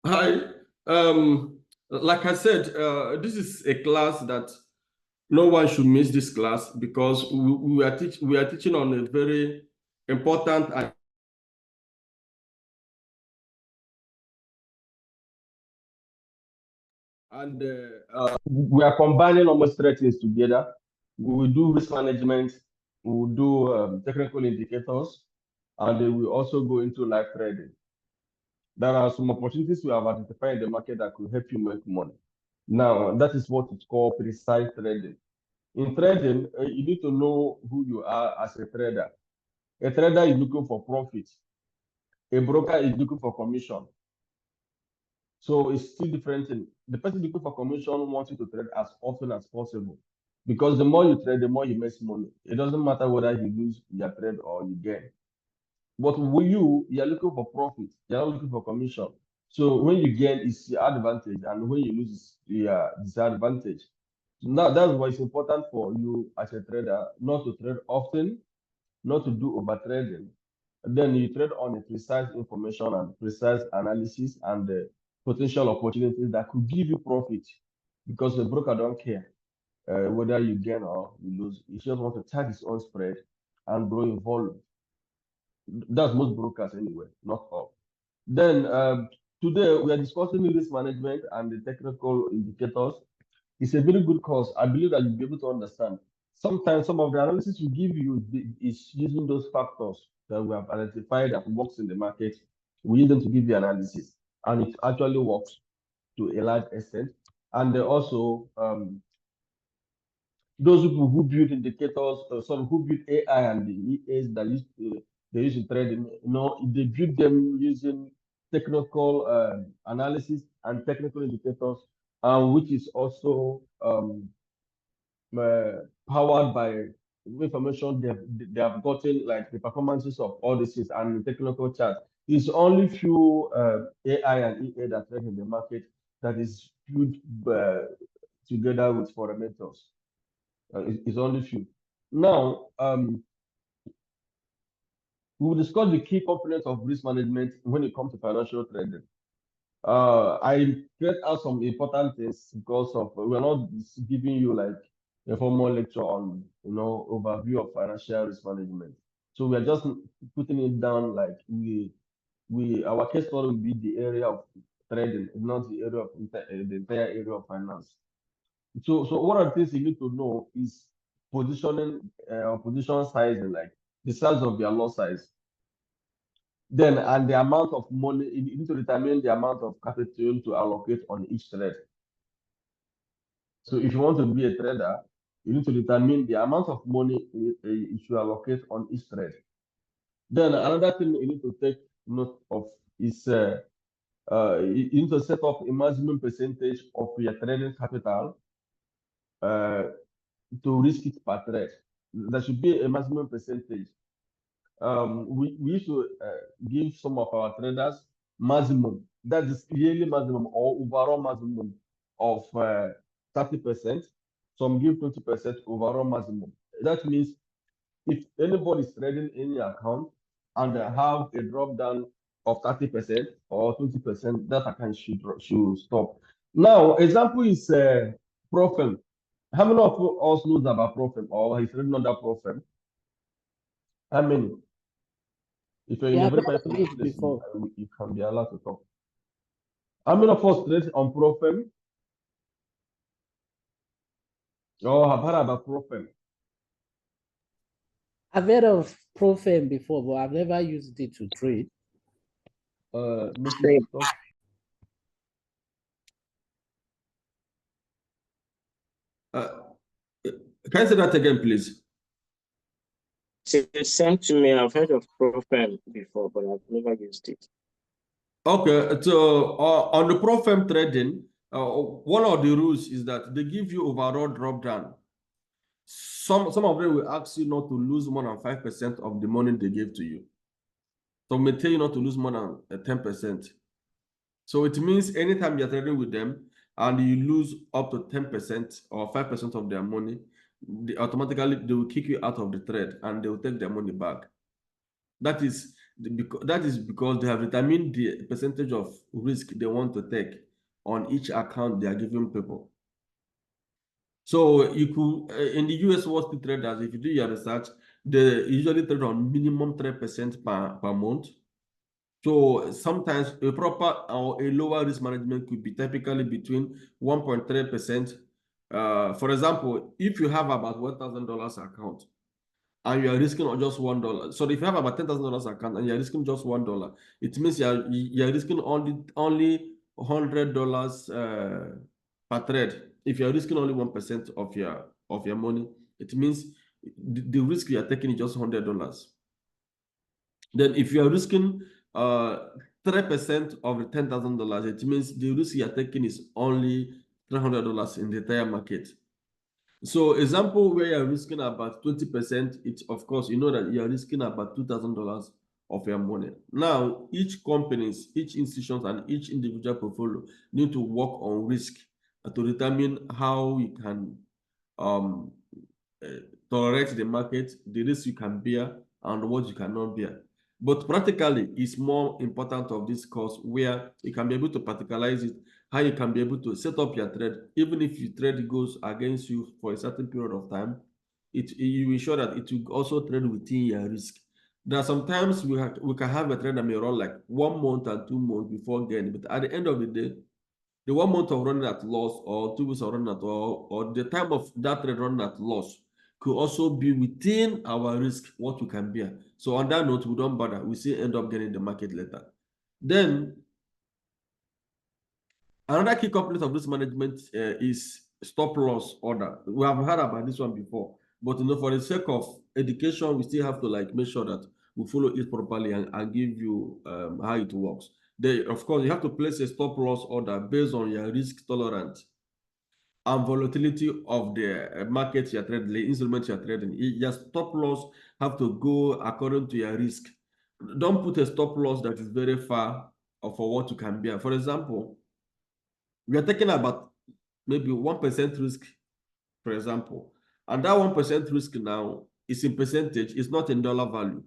Hi. Like I said, this is a class that no one should miss this class because we are teaching on a very important and we are combining almost three things together. We will do risk management, we will do technical indicators, and then we also go into live trading. There are some opportunities we have identified in the market that could help you make money. Now, that is what is called precise trading. In trading, you need to know who you are as a trader. A trader is looking for profit. A broker is looking for commission. So it's two different things. The person looking for commission wants you to trade as often as possible. Because the more you trade, the more you make money. It doesn't matter whether you lose your trade or you gain. But with you're looking for profit. You're not looking for commission. So when you gain, it's your advantage. And when you lose, it's your disadvantage. Now, that's why it's important for you as a trader not to trade often, not to do over trading. Then you trade on a precise information and precise analysis and the potential opportunities that could give you profit, because the broker don't care whether you gain or you lose. He just want to charge his own spread and grow in volume. That's most brokers anyway, not all. Then today we are discussing risk management and the technical indicators. It's a very good course. I believe that you'll be able to understand. Sometimes some of the analysis we give you is using those factors that we have identified that works in the market. We use them to give you analysis, and it actually works to a large extent. And also those people who build indicators, some who build AI and the EAs that they use in trading, they build them using technical analysis and technical indicators, which is also powered by information they have gotten, like the performances of all these things and the technical charts. It's only few AI and EA that trade in the market that is built together with fundamentals. It's only few. Now, we will discuss the key components of risk management when it comes to financial trading. I get out some important things because of we're not giving you like a formal lecture on overview of financial risk management. So we're just putting it down like our case study will be the area of trading, not the area of the entire area of finance. So one of the things you need to know is positioning or position sizing, like the size of your lot size. Then, and the amount of money, you need to determine the amount of capital to allocate on each trade. So if you want to be a trader, you need to determine the amount of money you should allocate on each trade. Then another thing you need to take note of is you need to set up a maximum percentage of your trading capital to risk it per trade. There should be a maximum percentage. We used to give some of our traders maximum, that is yearly maximum or overall maximum of 30%. Some give 20% overall maximum. That means if anybody is trading any account and they have a drop down of 30% or 20%, that account should stop. Now, example is Profem. How many of us knows about Profem or is trading under Profem? How many? If you're in a very particular place, you can be allowed to talk. How many of us trade on Profem? Or have heard about Profem? I've heard of Profem before, but I've never used it to trade. Can you say that again, please? It's sent to me. I've heard of Profem before, but I've never used it. Okay, so on the Profem trading, one of the rules is that they give you overall drop down. Some of them will ask you not to lose more than 5% of the money they gave to you. So maintain you not to lose more than 10%. So it means anytime you're trading with them and you lose up to 10% or 5% of their money, automatically they will kick you out of the trade and they will take their money back. That is That is because they have determined the percentage of risk they want to take on each account they are giving people. So you could, in the US Wall Street traders, if you do your research, they usually trade on minimum 3% per month. So sometimes a proper or a lower risk management could be typically between 1.3%. For example, if you have about $1,000 account and you are risking on just $1, so if you have about $10,000 account and you are risking just $1, it means you are risking only $100 per trade. If you are risking only 1% of your money, it means the risk you are taking is just $100. Then if you are risking 3% of the $10,000, it means the risk you are taking is only $300 in the entire market. So example where you're risking about 20%, it's of course, you know that you're risking about $2,000 of your money. Now, each companies, each institutions, and each individual portfolio need to work on risk to determine how you can tolerate the market, the risk you can bear, and what you cannot bear. But practically, it's more important of this course where you can be able to practicalize it, how you can be able to set up your trade, even if your trade goes against you for a certain period of time, you ensure that it will also trade within your risk. There are sometimes we can have a trade that may run like 1 month and 2 months before getting, but at the end of the day, the 1 month of running at loss or 2 weeks of running at loss, or the time of that trade running at loss could also be within our risk, what we can bear. So on that note, we don't bother. We still end up getting the market later. Then another key component of risk management is stop loss order. We have heard about this one before, but for the sake of education, we still have to make sure that we follow it properly and give you how it works. Of course, you have to place a stop loss order based on your risk tolerance and volatility of the market you're trading, the instrument you're trading. Your stop loss have to go according to your risk. Don't put a stop loss that is very far for what you can bear. For example, we are talking about maybe 1% risk, for example, and that 1% risk now is in percentage, it's not in dollar value.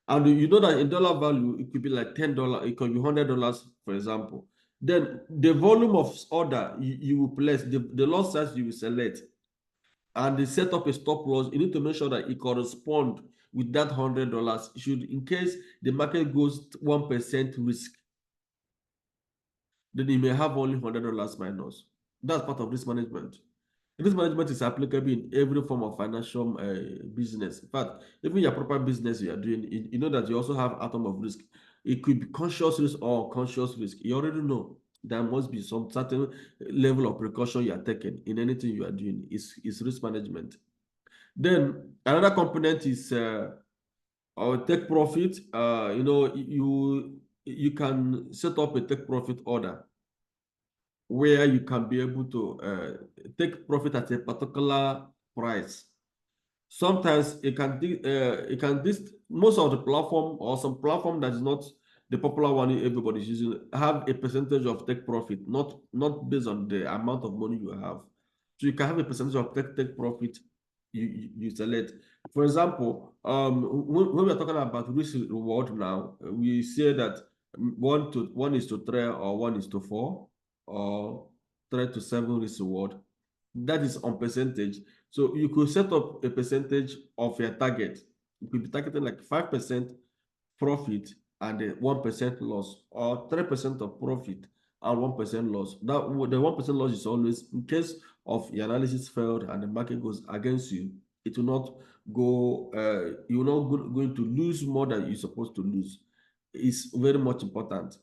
And you know that in dollar value, it could be like $10, it could be $100, for example. Then the volume of order you will place, the lot size you will select, and they set up a stop loss, you need to make sure that it corresponds with that $100. Should, in case the market goes 1% risk, then you may have only $100 minus. That's part of risk management. Risk management is applicable in every form of financial business. In fact, even your proper business you are doing, you know that you also have atom of risk. It could be conscious risk or unconscious risk. You already know there must be some certain level of precaution you are taking in anything you are doing. It's risk management. Then another component is take profit. You can set up a take profit order where you can be able to take profit at a particular price. Sometimes most of the platform or some platform that is not the popular one everybody's using have a percentage of take profit, not based on the amount of money you have. So you can have a percentage of take profit you select. For example, when we're talking about risk reward now, we say that 1 is to 3 or 1 is to 4 or 3 to 7 risk reward. That is on percentage. So you could set up a percentage of your target. You could be targeting like 5% profit and 1% loss, or 3% of profit and 1% loss. That the 1% loss is always in case of your analysis failed and the market goes against you. It will not go. You're not going to lose more than you're supposed to lose. It's very much important.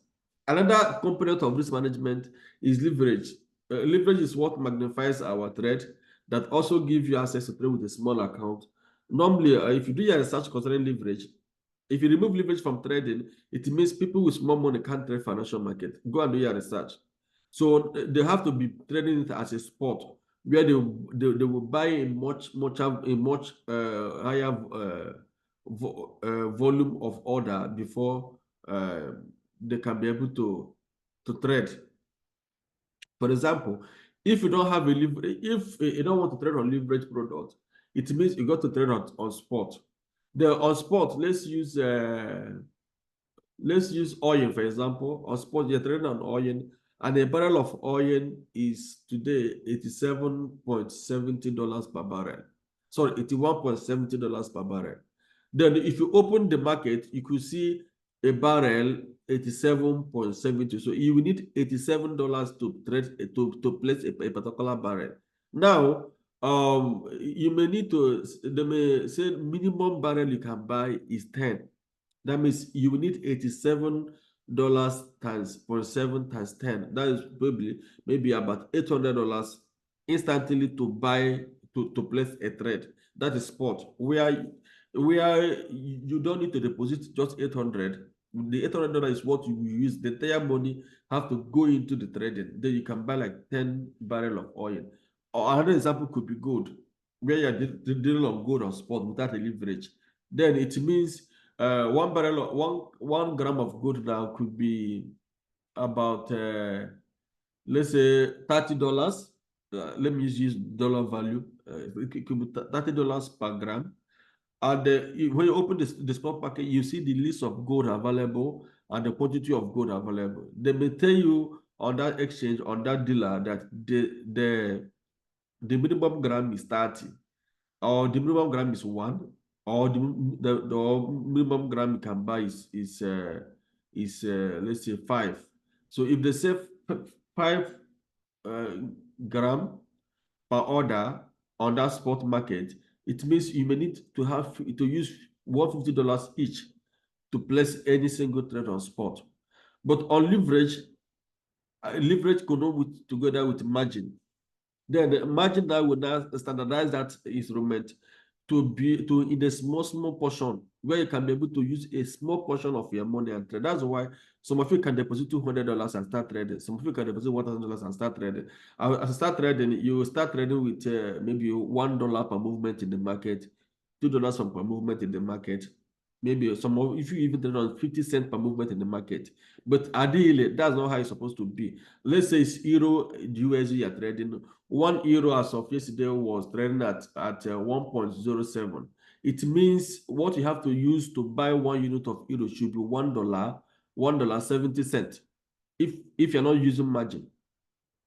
Another component of risk management is leverage. Leverage is what magnifies our trade, that also gives you access to trade with a small account. Normally, if you do your research concerning leverage, if you remove leverage from trading, it means people with small money can't trade financial market. Go and do your research. So they have to be trading it as a sport, where they will buy a much higher volume of order before they can be able to trade. For example, if you don't have if you don't want to trade on leverage product, it means you got to trade on spot. On spot, let's use let's use oil, for example, or spot you're trading on oil, and a barrel of oil is today $87.70 per barrel. Sorry, $81.70 per barrel. Then if you open the market, you could see a barrel 87.70. So you will need $87 to trade to place a particular barrel. Now, you may need to, they may say minimum barrel you can buy is 10. That means you will need $87 times 0.7 times 10. That is probably maybe about $800 instantly to buy to place a trade. That is spot. Where you don't need to deposit just 800. The $800 is what you will use. The entire money have to go into the trading. Then you can buy like 10 barrel of oil. Or another example could be gold, where you're dealing on gold on spot without a leverage. Then it means 1 gram of gold now could be about let's say $30. Let me use dollar value. It could be $30 per gram. And when you open the spot market, you see the list of gold available and the quantity of gold available. They may tell you on that exchange, on that dealer, that the minimum gram is 30, or the minimum gram is 1, or the minimum gram you can buy is let's say 5. So if they say 5 gram per order on that spot market, it means you may need to have to use $150 each to place any single trade on spot. But on leverage, leverage could not together with margin. Then the margin that will now standardize that instrument to in a small portion, where you can be able to use a small portion of your money and trade. That's why some of you can deposit $200 and start trading. Some of you can deposit $1,000 and start trading. As you start trading, you will start trading with maybe $1 per movement in the market, $2 per movement in the market. Maybe some of if you even trade on 50 cents per movement in the market. But ideally, that's not how it's supposed to be. Let's say it's euro USD you're trading. 1 euro as of yesterday was trading at 1.07. It means what you have to use to buy 1 unit of euro should be $1.70. If you're not using margin.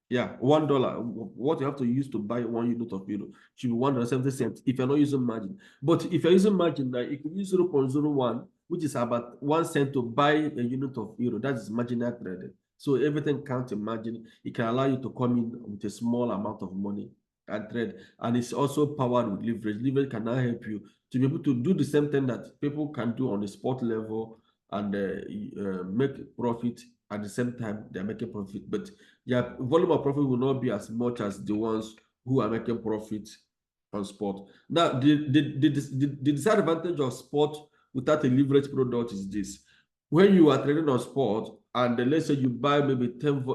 Yeah, $1. What you have to use to buy 1 unit of euro should be $1.70 if you're not using margin. But if you're using margin, now you can use 0.01, which is about 1 cent to buy a unit of euro. That is marginal trading. So everything counts in margin. It can allow you to come in with a small amount of money and trade. And it's also powered with leverage. Leverage can now help you to be able to do the same thing that people can do on the spot level and make profit at the same time they're making profit. But yeah, volume of profit will not be as much as the ones who are making profit on spot. Now, the disadvantage of spot without a leverage product is this. When you are trading on spot, and let's say you buy maybe 10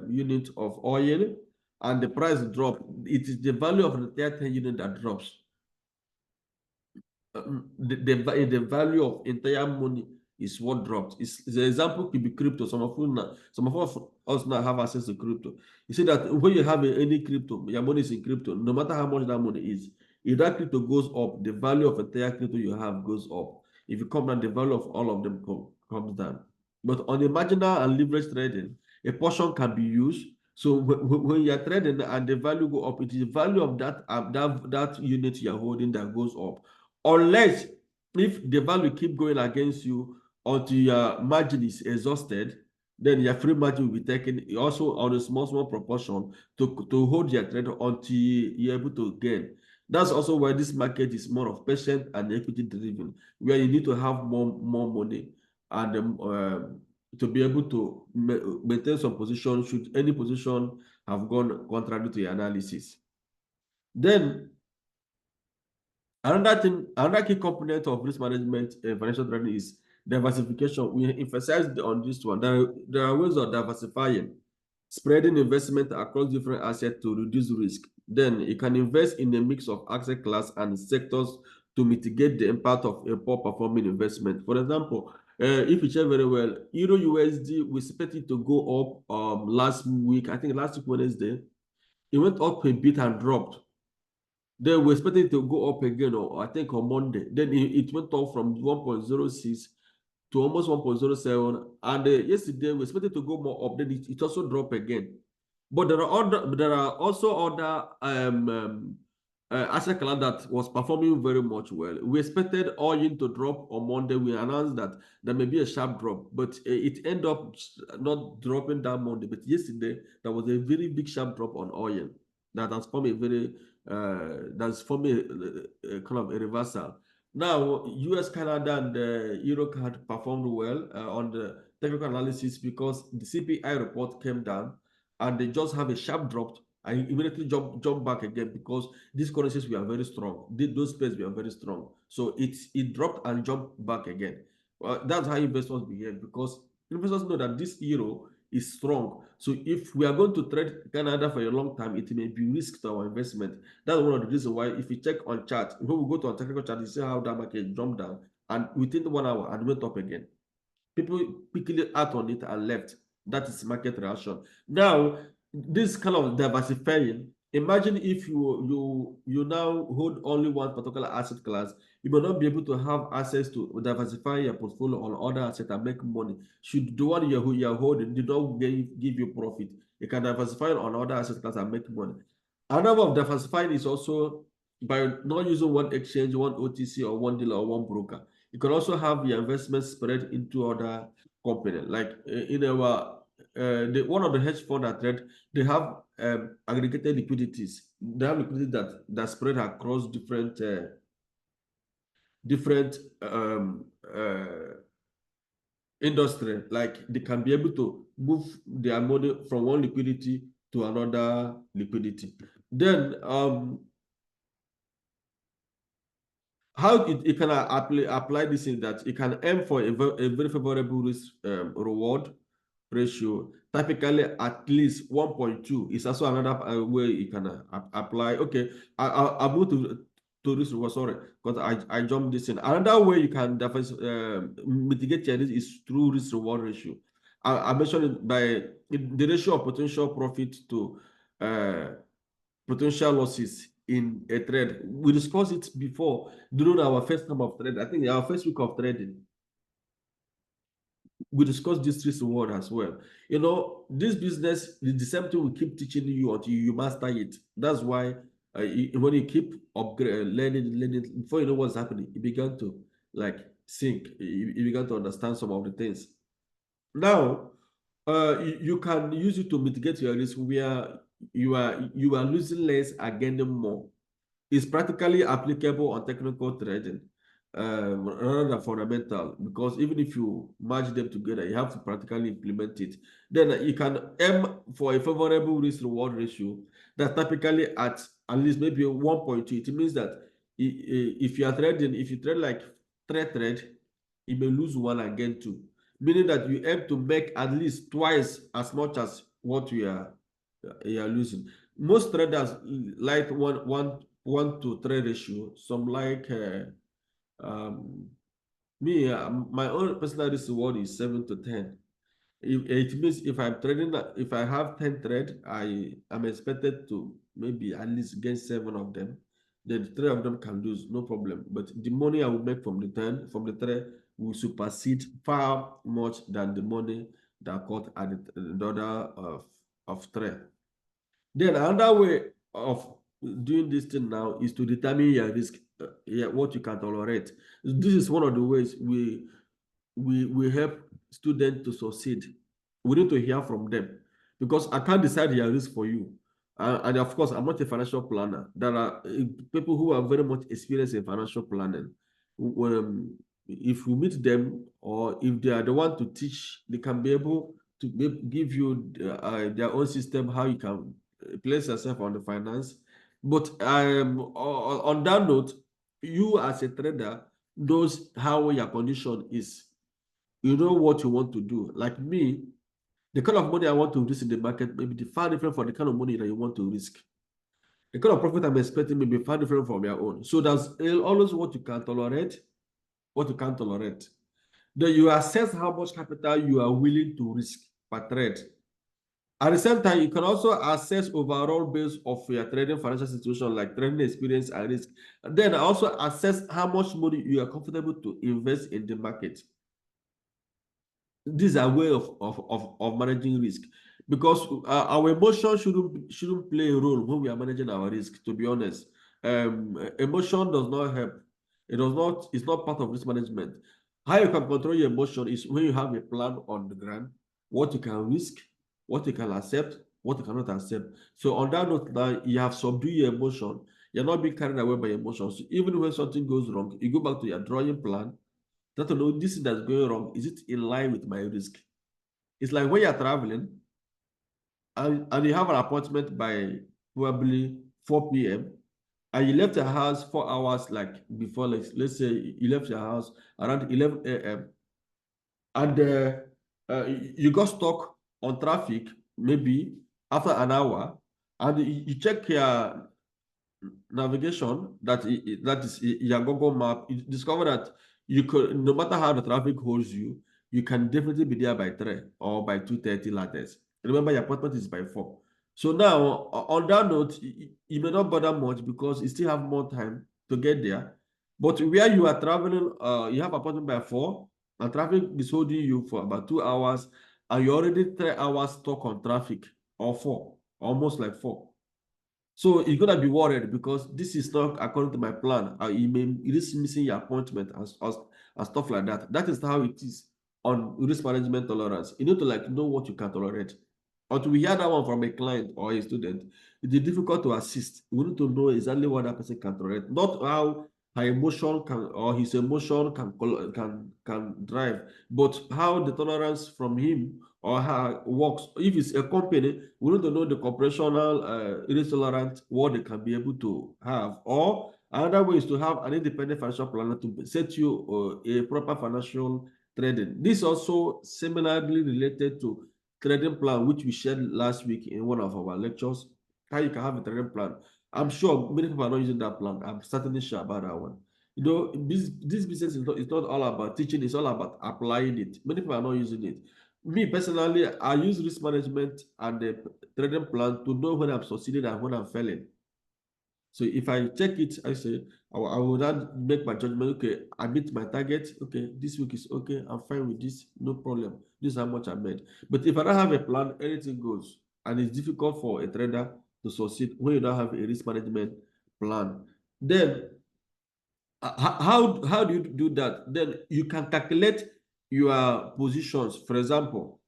units of oil, and the price drop, it is the value of the 10 unit that drops. The value of entire money is what dropped. The example could be crypto. Some of us now have access to crypto. You see that when you have any crypto, your money is in crypto, no matter how much that money is. If that crypto goes up, the value of entire crypto you have goes up. If you come down, the value of all of them comes down. But on the marginal and leverage trading, a portion can be used. So when you're trading and the value go up, it is the value of that unit you're holding that goes up. Unless if the value keep going against you until your margin is exhausted, then your free margin will be taken also on a small proportion to hold your trade until you're able to gain. That's also why this market is more of patient and equity driven, where you need to have more money and to be able to maintain some position should any position have gone contrary to your analysis. Then another key component of risk management financial trading is diversification. We emphasized on this one. There are ways of diversifying, spreading investment across different assets to reduce risk. Then you can invest in a mix of asset class and sectors to mitigate the impact of a poor performing investment. For example, if you check very well, Euro USD, we expect it to go up last week. I think last week Wednesday, it went up a bit and dropped. Then we expected it to go up again, or I think on Monday. Then it went up from 1.06 to almost 1.07. And yesterday we expected to go more up, then it also dropped again. But there are also other asset class that was performing very much well. We expected oil to drop on Monday. We announced that there may be a sharp drop, but it ended up not dropping that Monday. But yesterday there was a very big sharp drop on oil that has formed a very kind of a reversal. Now, US, Canada, and Euro had performed well on the technical analysis because the CPI report came down and they just have a sharp drop and immediately jump back again because these currencies were very strong. Those pairs were very strong. So it dropped and jumped back again. That's how investors behave because investors know that this euro is strong. So if we are going to trade Canada for a long time, it may be risk to our investment. That's one of the reasons why if you check on chart, when we go to a technical chart, you see how that market jumped down and within 1 hour and went up again. People quickly act on it and left. That is market reaction. Now, this kind of diversifying, imagine if you now hold only one particular asset class, you may not be able to have access to diversify your portfolio on other assets and make money. Should the one you're holding did not give you profit, you can diversify on other asset class and make money. Another of diversifying is also by not using one exchange, one OTC, or one dealer, or one broker. You can also have your investment spread into other companies. Like in our one of the hedge fund I trade, they have aggregated liquidities. They have liquidity that spread across different industry. Like they can be able to move their money from one liquidity to another liquidity. Then how it can apply this is that it can aim for a very favorable risk reward ratio, typically at least 1.2 is also another way you can apply. Okay, I'll move to risk reward, sorry, because I jumped this in. Another way you can mitigate your risk is through risk reward ratio. I mentioned it by the ratio of potential profit to potential losses in a trade. We discussed it before during our first time of trade. I think our first week of trading, we discussed this risk reward as well. You know, this business is the same thing we keep teaching you until you master it. That's why when you keep learning, before you know what's happening, you began to like sink. You began to understand some of the things. Now, you can use it to mitigate your risk where you are losing less and gaining more. It's practically applicable on technical trading rather than fundamental, because even if you merge them together, you have to practically implement it. Then you can aim for a favorable risk reward ratio that's typically at least maybe 1.2. It means that if you are trading, if you trade like trade, you may lose one and gain two, meaning that you aim to make at least twice as much as what you are losing. Most traders like one to 3 ratio. Some like me, my own personal risk reward is 7 to 10. It means if I'm trading, if I have 10 trade, I am expected to maybe at least gain 7 of them. Then 3 of them can lose, no problem. But the money I will make from the 10, from the trade, will supersede far much than the money that I got at the order of trade. Then another way of doing this thing now is to determine your risk, what you can tolerate. This is one of the ways we help students to succeed. We need to hear from them because I can't decide your risk for you. And of course, I'm not a financial planner. There are people who are very much experienced in financial planning. If you meet them or if they are the one to teach, they can be able to give you their own system, how you can place yourself on the finance. But on that note, you as a trader knows how your condition is. You know what you want to do. Like me, the kind of money I want to risk in the market may be far different from the kind of money that you want to risk. The kind of profit I'm expecting may be far different from your own. So there's always what you can tolerate, what you can't tolerate. Then you assess how much capital you are willing to risk per trade. At the same time, you can also assess overall base of your trading financial situation, like trading experience and risk. And then also assess how much money you are comfortable to invest in the market. These are way of managing risk, because our emotion shouldn't play a role when we are managing our risk. To be honest, emotion does not help. It's not part of risk management. How you can control your emotion is when you have a plan on the ground, what you can risk, what you can accept, what you cannot accept. So on that note, now you have subdued your emotion. You're not being carried away by emotions. Even when something goes wrong, you go back to your drawing plan. Try to know this thing that's going wrong. Is it in line with my risk? It's like when you're traveling and you have an appointment by probably 4 p.m. and you left your house 4 hours like before, like, let's say you left your house around 11 a.m. and you got stuck on traffic maybe after an hour, and you check your navigation, that is your Google map, you discover that you could, no matter how the traffic holds you, you can definitely be there by 3 or by 2:30 latest. Remember, your appointment is by 4. So now, on that note, you may not bother much because you still have more time to get there. But where you are traveling, you have appointment by 4, and traffic is holding you for about 2 hours, and you're already 3 hours stuck on traffic, or 4, almost like 4. So you're gonna be worried because this is not according to my plan. It is missing your appointment and stuff like that. That is how it is on risk management tolerance. You need to know what you can tolerate. Until we hear that one from a client or a student, it is difficult to assist. We need to know exactly what that person can tolerate, not how her emotion can or his emotion can drive, but how the tolerance from him or her works. If it's a company, we need to know the corporational risk tolerant, what they can be able to have. Or another way is to have an independent financial planner to set you a proper financial trading. This also similarly related to trading plan, which we shared last week in one of our lectures. How you can have a trading plan. I'm sure many people are not using that plan. I'm certainly sure about that one. You know, this business is not all about teaching, it's all about applying it. Many people are not using it. Me personally, I use risk management and the trading plan to know when I'm succeeding and when I'm failing. So if I check it, I say, I will then make my judgment. Okay, I meet my target. Okay, this week is okay. I'm fine with this. No problem. This is how much I made. But if I don't have a plan, anything goes. And it's difficult for a trader to succeed when you don't have a risk management plan. Then, how do you do that? Then you can calculate your positions. For example,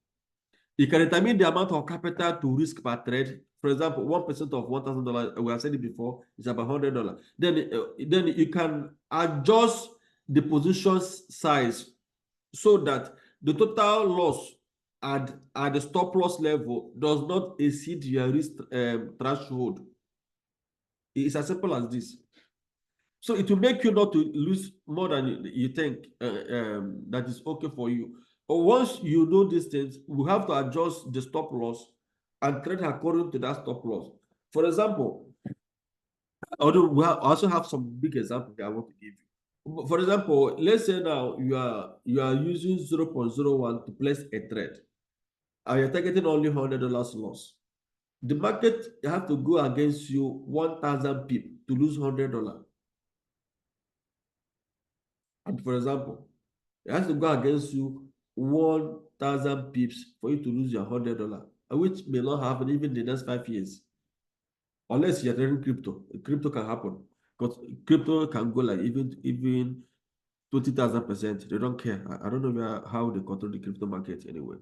you can determine the amount of capital to risk per trade. For example, 1% of $1,000, we have said it before, is about $100. Then you can adjust the position size so that the total loss at the stop loss level does not exceed your risk threshold. It's as simple as this. So it will make you not to lose more than you think that is okay for you. But once you know these things, we have to adjust the stop loss and trade according to that stop loss. For example, although we also have some big examples that I want to give you. For example, let's say now you are using 0.01 to place a trade, and you're targeting only $100 loss. The market have to go against you 1,000 pip to lose $100. And for example, it has to go against you 1,000 pips for you to lose your $100, which may not happen even in the next 5 years. Unless you're trading crypto. Crypto can happen. Because crypto can go like even 20,000%. They don't care. I don't know how they control the crypto market anyway.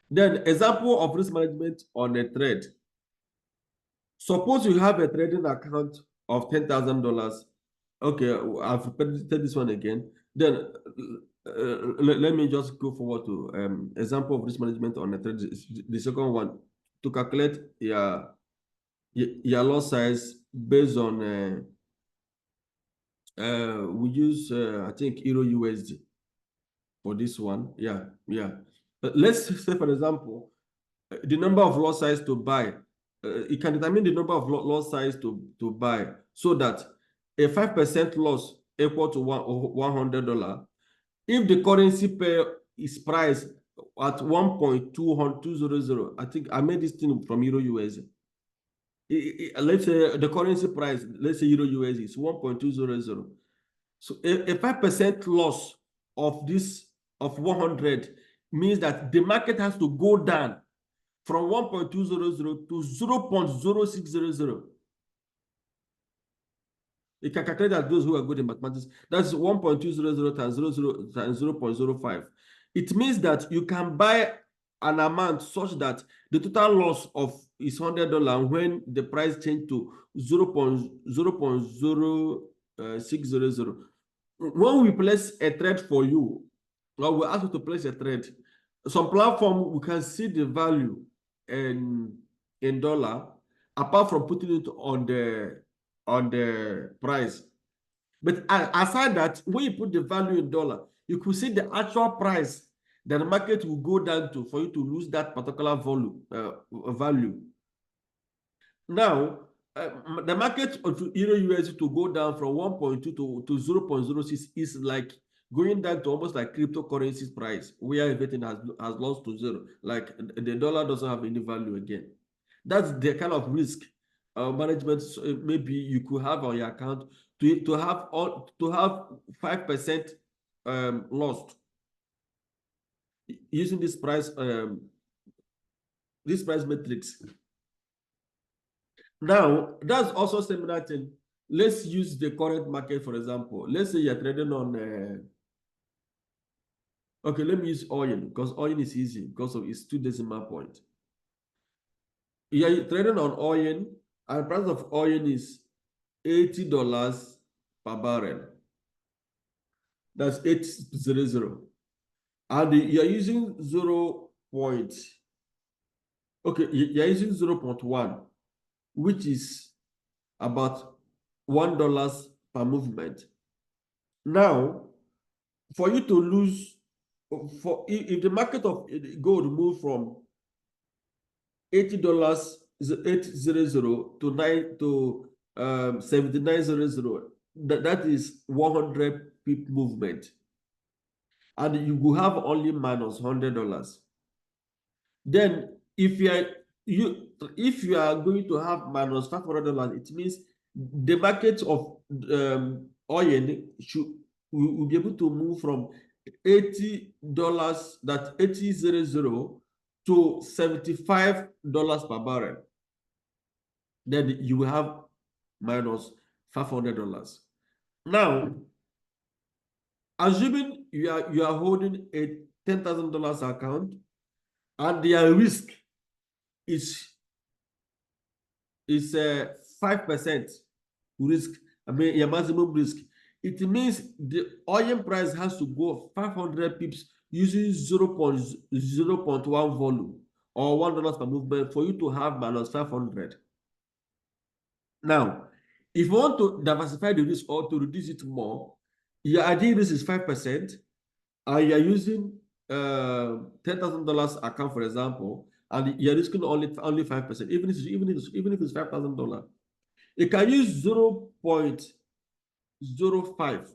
Then, example of risk management on a trade. Suppose you have a trading account of $10,000. Okay, I've repeated this one again. Then let me just go forward to example of risk management on a trade. The second one, to calculate your loss size based on we use I think Euro USD for this one. Yeah. Let's say, for example, the number of lot size to buy. You can determine the number of lot size to buy so that a 5% loss equal to $100. If the currency pair is priced at 1.200, I think I made this thing from Euro USD. Let's say the currency price, let's say Euro USD is 1.200. So a 5% loss of this of 100 means that the market has to go down from 1.200 to 0.0600. You can calculate that those who are good in mathematics. That's 1.200 times 0.05. It means that you can buy an amount such that the total loss of is $100 when the price changed to 0.0600. When we place a trade for you, or we ask you to place a trade, some platform we can see the value in dollar apart from putting it on the price. But aside that, when you put the value in dollar, you could see the actual price that the market will go down to for you to lose that particular value. Now, the market of Euro USD to go down from 1.2 to 0.06 is like going down to almost like cryptocurrency's price, where everything has lost to zero. Like the dollar doesn't have any value again. That's the kind of risk management maybe you could have on your account to have 5% lost using this price matrix. Now, that's also similar thing. Let's use the current market, for example. Let's say you're trading on, okay, let me use oil because oil is easy because of its 2 decimal point. You're trading on oil, and the price of oil is $80 per barrel. That's 800. And you're using 0.1, which is about $1 per movement. Now, for you to lose, if the market of gold move from $80 to 7900, that is 100 pip movement, and you will have only minus $100. Then if you are going to have minus $500, it means the market of oil will be able to move from $80, that 800 to $75 per barrel. Then you will have minus $500. Now, assuming you are holding a $10,000 account and their risk is 5% risk, I mean your maximum risk, it means the oil price has to go 500 pips using 0.1 volume or $1 per movement for you to have minus 500. Now, if you want to diversify the risk or to reduce it more, your ideal risk is 5%, and you're using $10,000 account, for example, and you're risking only 5%, even if it's $5,000. You can use 0.05.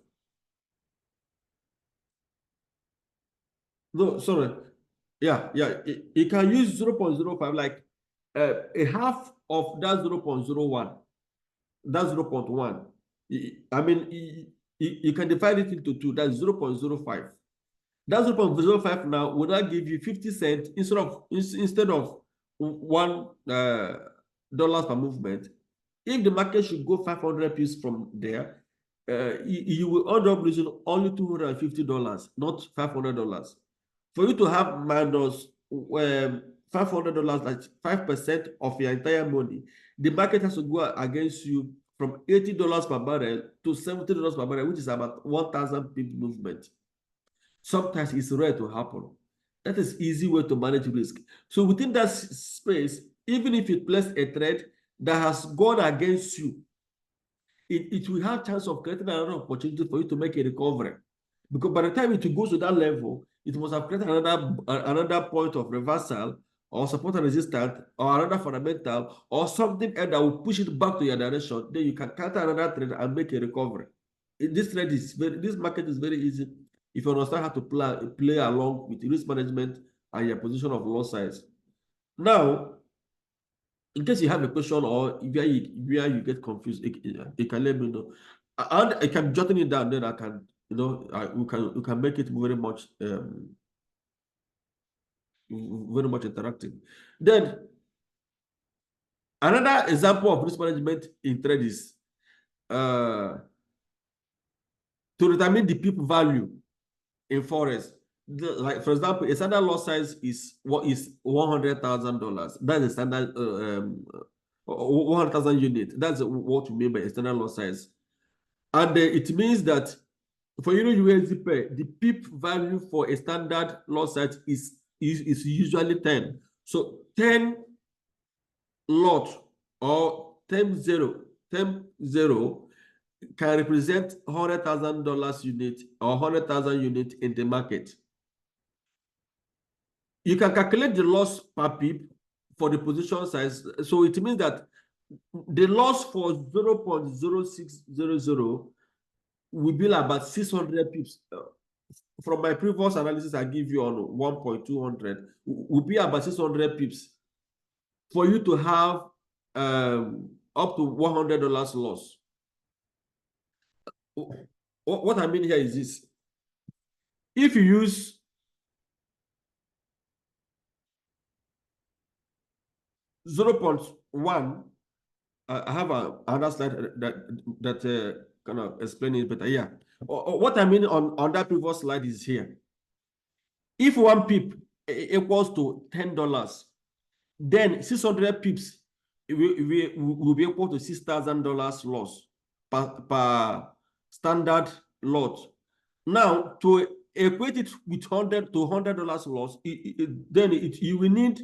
No, sorry. Yeah. You can use 0.05, like a half of that 0.01. That's 0.1. I mean, you can divide it into 2. That's 0.05. That 0.05 now will not give you 50 cents instead of $1 per movement. If the market should go 500 pips from there, you will end up losing only $250, not $500. For you to have minus $500, like 5% of your entire money, the market has to go against you from $80 per barrel to $70 per barrel, which is about 1,000 pip movement. Sometimes it's rare to happen. That is easy way to manage risk. So within that space, even if you place a trade that has gone against you, it will have chance of creating another opportunity for you to make a recovery. Because by the time it goes to that level, it must have created another point of reversal or support and resistance or another fundamental or something else that will push it back to your direction. Then you can counter another trade and make a recovery. This market is very easy if you understand how to play along with risk management and your position of loss size. Now, in case you have a question or where you get confused, you can let me know. And I can jot it down, then I can you know, we can make it very much interactive. Then another example of risk management in trade is to determine the peak value in forest. Like for example, a standard lot size is $100,000. That's a standard 100,000 unit. That's what we mean by a standard lot size, and it means that for USD, the peak value for a standard lot size is usually 10. So 10 lot or 10-0 can represent $100,000 unit or 100,000 unit in the market. You can calculate the loss per pip for the position size. So it means that the loss for 0.0600 will be about 600 pips. From my previous analysis I give you on 1.200 will be about 600 pips for you to have up to $100 loss. What I mean here is this: if you use 0.1, I have another slide that kind of explain it better. Yeah, what I mean on that previous slide is here. If 1 pip equals to $10, then 600 pips will be equal to $6,000 loss per standard lot. Now, to equate it with $100 loss, then you will need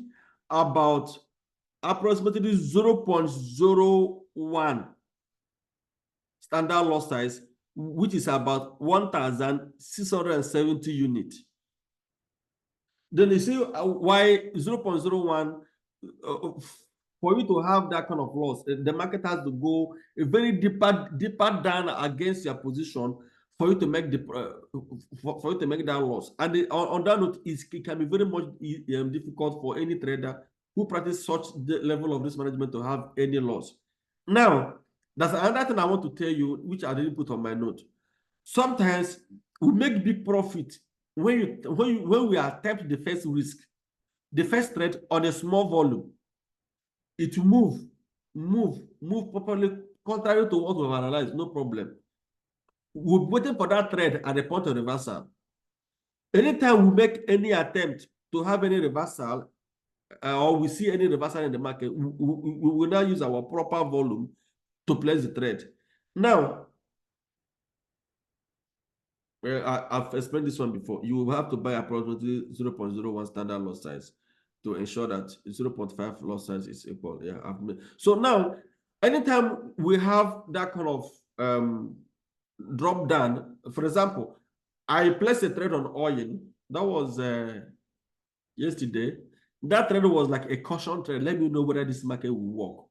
about approximately 0.01 standard lot size, which is about 1,670 units. Then you see why 0.01 for you to have that kind of loss, the market has to go a very deeper down against your position for you to make the for you to make that loss. And on that note, it can be very much difficult for any trader who practice such level of risk management to have any loss. Now, that's another thing I want to tell you, which I didn't put on my note. Sometimes we make big profit when we attempt the first risk, the first trade on a small volume. It will move properly, contrary to what we've analyzed, no problem. We're waiting for that trade at the point of reversal. Anytime we make any attempt to have any reversal, or we see any reversal in the market, we will now use our proper volume to place the trade. Now, I've explained this one before. You will have to buy approximately 0.01 standard lot size to ensure that 0.5 lot size is equal. Yeah, so now, anytime we have that kind of drop down, for example, I placed a trade on oil. That was yesterday. That trade was like a caution trade. Let me know whether this market will work.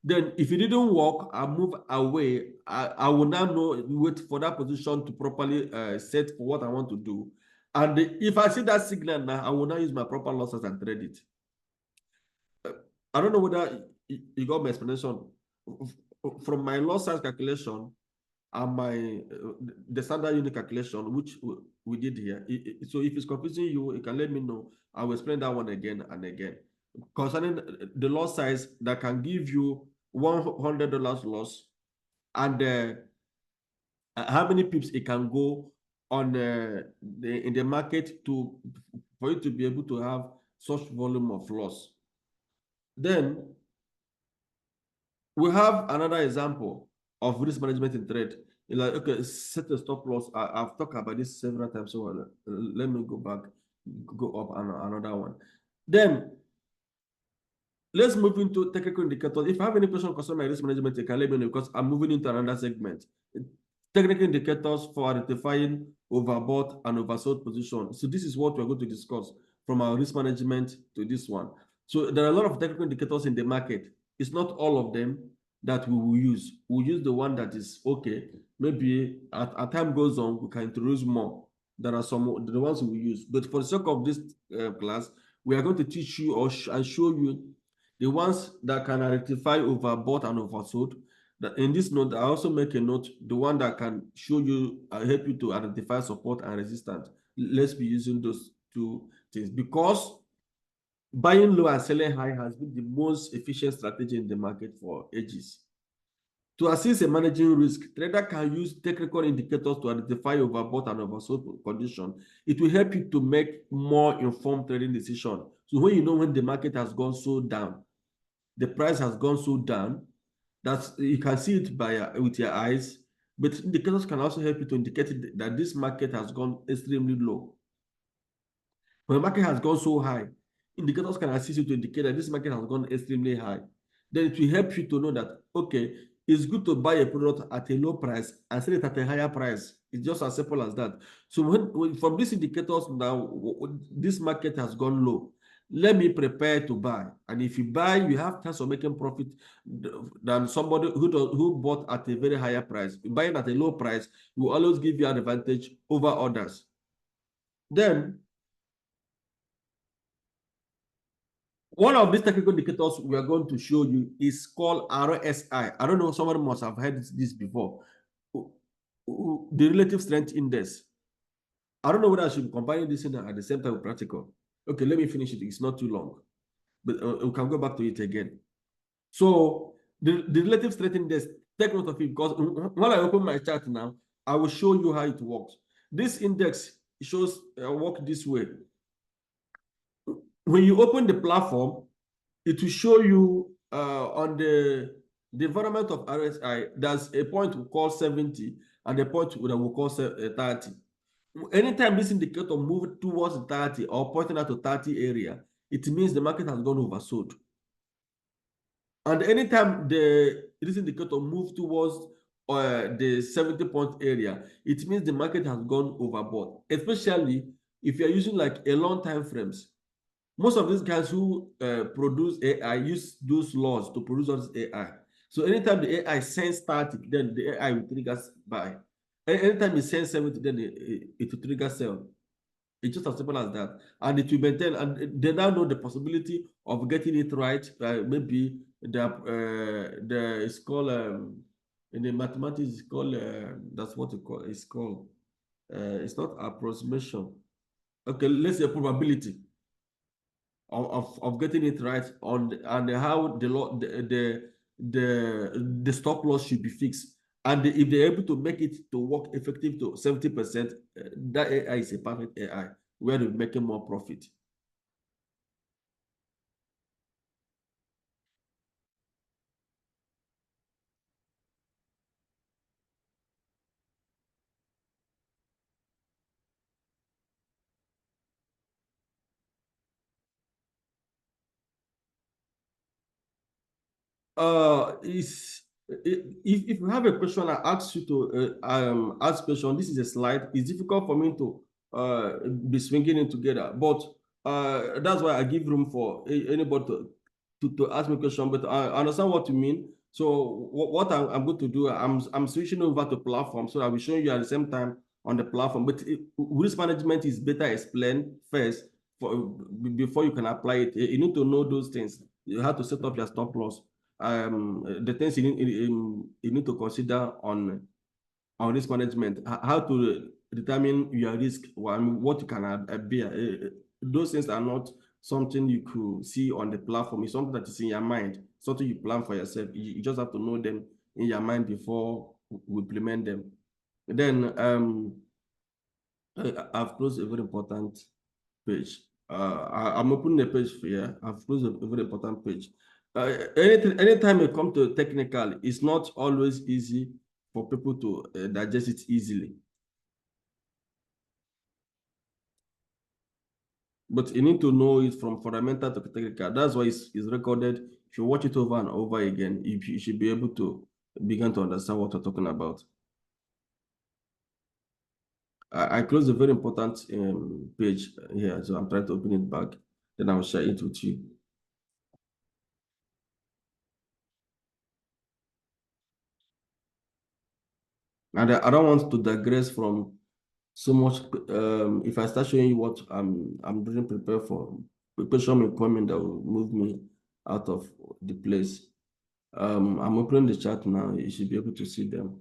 Then if it didn't work, I move away. I will now wait for that position to properly set for what I want to do. And if I see that signal now, I will now use my proper losses and trade it. I don't know whether you got my explanation. From my loss size calculation and the standard unit calculation, which we did here. So if it's confusing you, you can let me know. I will explain that one again and again. Concerning the loss size that can give you $100 loss, and how many pips it can go on in the market for you to be able to have such volume of loss. Then we have another example of risk management in trade. Like, okay, set a stop loss. I've talked about this several times, so let me go up another one. Then let's move into technical indicators. If I have any question concerning my risk management, you can let me know, because I'm moving into another segment. Technical indicators for identifying overbought and oversold positions. So this is what we're going to discuss from our risk management to this one. So there are a lot of technical indicators in the market. It's not all of them that we will use. We'll use the one that is okay. Maybe as time goes on, we can introduce more. There are some the ones we use. But for the sake of this class, we are going to teach you and show you the ones that can identify overbought and oversold, That in this note, I also make a note, the one that can show you, help you to identify support and resistance. Let's be using those two things, because buying low and selling high has been the most efficient strategy in the market for ages. To assist in managing risk, trader can use technical indicators to identify overbought and oversold condition. It will help you to make more informed trading decisions. So when you know when the market has gone so down, the price has gone so down, that you can see it by with your eyes, but indicators can also help you to indicate that this market has gone extremely low. When the market has gone so high, indicators can assist you to indicate that this market has gone extremely high. Then it will help you to know that, okay, it's good to buy a product at a low price and sell it at a higher price. It's just as simple as that. So when from these indicators now, this market has gone low. Let me prepare to buy. And if you buy, you have chance of making profit than somebody who bought at a very higher price. Buying at a low price will always give you an advantage over others. Then, one of these technical indicators we are going to show you is called RSI. I don't know, someone must have heard this before. The relative strength index. I don't know whether I should be combining this in at the same time with practical. Okay, let me finish it. It's not too long, but we can go back to it again. So the relative strength index, take note of it, because when I open my chart now, I will show you how it works. This index shows work this way. When you open the platform, it will show you on the environment of RSI, there's a point we call 70 and a point that we call 30. Anytime this indicator moves towards 30 or pointing out to 30 area, it means the market has gone oversold. And anytime this indicator moves towards the 70-point area, it means the market has gone overbought, especially if you're using like a long time frames. Most of these guys who produce AI use those laws to produce all this AI. So anytime the AI sends 30, then the AI will trigger buy. Anytime it sends 70, then it will trigger sell. It's just as simple as that. And it will maintain, and they now know the possibility of getting it right. Maybe it's called, in the mathematics, it's called, that's what it's called. It's not approximation. Okay, let's say probability of getting it right on, and how the stop loss should be fixed. And if they're able to make it to work effective to 70%, that AI is a perfect AI where they're making more profit. If you have a question, I ask you to ask question. This is a slide. It's difficult for me to be swinging it together, but that's why I give room for anybody to ask me a question. But I understand what you mean. So what I'm going to do, I'm switching over to platform, so I will show you at the same time on the platform. But risk management is better explained first before you can apply it. You need to know those things. You have to set up your stop loss. The things you need to consider on risk management, how to determine your risk, what you can bear. Those things are not something you could see on the platform. It's something that is in your mind, something you plan for yourself. You just have to know them in your mind before we implement them. Then I've closed a very important page. I'm opening a page here. I've closed a very important page. Anytime you come to technical, it's not always easy for people to digest it easily. But you need to know it from fundamental to technical. That's why it's recorded. If you watch it over and over again, you should be able to begin to understand what we're talking about. I closed a very important page here, so I'm trying to open it back. Then I'll share it with you. And I don't want to digress from so much. If I start showing you what I'm really prepared for, preparation will come in that will move me out of the place. I'm opening the chart now. You should be able to see them.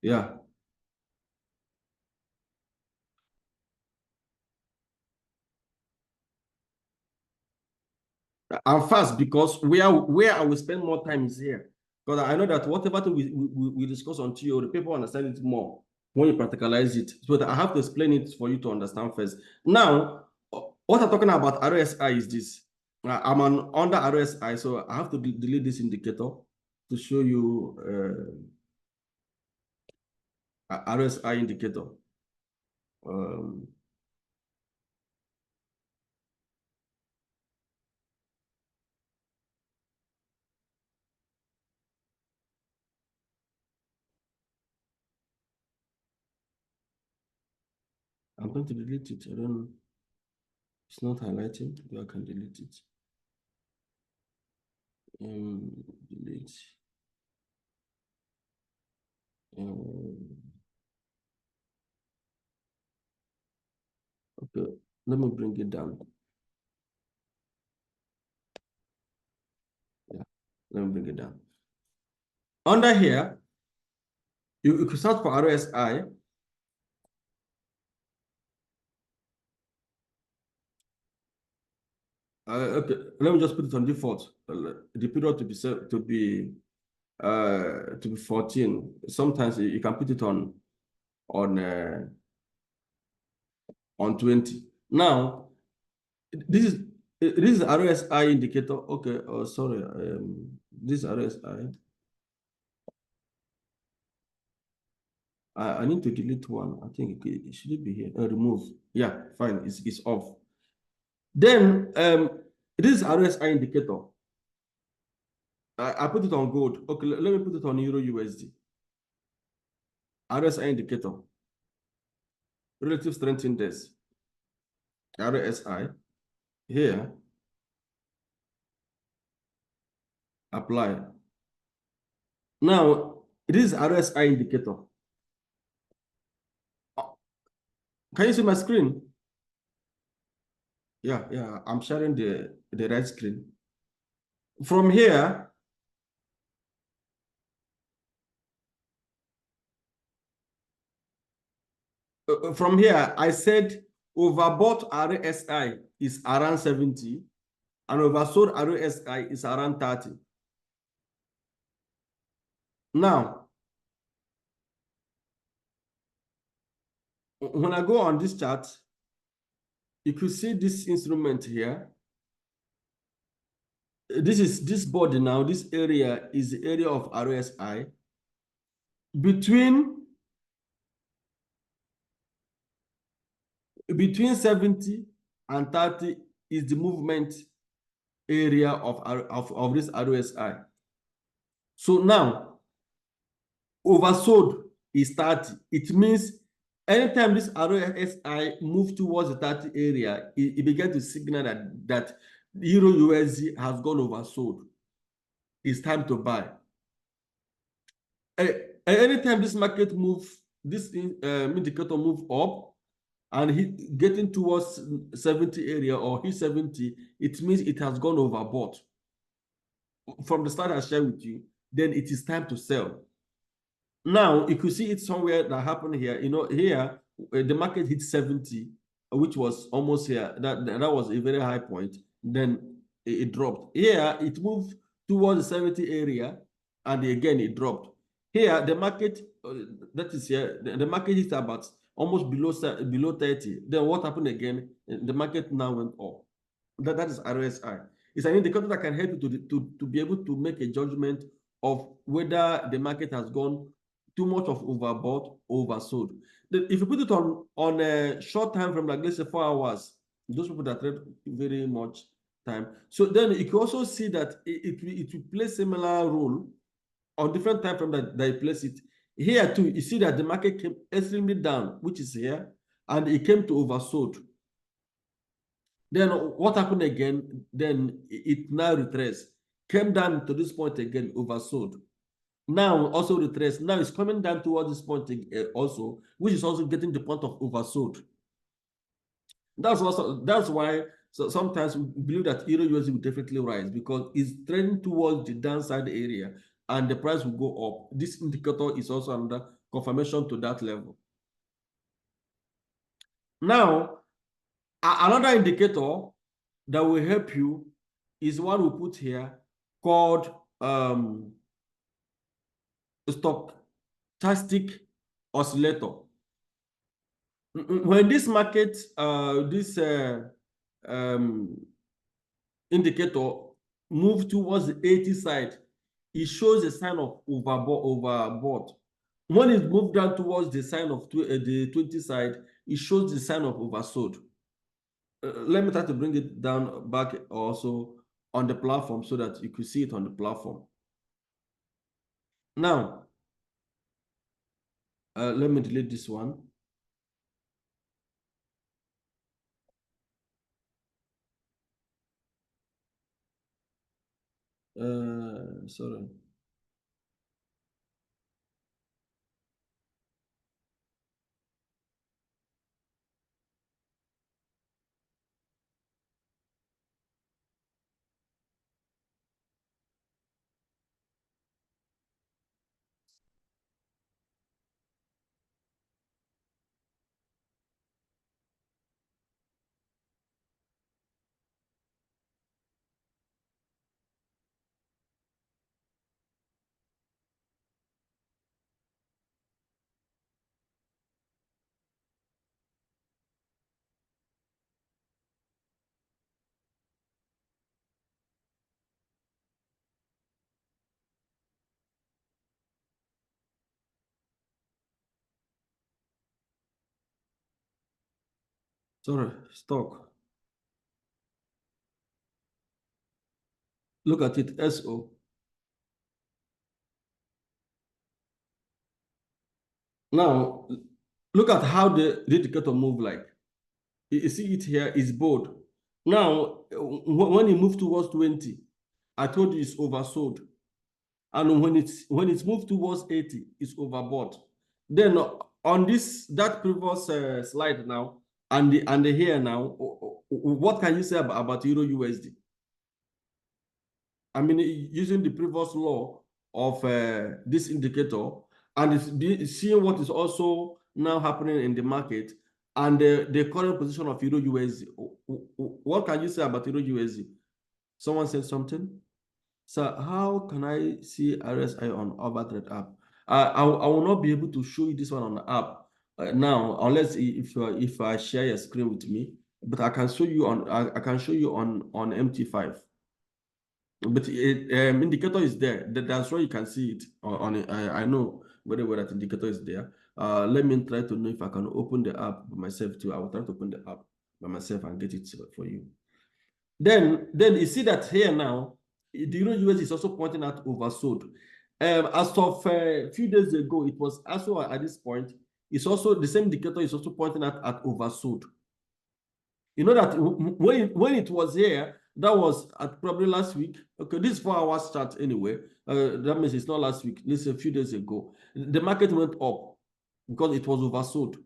Yeah. I'm fast because where I will spend more time is here. Because I know that whatever we discuss on TO, the people understand it more when you practicalize it. So I have to explain it for you to understand first. Now, what I'm talking about RSI is this. I'm under RSI, so I have to delete this indicator to show you RSI indicator. I'm going to delete it. I don't know. It's not highlighting. I can delete it. Delete. Okay, let me bring it down. Yeah, let me bring it down. Under here, you can search for RSI. Okay, let me just put it on default. The period to be set to be 14. Sometimes you can put it on 20. Now, this is RSI indicator. Okay, oh sorry. This RSI. I need to delete one. I think it should be here. Remove. Yeah, fine. It's off. Then this is RSI indicator. I put it on gold. Okay, let me put it on Euro USD. RSI indicator. Relative Strength Index. RSI. Here. Apply. Now, this is RSI indicator. Can you see my screen? Yeah, I'm sharing the right screen. From here, I said overbought RSI is around 70 and oversold RSI is around 30. Now, when I go on this chart, you could see this instrument here. This body now, this area is the area of RSI. Between 70 and 30 is the movement area of this RSI. So now, oversold is 30. It means anytime this RSI moves towards the 30 area, it begins to signal that Euro USD has gone oversold. It's time to buy. Anytime this market moves, this indicator move up and getting towards 70 area or hit 70, it means it has gone overbought. From the start I shared with you, then it is time to sell. Now, you could see it somewhere that happened here. You know, here, the market hit 70, which was almost here. That was a very high point. Then it dropped. Here, it moved towards the 70 area, and again, it dropped. Here, the market, that is here, the market hit about almost below 30. Then what happened again? The market now went up. That is RSI. It's an indicator that can help you to be able to make a judgment of whether the market has gone too much of overbought or oversold. If you put it on a short time frame, like let's say 4 hours, those people that trade very much time. So then you can also see that it will play similar role on different time frame that you place it Here too, you see that the market came extremely down, which is here, and it came to oversold. Then what happened again? Then it now retraced, came down to this point again, oversold. Now also retraced. Now it's coming down towards this point also, which is also getting the point of oversold. That's why sometimes we believe that Euro USD will definitely rise because it's trending towards the downside area and the price will go up. This indicator is also under confirmation to that level. Now, another indicator that will help you is one we put here called stochastic oscillator. When this market, indicator move towards the 80 side, it shows a sign of overbought. When it moved down towards the sign of the 20 side, it shows the sign of oversold. Let me try to bring it down back also on the platform so that you could see it on the platform. Now, let me delete this one. Sorry. Sorry, stock. Look at it, SO. Now, look at how the indicator move like. You see it here is bold. Now, when it moved towards 20, I told you it's oversold. And when it's moved towards 80, it's overbought. Then on that previous slide now, and the here now, what can you say about Euro USD? I mean, using the previous law of this indicator, and seeing what is also now happening in the market, and the current position of Euro USD. What can you say about Euro USD? Someone said something? So how can I see RSI on Overtrade app? I will not be able to show you this one on the app now, unless if I share your screen with me. But I can show you on on MT5. But indicator is there. That's why you can see it on it. I know very well that indicator is there. Let me try to know if I can open the app by myself too. I will try to open the app by myself and get it for you. Then you see that here now, the Euro US is also pointing out oversold. As of a few days ago, it was also at this point. It's also the same indicator is also pointing out at oversold. You know that when it was here, that was at probably last week. Okay, this 4 hours chart anyway. That means it's not last week. This is a few days ago. The market went up because it was oversold.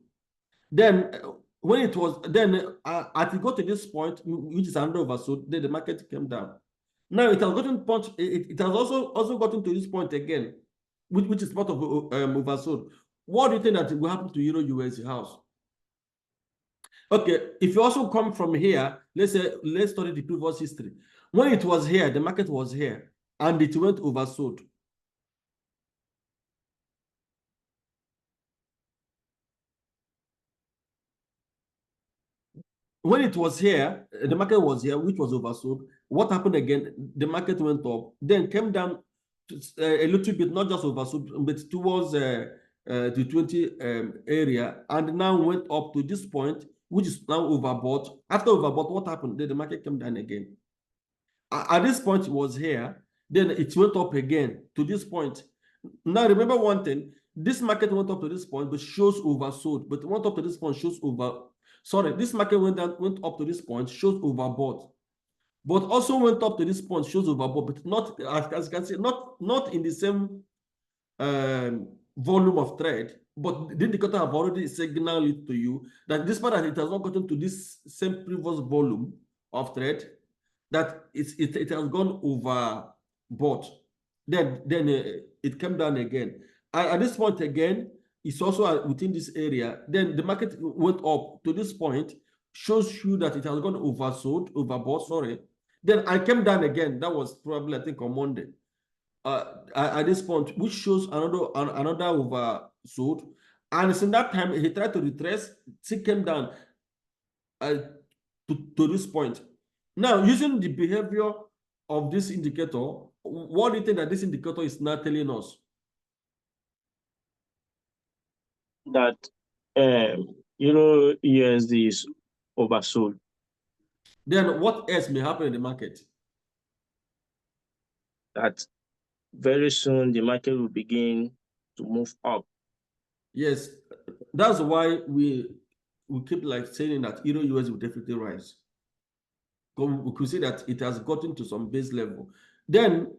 Then when it was at it got to this point, which is under oversold, then the market came down. Now it has gotten punch. It has also gotten to this point again, which is part of oversold. What do you think that will happen to Euro USD house? Okay, if you also come from here, let's study the previous history. When it was here, the market was here, and it went oversold. When it was here, the market was here, which was oversold. What happened again? The market went up, then came down a little bit, not just oversold, but towards the 20 area, and now went up to this point, which is now overbought. After overbought, what happened? Then the market came down again. At this point, it was here. Then it went up again to this point. Now, remember one thing. this market went up to this point, but shows oversold, but went up to this point, shows this market went up to this point, shows overbought, but also went up to this point, shows overbought, but not, as you can see, not in the same volume of trade, but the indicator have already signaled it to you that despite that it has not gotten to this same previous volume of trade, that it has gone overbought. Then it came down again. At this point again, it's also within this area. Then the market went up to this point, shows you that it has gone overbought, sorry. Then I came down again. That was probably, I think, on Monday. At this point, which shows another oversold. And since that time, he tried to retrace, he came down to this point. Now, using the behavior of this indicator, what do you think that this indicator is now telling us? That Euro USD is oversold. Then what else may happen in the market? That very soon the market will begin to move up. Yes, that's why we keep like saying that Euro USD will definitely rise. We could see that it has gotten to some base level. Then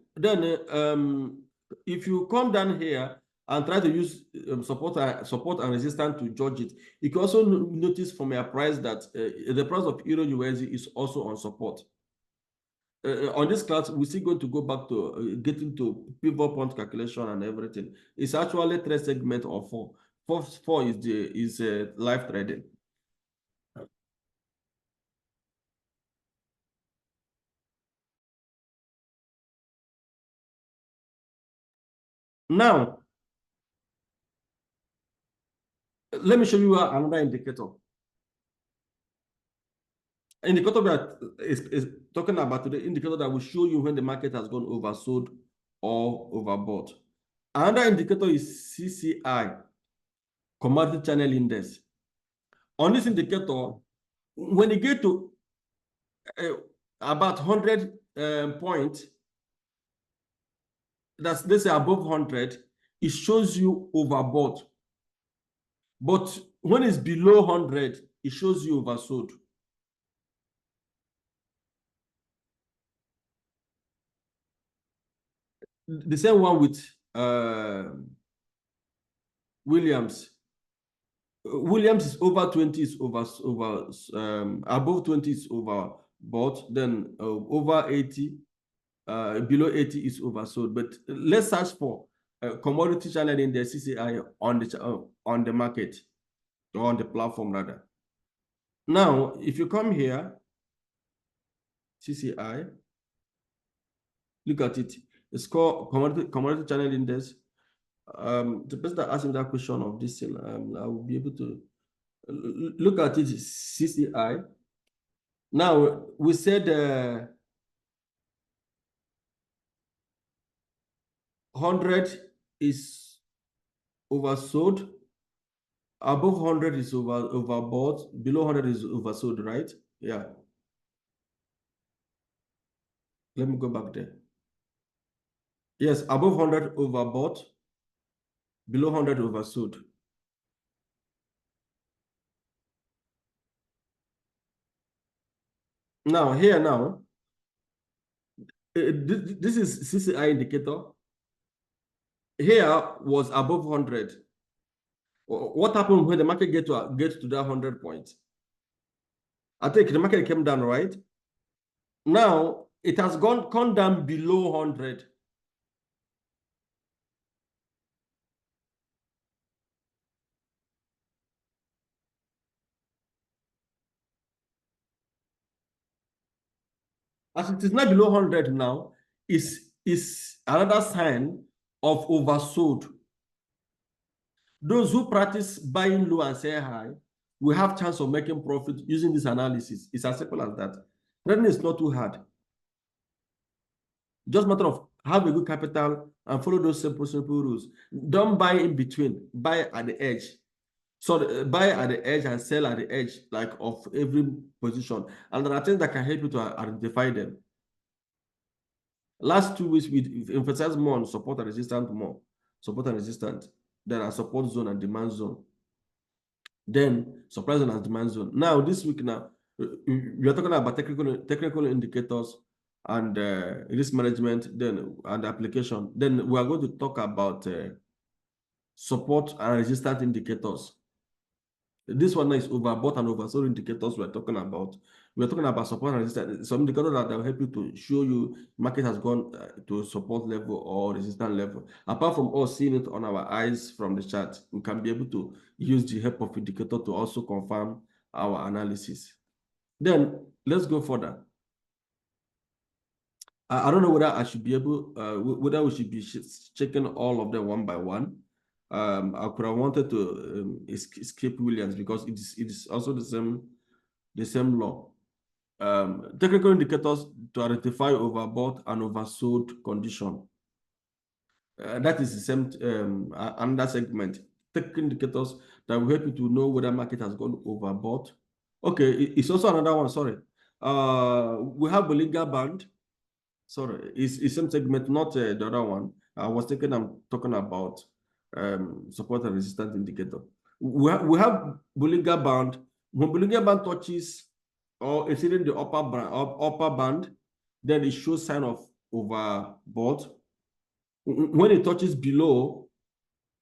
if you come down here and try to use support and resistance to judge it, you can also notice from a price that the price of Euro USD is also on support. On this class, we're still going to go back to getting to pivot point calculation and everything. It's actually 3 segments or 4. Four is live trading. Now, let me show you another indicator. Indicator that is talking about the indicator that will show you when the market has gone oversold or overbought. Another indicator is CCI, Commodity Channel Index. On this indicator, when you get to about 100 points, that's let's say above 100, it shows you overbought. But when it's below 100, it shows you oversold. The same one with Williams. Williams is over 20 is above 20 is overbought, then over 80, below 80 is oversold. But let's search for commodity channel in the CCI on the market, or on the platform rather. Now, if you come here, CCI, look at it. It's called commodity channel index. The person that asked me that question of this thing, I will be able to look at it. CCI. Now we said 100 is oversold. Above 100 is overbought. Below 100 is oversold, right? Yeah. Let me go back there. Yes, above 100 overbought. Below 100 oversold. Now here this is CCI indicator. Here was above 100. What happened when the market get to that 100 points? I think the market came down, right? Now it has come down below 100. As it is not below 100 now, is another sign of oversold. Those who practice buying low and sell high will have chance of making profit using this analysis. It's as simple as that. Trading is not too hard. Just matter of have a good capital and follow those simple rules. Don't buy in between. Buy at the edge. So buy at the edge and sell at the edge, like of every position. And there are things that can help you to identify them. Last 2 weeks, we emphasized more on support and resistance more. Support and resistance. There are support zone and demand zone. Then supply zone and demand zone. Now, this week now, we are talking about technical indicators and risk management, then and application. Then we are going to talk about support and resistance indicators. This one is overbought and oversold indicators we're talking about. We're talking about support and resistance. Some indicators that will help you to show you market has gone to a support level or resistance level. Apart from us seeing it on our eyes from the chart, we can be able to use the help of indicator to also confirm our analysis. Then let's go further. I don't know whether I should be able, whether we should be checking all of them one by one. I could have wanted to skip Williams because it is also the same law. Technical indicators to identify overbought and oversold condition. That is the same another segment. Technical indicators that will help you to know whether market has gone overbought. Okay, it's also another one. Sorry, we have Bollinger Band. Sorry, it's same segment, not the other one. I'm talking about support and resistance indicator. We have Bollinger Band. When Bollinger Band touches or exceeding the upper band, then it shows sign of overbought. When it touches below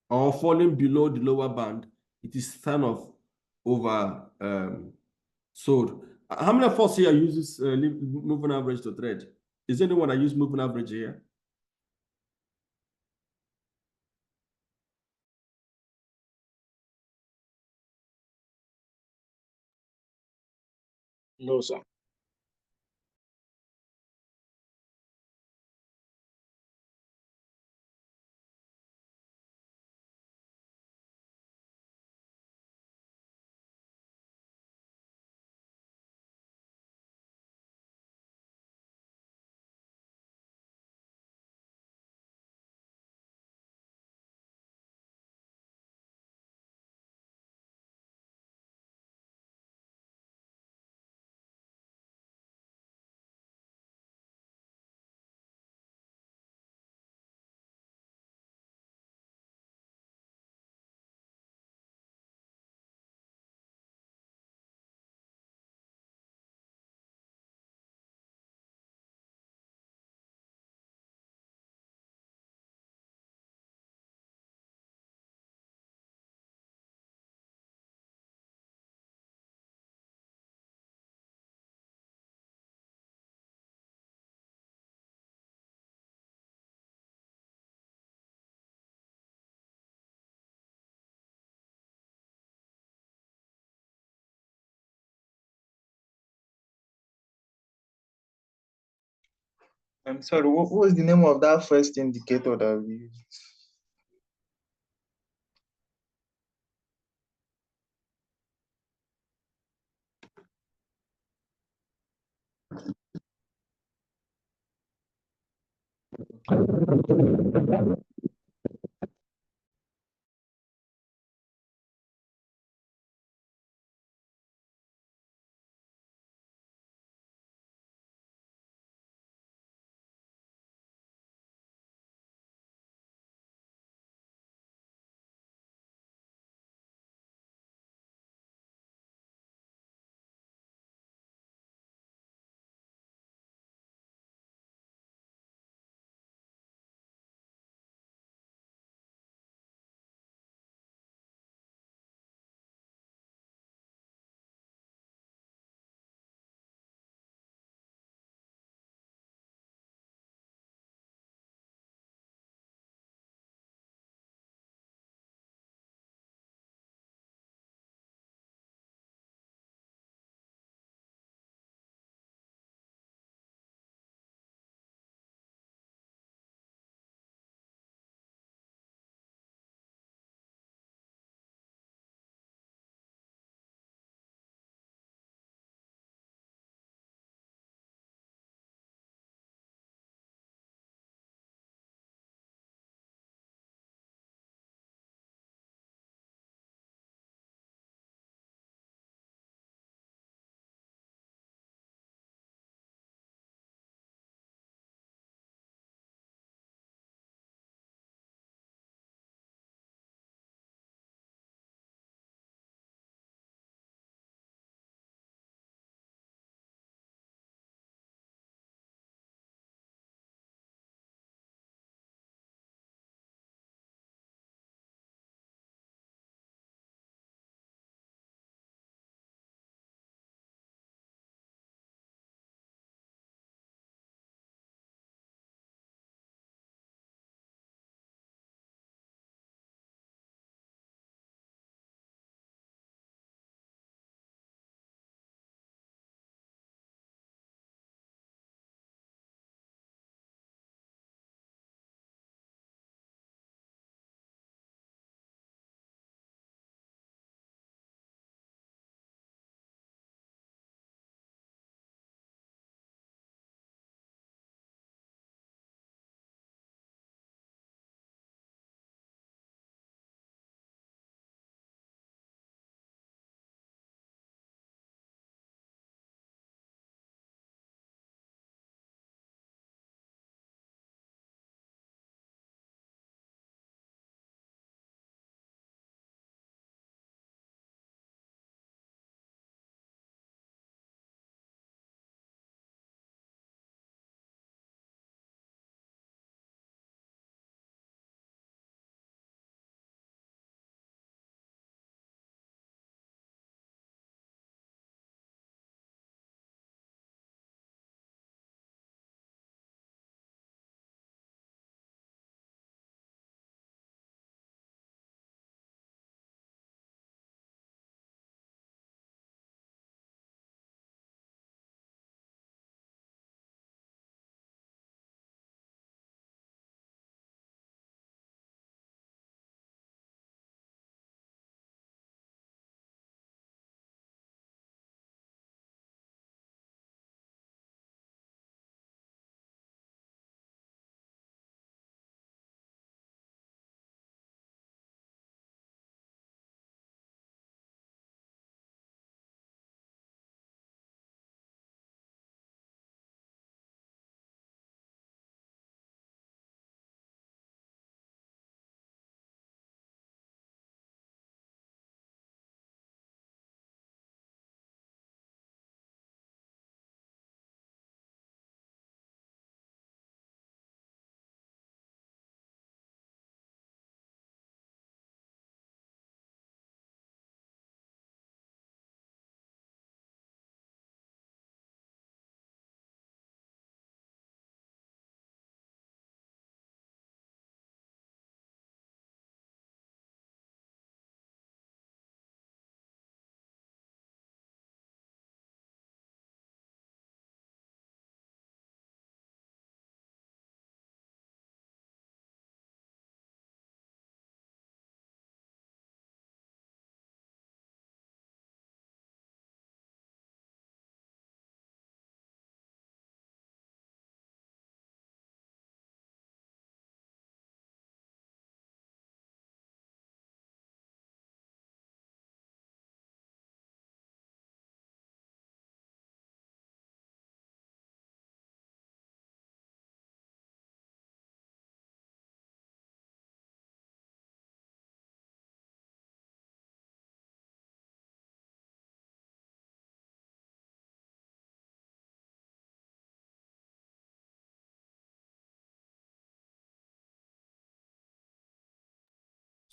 or falling below the lower band, it is sign of over sold. How many of us here uses moving average to trade? Is anyone that use moving average here? No, sir. I'm sorry, what was the name of that first indicator that we used?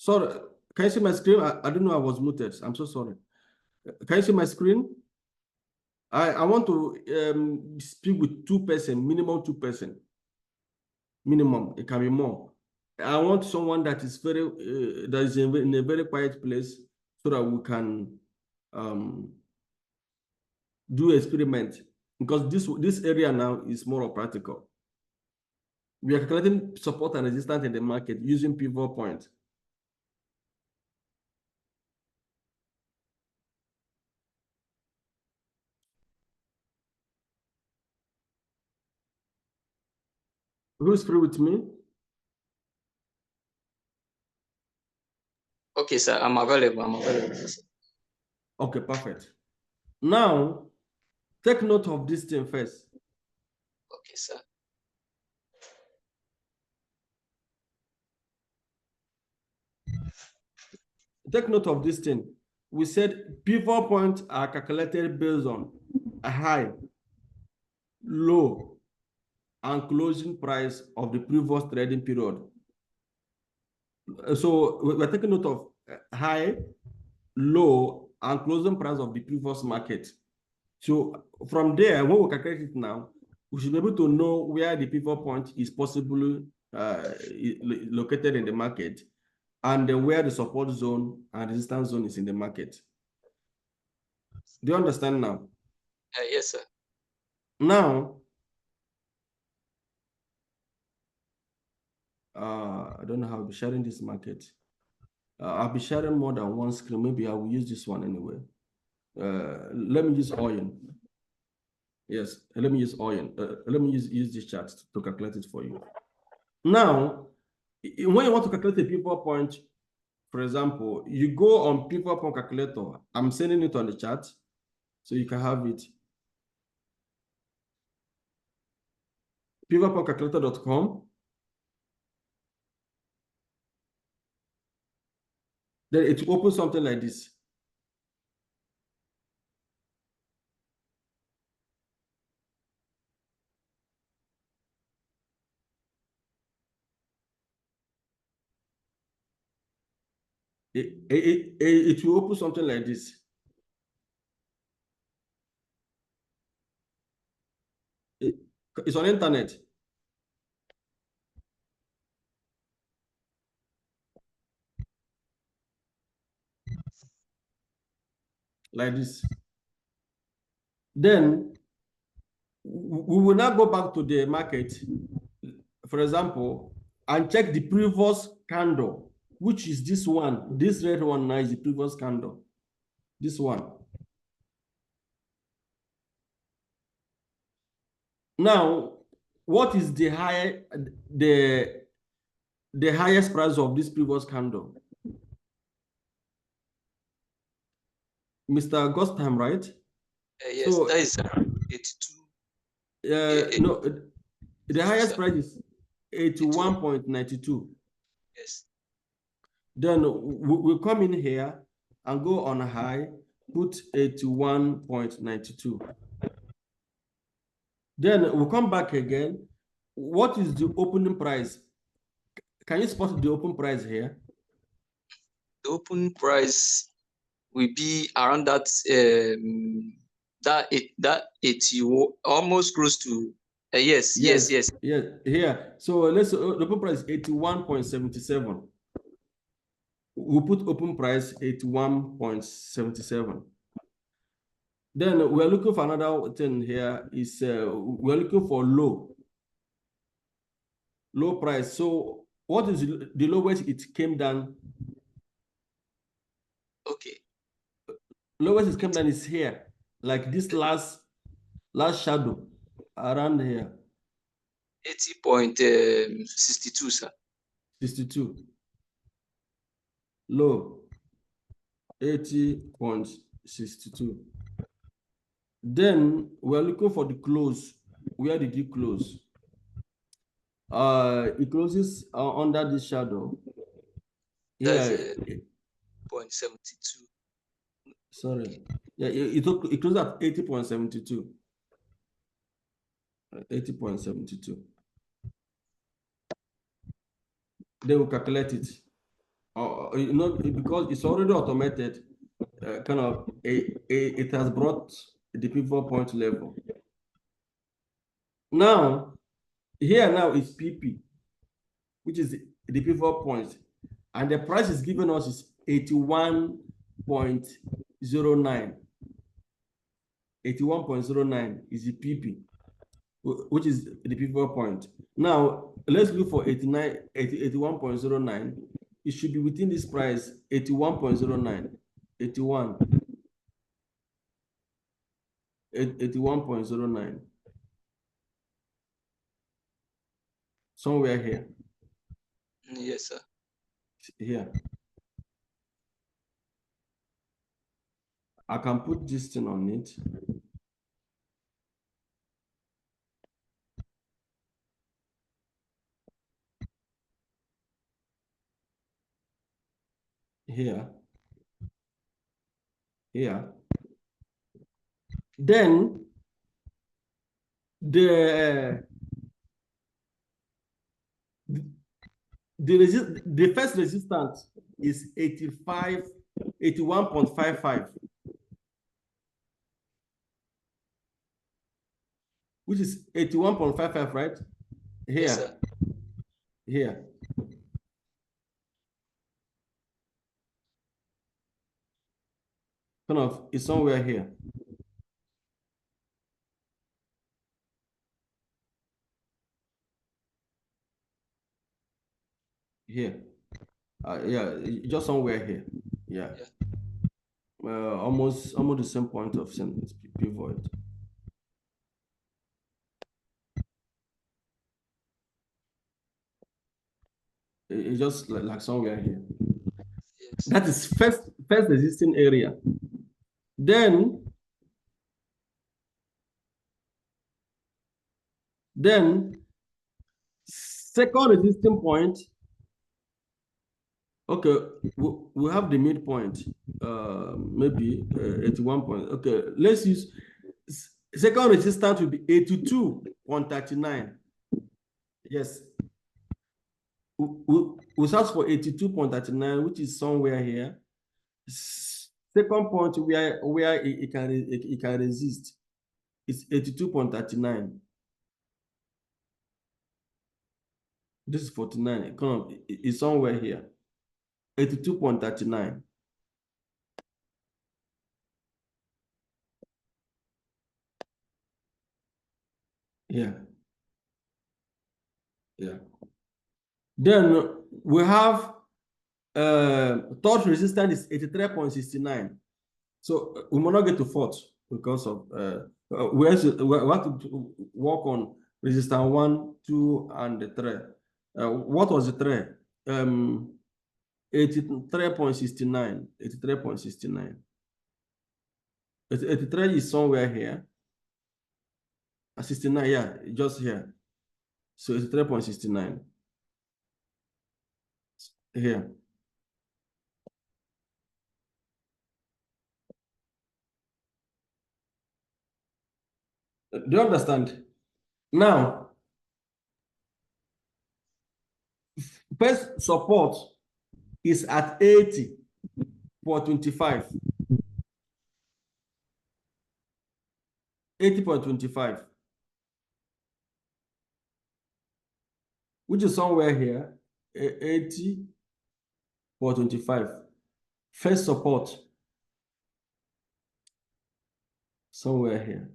Sorry, can you see my screen? I don't know, I was muted. I'm so sorry. Can you see my screen? I want to speak with 2 person, minimum 2 person. Minimum, it can be more. I want someone that is very that is in a very quiet place so that we can do experiment, because this area now is more practical. We are calculating support and resistance in the market using pivot point. Who is free with me? Okay, sir, I'm available. I'm available. Sir. Okay, perfect. Now, take note of this thing first. Okay, sir. Take note of this thing. We said pivot points are calculated based on a high, low, and closing price of the previous trading period. So we're taking note of high, low, and closing price of the previous market. So from there, when we calculate it now, we should be able to know where the pivot point is possibly located in the market, and where the support zone and resistance zone is in the market. Do you understand now? Yes, sir. Now, I don't know how I'll be sharing this market. I'll be sharing more than one screen. Maybe I will use this one anyway. Let me use oil. Yes, let me use oil. Let me use this chart to calculate it for you. Now, when you want to calculate a pivot point, for example, you go on pivot point calculator. I'm sending it on the chat so you can have it. pivotpointcalculator.com. Then it will open something like this. It will open something like this. It's on internet. Like this. Then we will now go back to the market, for example, and check the previous candle, which is this one. This red one now is the previous candle. This one. Now, what is the highest price of this previous candle? Mr. Gostham, right? Yes, so, that is 82. No, the highest price is 81.92. Yes. Then we'll come in here and go on a high, put 81.92. Then we'll come back again. What is the opening price? Can you spot the open price here? The open price will be around that almost close to yes. Here. So let's the open price 81.77. We'll put open price 81.77. Then we're looking for another thing here is we're looking for low price. So what is the lowest it came down? Okay. Lowest it came down is here, like this last shadow around here. 80.62, sir. 62. Low 80.62. Then we're looking for the close. Where did it close? It closes under this shadow. That's Yeah. 0.72. Sorry. Yeah, it closes at 80.72. 80.72. Then we'll calculate it. because it's already automated, it has brought the pivot point level. Now, here now is PP, which is the pivot point, and the price is given us is 81.09. 81.09 is the PP, which is the pivot point. Now, let's look for 81.09. It should be within this price, 81.09, 81.09. Somewhere here. Yes, sir. Here. I can put this thing on it. Here. Then the first resistance is 81.55, which is 81.55, right? Here. Yes, sir. Here. It's somewhere here. Here. Yeah, just somewhere here. Yeah. Almost the same point of pivot. It's just like somewhere here. Yes. That is first resisting area. Then second resisting point. Okay, we have the midpoint, maybe 81 point. Okay, let's use second resistance will be 82.39. Yes. We search for 82.39, which is somewhere here. Second point where it can resist is 82.39. This is 49. It's somewhere here. 82.39. Yeah. Then we have third resistance is 83.69. So we will not get to fourth because of we have to work on resistance 1, 2, and 3. What was the 3? 83.69. 83.69. 83 is somewhere here. 69, yeah, just here. So 83.69. Here. Do you understand? Now, first support is at 80 for 25. 80.25, which is somewhere here. 80 for 25. First support somewhere here.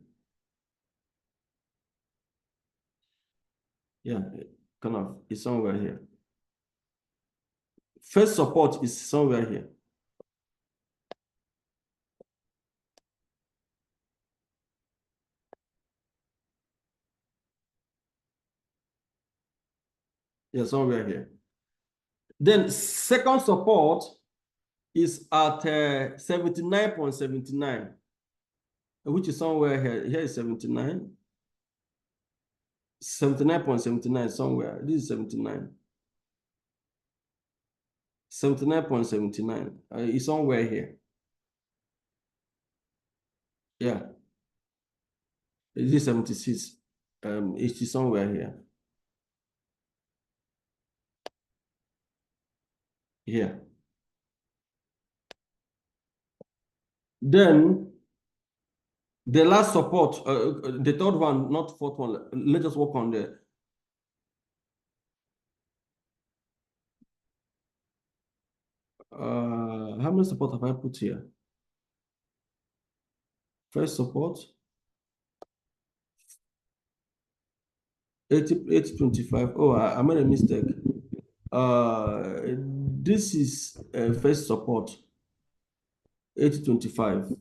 Yeah, it's somewhere here. First support is somewhere here. Yeah, somewhere here. Then second support is at 79.79, which is somewhere here. Here is 79. 79.79 somewhere. This is 79. 79.79. It's somewhere here. Yeah. It is 76. It is somewhere here. Here. Then the last support, the third one, not fourth one. Let us work on the how many support have I put here? First support 825. Oh, I made a mistake. This is first support 825.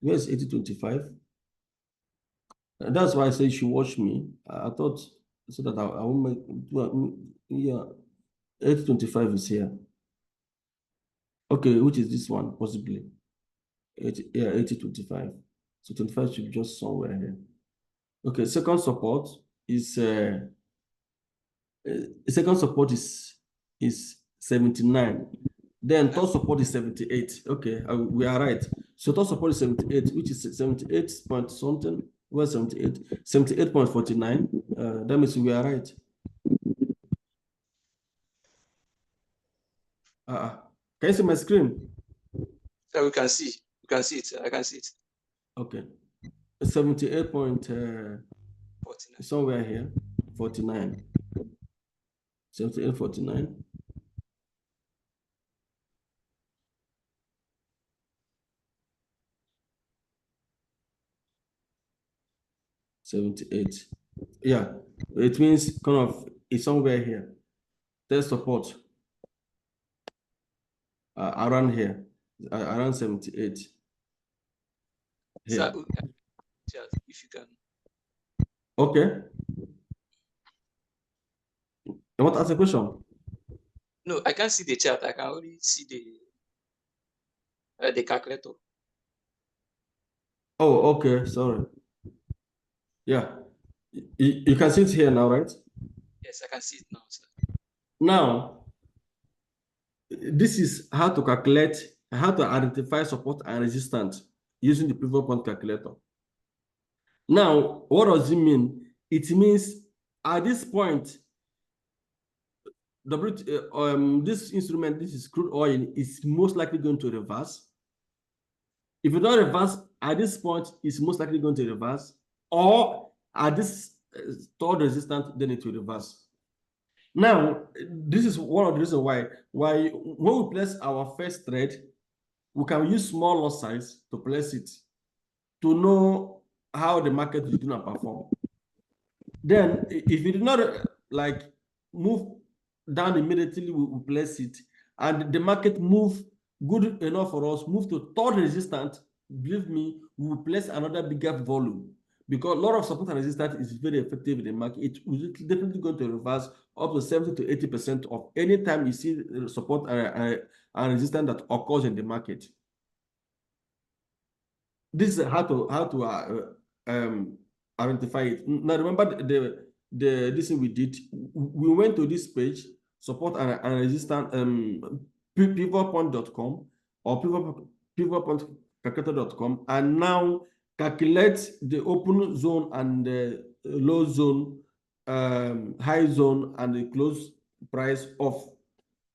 Where's 825? That's why I say you should watch me. I thought so that I won't make. Yeah, 825 is here. Okay, which is this one possibly? 8025. So 25 should be just somewhere here. Okay, second support is second support is 79. Then third support is 78. Okay, we are right. So third support is 78, which is 78 point something. Where's 78? 78.49. That means we are right. Can you see my screen? So we can see. You can see it. I can see it. Okay. 78 point 49. somewhere here. 49. 78.49. $78. Yeah, it means kind of it's somewhere here. There's support around here, around 78. Here. So, if you can. Okay. I want to ask a question. No, I can't see the chart. I can only see the calculator. Oh, okay. Sorry. Yeah. You can see it here now, right? Yes, I can see it now, sir. Now, this is how to calculate, how to identify support and resistance using the pivot point calculator. Now, what does it mean? It means at this point, this instrument, this is crude oil, is most likely going to reverse. If it don't reverse at this point, it's most likely going to reverse, or at this third resistance, then it will reverse. Now, this is one of the reasons why when we place our first trade, we can use small lot size to place it to know how the market is going to perform. Then, if it did not like move down immediately, we place it, and the market move good enough for us, move to third resistance, believe me, we will place another bigger volume, because a lot of support and resistance is very effective in the market. It will definitely going to reverse up to 70 to 80% of any time you see support and resistance that occurs in the market. This is how to identify it. Now remember this thing we did. We went to this page, support and resistance, pivotpoint.com or pivotpointcalculator.com, and now calculate the open zone and the low zone, high zone, and the close price of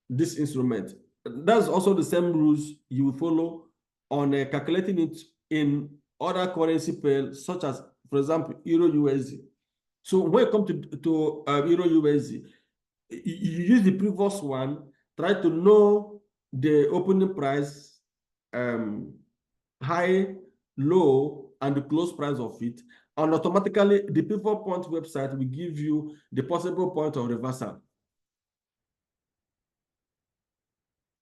this instrument. That's also the same rules you will follow on calculating it in other currency pairs, such as, for example, Euro USD. So when it comes to Euro USD, you use the previous one, try to know the opening price, high, low, and the close price of it, and automatically the pivot point website will give you the possible point of reversal.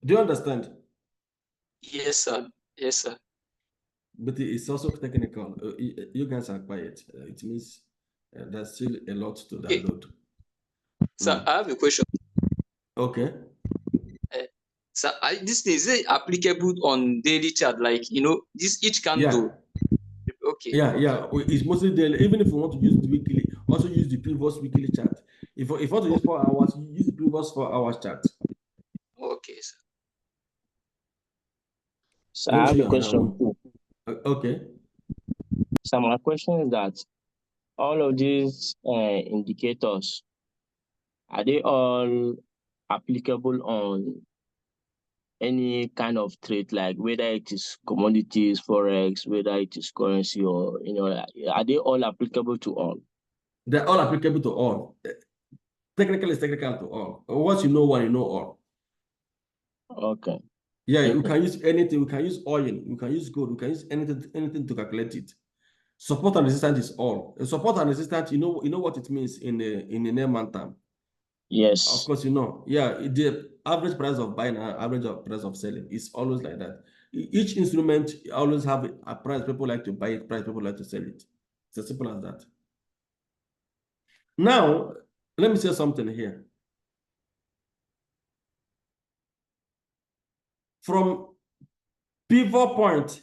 Do you understand? Yes, sir. Yes, sir. But it's also technical. You guys are quiet. It means there's still a lot to download. Sir, I have a question. Okay. Sir, this is it applicable on daily chart? Like, this each candle. Yeah. Okay. Yeah. It's mostly daily. Even if you want to use the weekly, also use the previous weekly chart. If you want to use 4 hours, use the previous 4 hours chart. Okay, sir. So I have a question. Okay. So my question is that all of these indicators, are they all applicable on any kind of trade, like whether it is commodities, forex, whether it is currency, or are they all applicable to all? They're all applicable to all. Technical is technical to all. Once you know one, you know all. Okay. Yeah, you Okay. can use anything. We can use oil. We can use gold. We can use anything to calculate it. Support and resistance is all. Support and resistance, you know what it means in the Neyman term. Yes. Of course, you know. Yeah, the average price of buying and average price of selling is always like that. Each instrument always have a price. People like to buy it. Price people like to sell it. It's as simple as that. Now, let me say something here. From pivot point,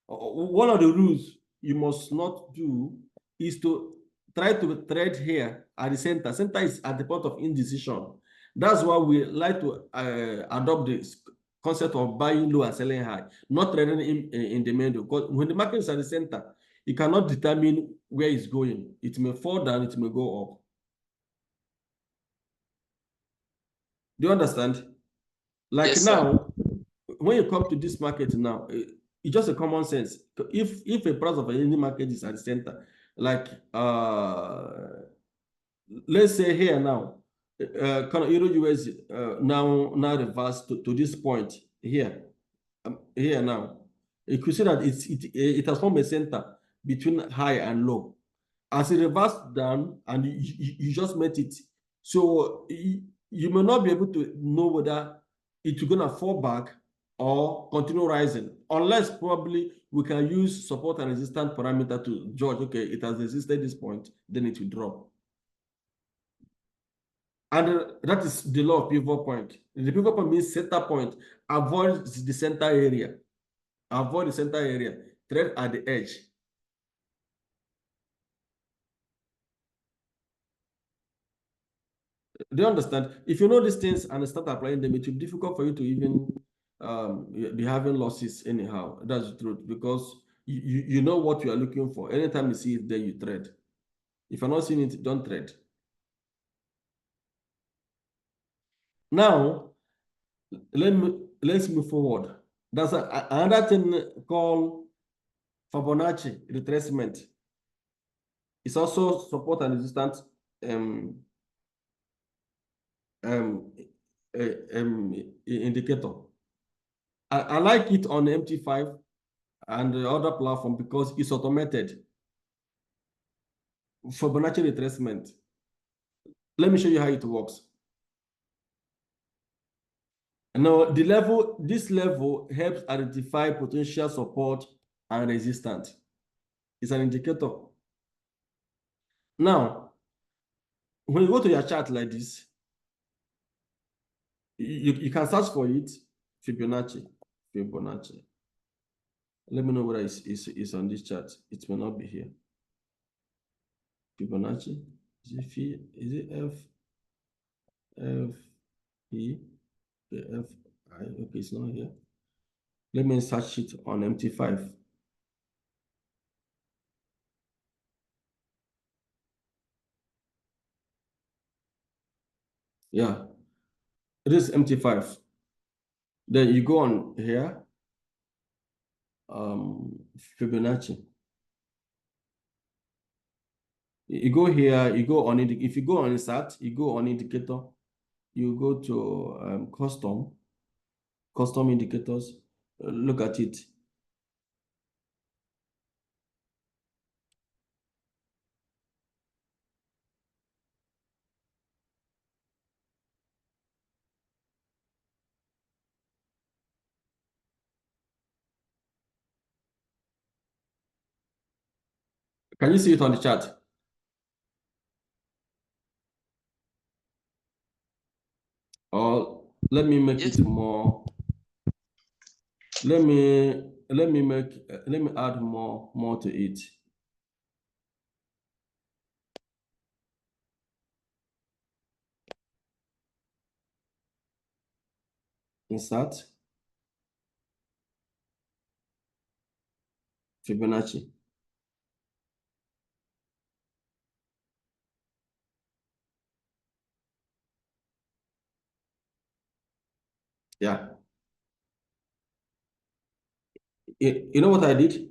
one of the rules you must not do is to try to trade here at the center. Center is at the point of indecision. That's why we like to adopt this concept of buying low and selling high, not trading in the middle. Because when the market is at the center, you cannot determine where it's going. It may fall down, it may go up. Do you understand? Like Yes, sir. now, when you come to this market now, it's just a common sense. If a price of any market is at the center, like let's say here now, kind of Euro US now reverse to this point here, here now. You could see that it has formed a center between high and low. As it reversed down and you just met it, so you may not be able to know whether it's gonna fall back or continue rising, unless probably we can use support and resistance parameter to judge, okay, it has resisted this point, then it will drop. And that is the law of pivot point. The pivot point means center point. Avoid the center area. Avoid the center area. Trade at the edge. Do you understand? If you know these things and start applying them, it will be difficult for you to even be having losses anyhow. That's the truth, because you know what you are looking for. Anytime you see it, then you trade. If you're not seeing it, don't trade. Now, let's move forward. That's another thing called Fibonacci retracement. It's also support and resistance indicator. I like it on MT5 and the other platform because it's automated. Fibonacci retracement. Let me show you how it works. Now, this level helps identify potential support and resistance. It's an indicator. Now, when you go to your chart like this, you can search for it, Fibonacci. Let me know whether it's on this chart. It may not be here. Fibonacci. Is it F E F I? Okay, it's not here. Let me search it on MT5. Yeah, it is MT5. Then you go on here, Fibonacci. You go here, you go on it. If you go on insert, you go on indicator, you go to custom indicators, look at it. Can you see it on the chart? Or let me make Yes. it more. Let me add more to it. Insert Fibonacci. Yeah. you know what I did?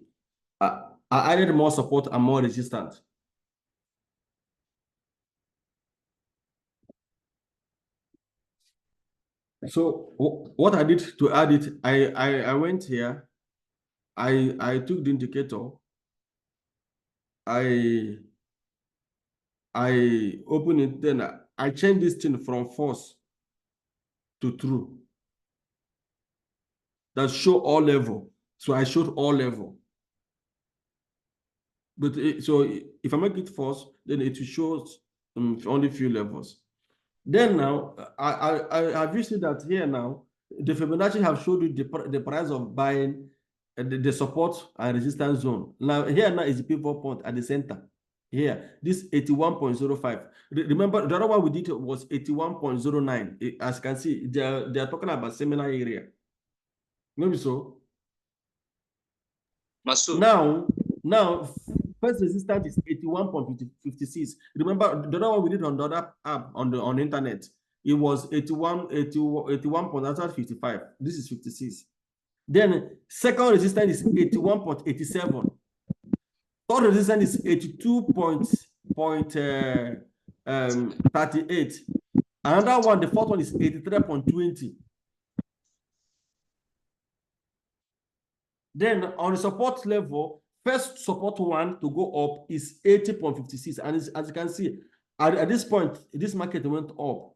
I added more support and more resistance. So what I did to add it, I went here, I took the indicator, I open it, then I change this thing from false to true. That show all level. So I showed all level. But so if I make it false, then it shows only few levels. Then now, I've used that here now, the Fibonacci have showed you the price of buying the support and resistance zone. Now, here now is the pivot point at the center. Here, this 81.05. Remember, the other one we did was 81.09. As you can see, they are talking about similar area. Maybe so. Now, first resistance is 81.56. Remember, the other one we did on the other app on the internet, it was 81.55. This is 56. Then second resistance is 81.87. Third resistance is 82.38. Another one, the fourth one is 83.20. Then on the support level, first support one to go up is 80.56. And as you can see, at this point, this market went up.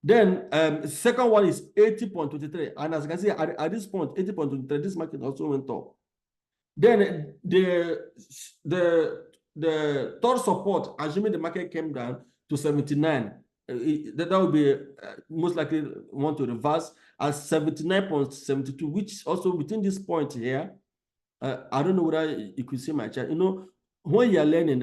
Then second one is 80.23. And as you can see, at this point, 80.23, this market also went up. Then the third support, assuming the market came down to 79, that would be most likely want to reverse as 79.72, which also within this point here, I don't know whether you could see my chart. You know, when you're learning,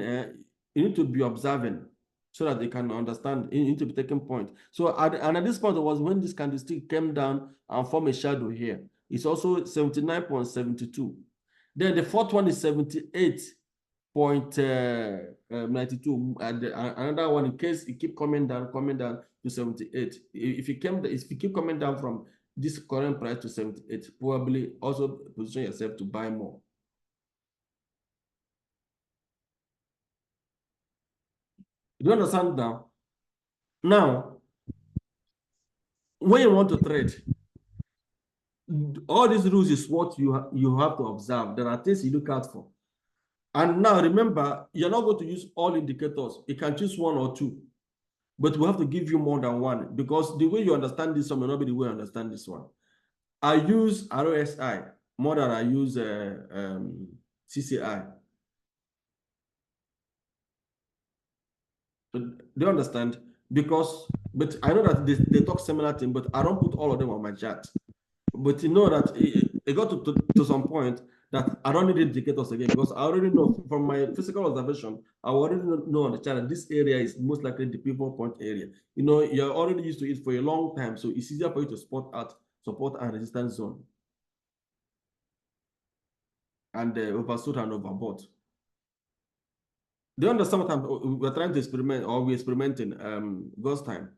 you need to be observing so that they can understand. You need to be taking point. So at this point, it was when this candlestick came down and formed a shadow here. It's also 79.72. Then the fourth one is 78.92, and another one in case it keep coming down to 78. If you keep coming down from this current price to 78, probably also position yourself to buy more. Do you understand now? Now, when you want to trade, all these rules is what you have to observe. There are things you look out for. And now remember, you're not going to use all indicators. You can choose one or two, but we have to give you more than one because the way you understand this one may not be the way you understand this one. I use RSI more than I use CCI. Do you understand? Because, but I know that they talk similar thing, but I don't put all of them on my chart. But you know that it got to some point that I don't need indicators again because I already know from my physical observation, I already know on the chart that this area is most likely the pivot point area. You know, you're already used to it for a long time, so it's easier for you to spot out support and resistance zone. And oversold and overbought. Do you understand what we're trying to experiment, or we're experimenting ghost time?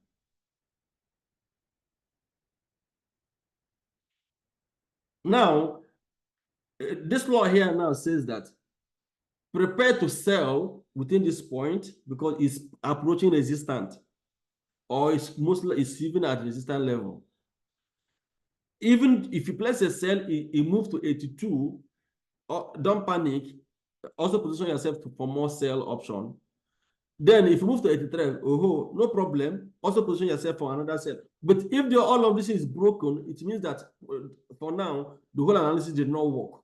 Now, this law here now says that prepare to sell within this point because it's approaching resistance, or it's mostly even at resistance level. Even if you place a sell, it moves to 82, don't panic. Also position yourself for more sell option. Then if you move to 83, oh, no problem. Also position yourself for another sell. But if all of this is broken, it means that for now, the whole analysis did not work.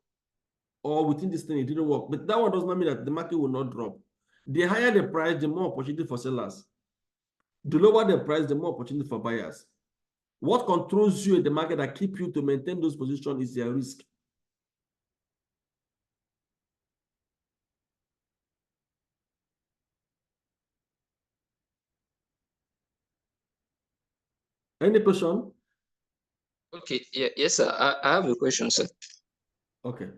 Or within this thing, it didn't work. But that one does not mean that the market will not drop. The higher the price, the more opportunity for sellers. The lower the price, the more opportunity for buyers. What controls you in the market that keep you to maintain those positions is your risk. Any question? Okay, yeah, yes, sir. I have a question, sir. Okay.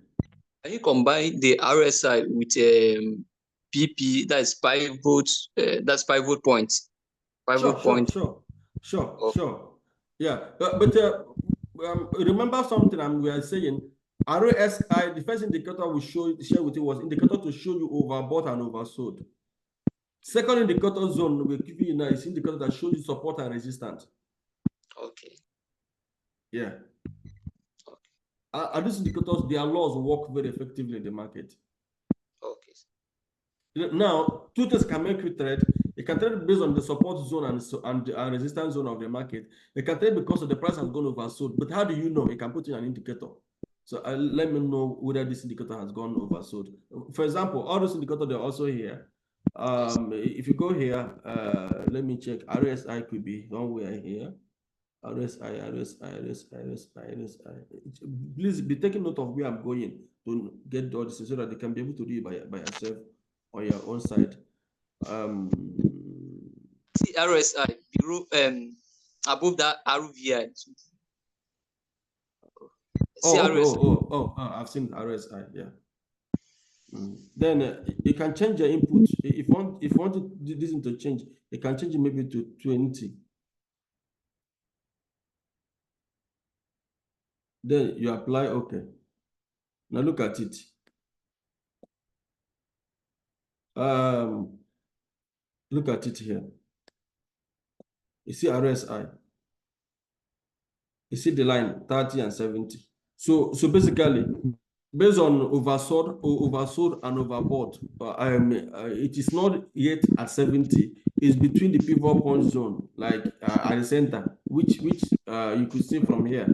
Can you combine the RSI with PP, that's pivot, that's pivot point? Sure. Yeah, but remember something we are saying. RSI, the first indicator we share with you was indicator to show you overbought and oversold. Second indicator zone we're giving you now is indicator that shows you support and resistance. Okay. Yeah. And these indicators, their laws work very effectively in the market. Okay. Now, two things can make you trade. You can trade based on the support zone and resistance zone of the market. You can trade because of the price has gone oversold. But how do you know? You can put in an indicator. So let me know whether this indicator has gone oversold. For example, all those indicators, they're also here. If you go here, let me check. RSI could be somewhere here. RSI. Please be taking note of where I'm going to get all this so that they can be able to do it by yourself on your own side. See RSI below above that RVI. Oh, okay. I've seen RSI. Yeah. Then you can change your input. If you want this to change, you can change it maybe to 20. Then you apply okay. Now look at it. Look at it here. You see RSI. You see the line 30 and 70. So basically, based on oversold and overbought, it is not yet at 70. It's between the pivot point zone, like at the center, which you could see from here.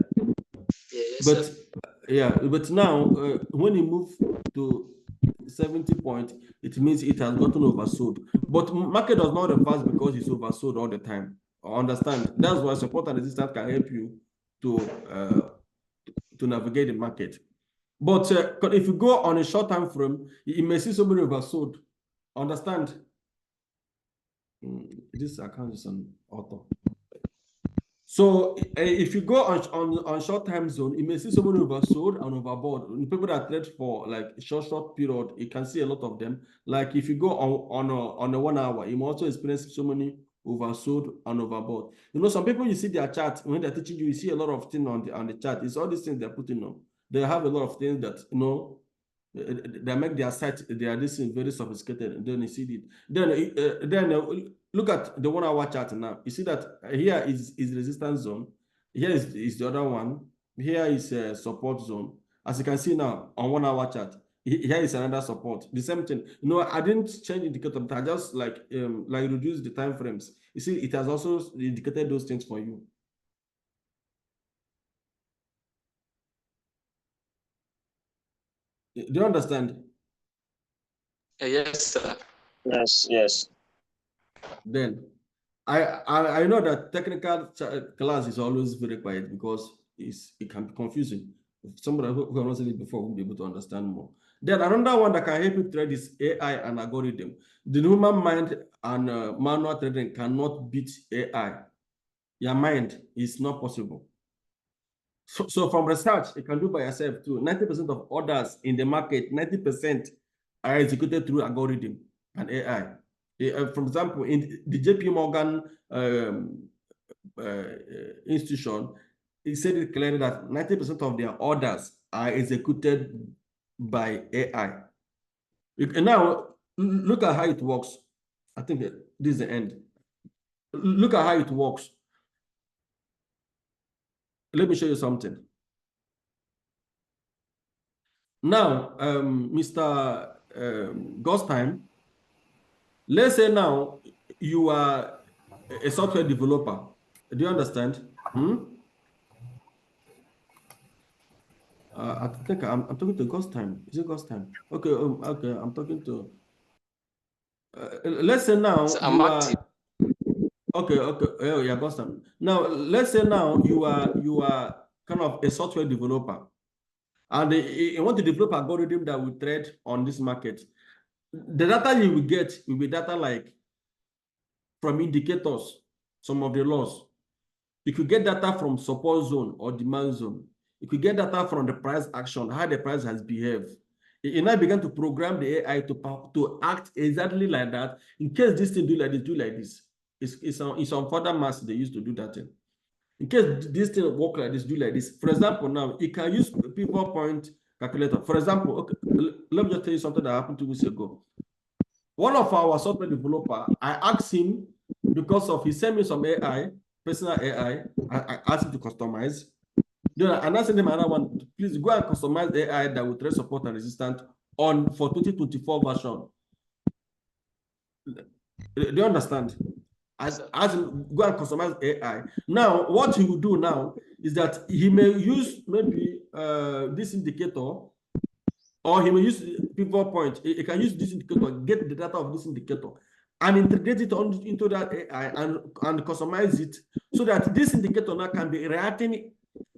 But now when you move to 70 point, it means it has gotten oversold. But market does not reverse because it's oversold all the time. Understand? That's why support and resistance can help you to navigate the market. But if you go on a short time frame, you may see somebody oversold. Understand? This account is on auto. So if you go on short time zone, you may see someone oversold and overbought. People that trade for like short period, you can see a lot of them. Like if you go on a 1 hour, you may also experience so many oversold and overbought. You know, some people you see their chart when they're teaching you, you see a lot of things on the chart. It's all these things they're putting on. They have a lot of things that they make their site, this is very sophisticated, and then you see it. Then look at the 1 hour chart now. You see that here is resistance zone. Here is the other one. Here is a support zone. As you can see now on 1 hour chart, here is another support. The same thing. I didn't change indicator, but I just like reduce the time frames. You see, it has also indicated those things for you. Do you understand? Yes, sir. Yes. Then I know that technical class is always very quiet because it can be confusing. Somebody who has not seen it before will be able to understand more. Then another one that can help you trade is AI and algorithm. The human mind and manual trading cannot beat AI. Your mind is not possible. So from research, you can do by yourself too. 90% of orders in the market, 90% are executed through algorithm and AI. For example, in the JP Morgan institution, it said it clearly that 90% of their orders are executed by AI. And now, look at how it works. I think this is the end. Look at how it works. Let me show you something. Now, Mr. Gostime, let's say now you are a software developer. Do you understand? I think I'm talking to Gostime. Is it Gostime? Okay, okay, I'm talking to. Let's say now So you are. Okay. Oh, yeah, Gostime. Now, let's say now you are kind of a software developer, and you want to develop an algorithm that will trade on this market. The data you will get will be data like from indicators, some of the laws. You could get data from support zone or demand zone. You could get data from the price action, how the price has behaved. You now begin to program the AI to act exactly like that. In case this thing do like this, do like this. It's on further mass they used to do that thing. In case this thing work like this, do like this. For example, now you can use pivot point calculator. For example, okay, let me just tell you something that happened 2 weeks ago. One of our software developer, I asked him because of he sent me some AI, personal AI. I asked him to customize. Then I sent him another one. Please go and customize AI that will trace support and resistant for 2024 version. Do you understand? As go and customize AI. Now, what he will do now is that he may use maybe this indicator, or he may use pivot point. He can use this indicator, get the data of this indicator, and integrate it into that AI and customize it so that this indicator now can be reacting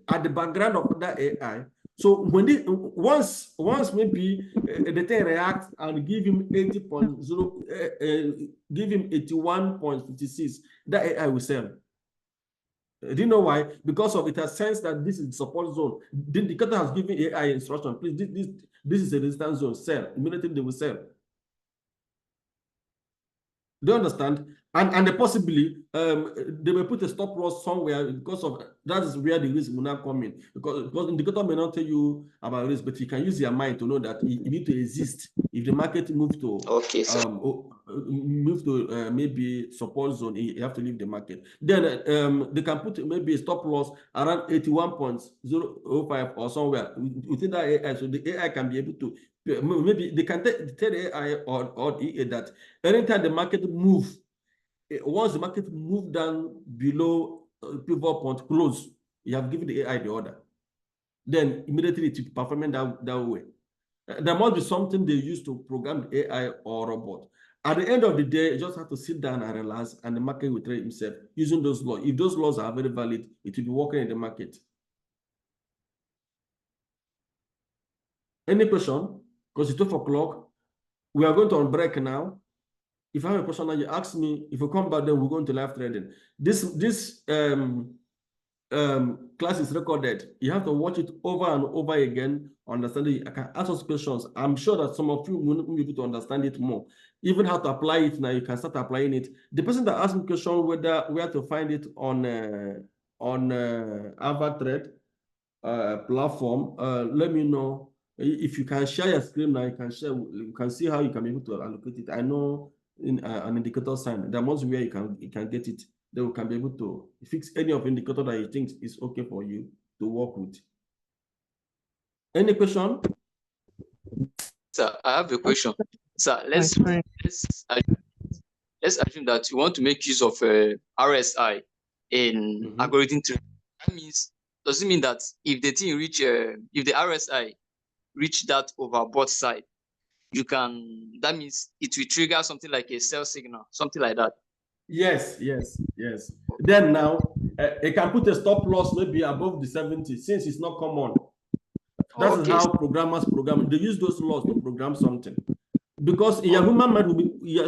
at the background of that AI. So when once maybe the thing reacts and give him 80.0, give him 81.56, that AI will sell. Do you know why? Because of it has sensed that this is the support zone. The indicator has given AI instruction. Please, this is a resistance zone. Sell. Immediately they will sell. Do you understand? And possibly they may put a stop loss somewhere because of that is where the risk will not come in. Because indicator may not tell you about risk, but you can use your mind to know that you need to exist. If the market moves to maybe support zone, you have to leave the market. Then they can put maybe a stop loss around 81.005 or somewhere within that AI, so the AI can be able to maybe they can tell the AI or EA that anytime the market moves, once the market move down below pivot point close, you have given the AI the order. Then immediately it's performing that way. There must be something they use to program the AI or robot. At the end of the day, you just have to sit down and relax, and the market will trade himself using those laws. If those laws are very valid, it will be working in the market. Any question? Because it's 12 o'clock. We are going to on break now. If I have a question that you ask me, if you come back, then we're going to live trading. This class is recorded. You have to watch it over and over again, understand it. I can ask us questions. I'm sure that some of you will be able to understand it more. Even how to apply it now, you can start applying it. The person that asked me question where to find it on AvaTrade platform, let me know. If you can share your screen now, you can see how you can be able to allocate it. I know in an indicator sign, there must be where you can get it. Then we can be able to fix any of the indicator that you think is okay for you to work with. Any question? Sir, I have a question. Sir, let's assume that you want to make use of RSI in algorithm trading. That means, does it mean that if the thing reach if the RSI reach that overbought side, that means it will trigger something like a sell signal, something like that? Yes. Then now it can put a stop loss maybe above the 70 since it's not common. That's how programmers program. They use those laws to program something. Because your human mind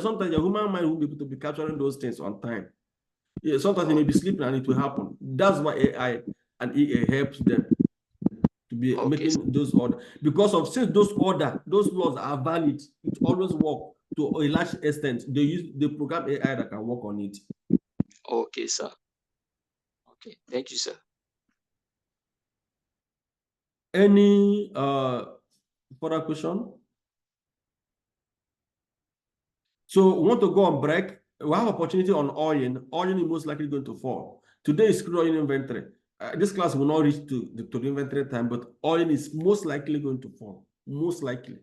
sometimes your human mind will be able to be capturing those things on time. Sometimes they may be sleeping and it will happen. That's why AI and EA helps them to be making those orders. Because since those laws are valid, it always works to a large extent. They program AI that can work on it. Okay, sir. Okay, thank you, sir. Any further question? So we want to go on break. We have opportunity on oil. Oil is most likely going to fall. Today is crude oil inventory. This class will not reach to the inventory time, but oil is most likely going to fall. Most likely.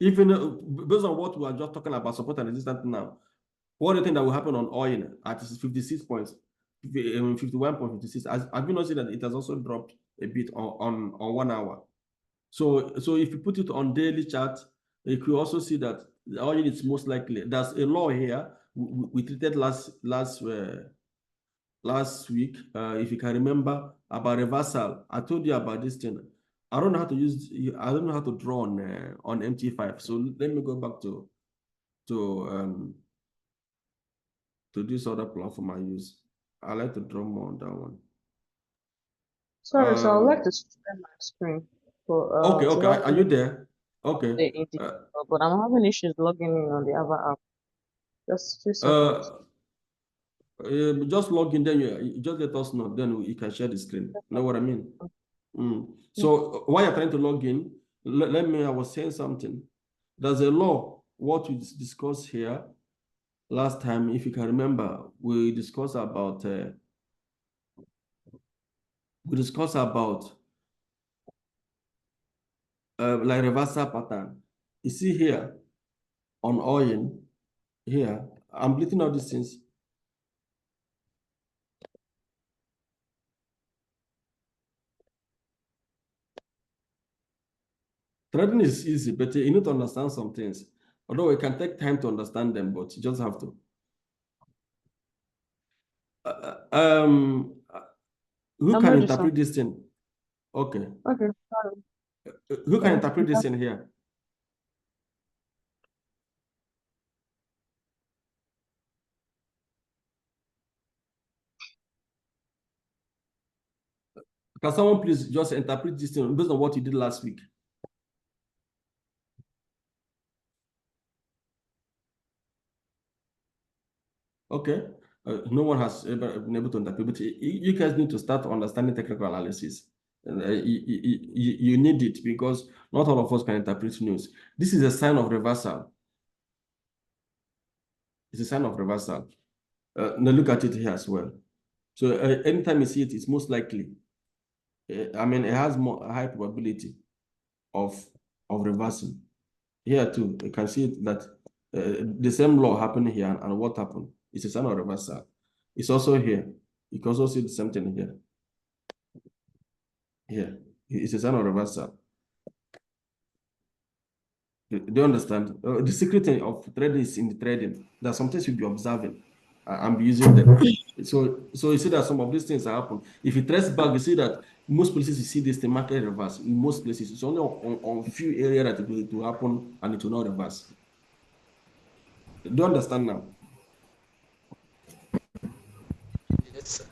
Even based on what we are just talking about, support and resistance now, what do you think that will happen on oil at 56 points, 51.56? Have you not seen that it has also dropped a bit on 1 hour? So if you put it on daily chart, you could also see that the oil is most likely. There's a law here we treated last week, if you can remember, about reversal. I told you about this thing. I don't know how to draw on MT5. So let me go back to this other platform I use. I like to draw more on that one. Sorry, so I would like to share my screen. Okay. Are you there? Okay. But I'm having issues logging in on the other app. Just 2 seconds. Just log in, then you just let us know. Then you can share the screen. Know what I mean? So while you're trying to log in, I was saying something. There's a law, what we discussed here last time, if you can remember, we discussed about like reversal pattern. You see here on oil, here, I'm bleeding all these things. Trading is easy, but you need to understand some things. Although it can take time to understand them, but you just have to. Who can interpret this thing? Okay. Okay. Who can interpret this in here? Can someone please just interpret this thing based on what you did last week? Okay. No one has ever been able to interpret, but you guys need to start understanding technical analysis. You need it because not all of us can interpret news. This is a sign of reversal. It's a sign of reversal. Now look at it here as well. So anytime you see it, it's most likely. I mean, it has more high probability of reversing. Here too, you can see that the same law happening here, and what happened? It's a sign of reversal. It's also here. You can also see the same thing here. Here, it's a sign of reversal. Do you understand? The secret of trading is in the trading. There are some things you'll be observing and be using them. So you see that some of these things happen. If you trace back, you see that most places you see this the market reverse. In most places, it's only on few areas that it will happen and it will not reverse. Do you understand now? Yes, sir.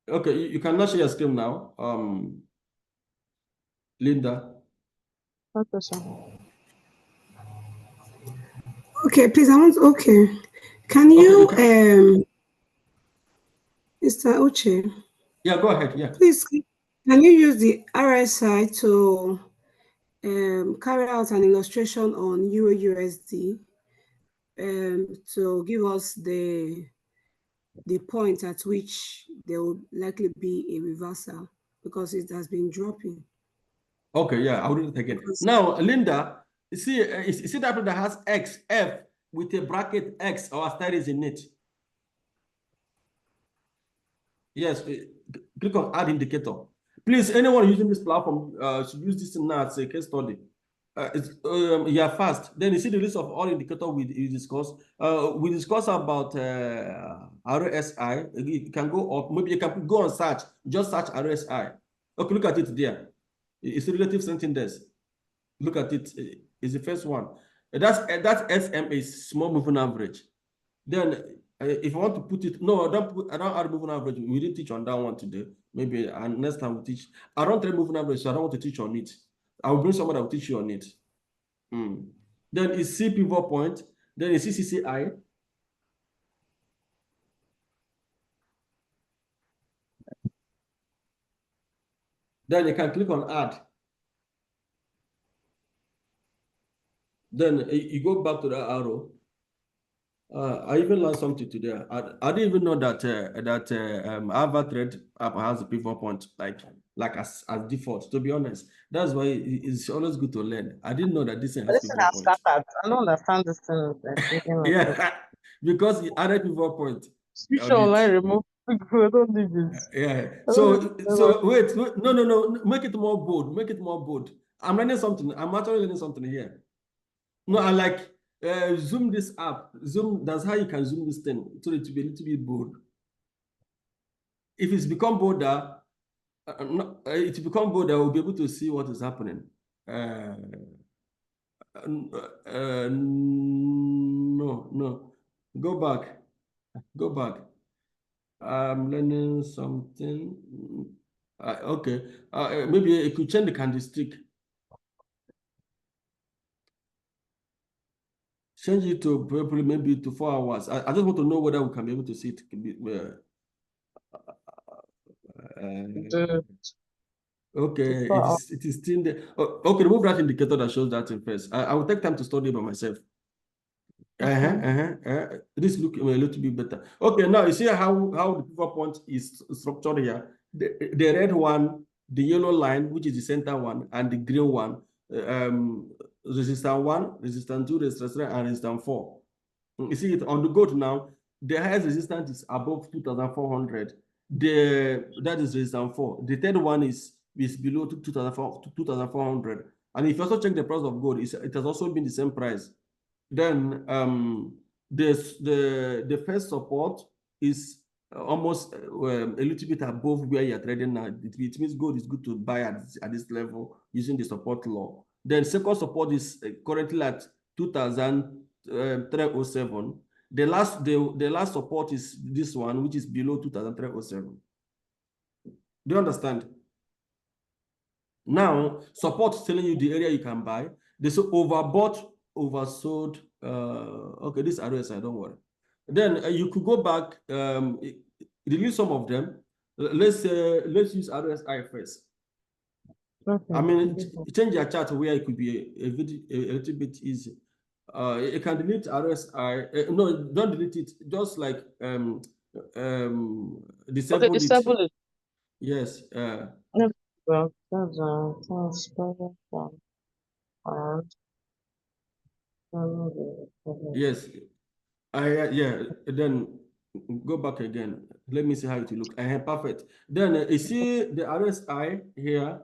Okay, you can now share your screen now. Linda. Okay, sir. Okay, please, okay. Can you, Mr. Uche? Yeah, go ahead, yeah. Please, can you use the RSI to carry out an illustration on Euro USD to give us the point at which there will likely be a reversal because it has been dropping. Okay, yeah, I'll read it again. Now, Linda, you see that has XF with a bracket X or asterisk in it. Yes, click on add indicator. Please, anyone using this platform should use this now as a case study. Yeah, fast. Then you see the list of all indicators we discussed. We discussed about RSI. You can go up. Maybe you can go on search. Just search RSI. Okay, look at it there. It's a relative strength index. Look at it. It's the first one. That's SMA, small moving average. Then if you want to put it, no, I don't add moving average. We didn't teach on that one today. Maybe next time we'll teach. I don't trade moving average, so I don't want to teach on it. I will bring someone that will teach you on it. Then it's C pivot point. Then it's CCCI. Then you can click on add. Then you go back to the arrow. I even learned something today. I didn't even know that AvaTrade app has a pivot point like as default. To be honest, that's why it's always good to learn. I didn't know that this thing has This thing pivot has point. scattered. I don't understand this thing. Yeah, because it added pivot point. Switch online, remove. I don't need this. Yeah. So wait, no. Make it more bold. Make it more bold. I'm learning something. I'm actually learning something here. No, I like zoom this up. Zoom. That's how you can zoom this thing so it will be a little bit bold. If it's become bolder, it become bolder. We'll be able to see what is happening. No. Go back. Go back. I'm learning something. Okay. Maybe you could change the candlestick. Change it to probably maybe to 4 hours. I just want to know whether we can be able to see it. Okay, it is still there. Oh, okay, remove that indicator that shows that in first. I will take time to study by myself. This look a little bit better. Okay, now you see how the pivot point is structured here. The red one, the yellow line, which is the center one, and the green one, resistance 1, resistance 2, resistance 3, and resistance 4. You see it on the gold now. The highest resistance is above 2,400. That is resistance 4. The third one is below 2,400. And if you also check the price of gold, it has also been the same price. Then the first support is almost a little bit above where you're trading now. It means gold is good to buy at this level using the support law. Then second support is currently at 2,307. The last support is this one, which is below 2,307. Do you understand? Now, support is telling you the area you can buy. They say overbought, oversold. Okay, this RSI, don't worry. Then you could go back, release some of them. Let's use RSI first. Okay. I mean, change your chart where it could be a little bit easy. You can delete RSI. No, don't delete it. Just like disable Okay, disable it. Yes. No, well, that's better one. Yes. Yeah. Then go back again. Let me see how it will look. Perfect. Then you see the RSI here.